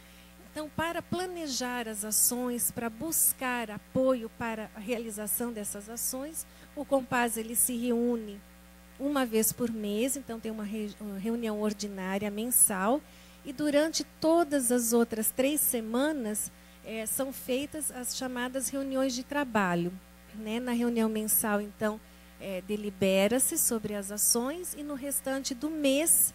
S8: Então, para planejar as ações, para buscar apoio para a realização dessas ações, o Compaz ele se reúne uma vez por mês, então tem uma reunião ordinária mensal, e durante todas as outras 3 semanas são feitas as chamadas reuniões de trabalho, né? Na reunião mensal, então, delibera-se sobre as ações, e no restante do mês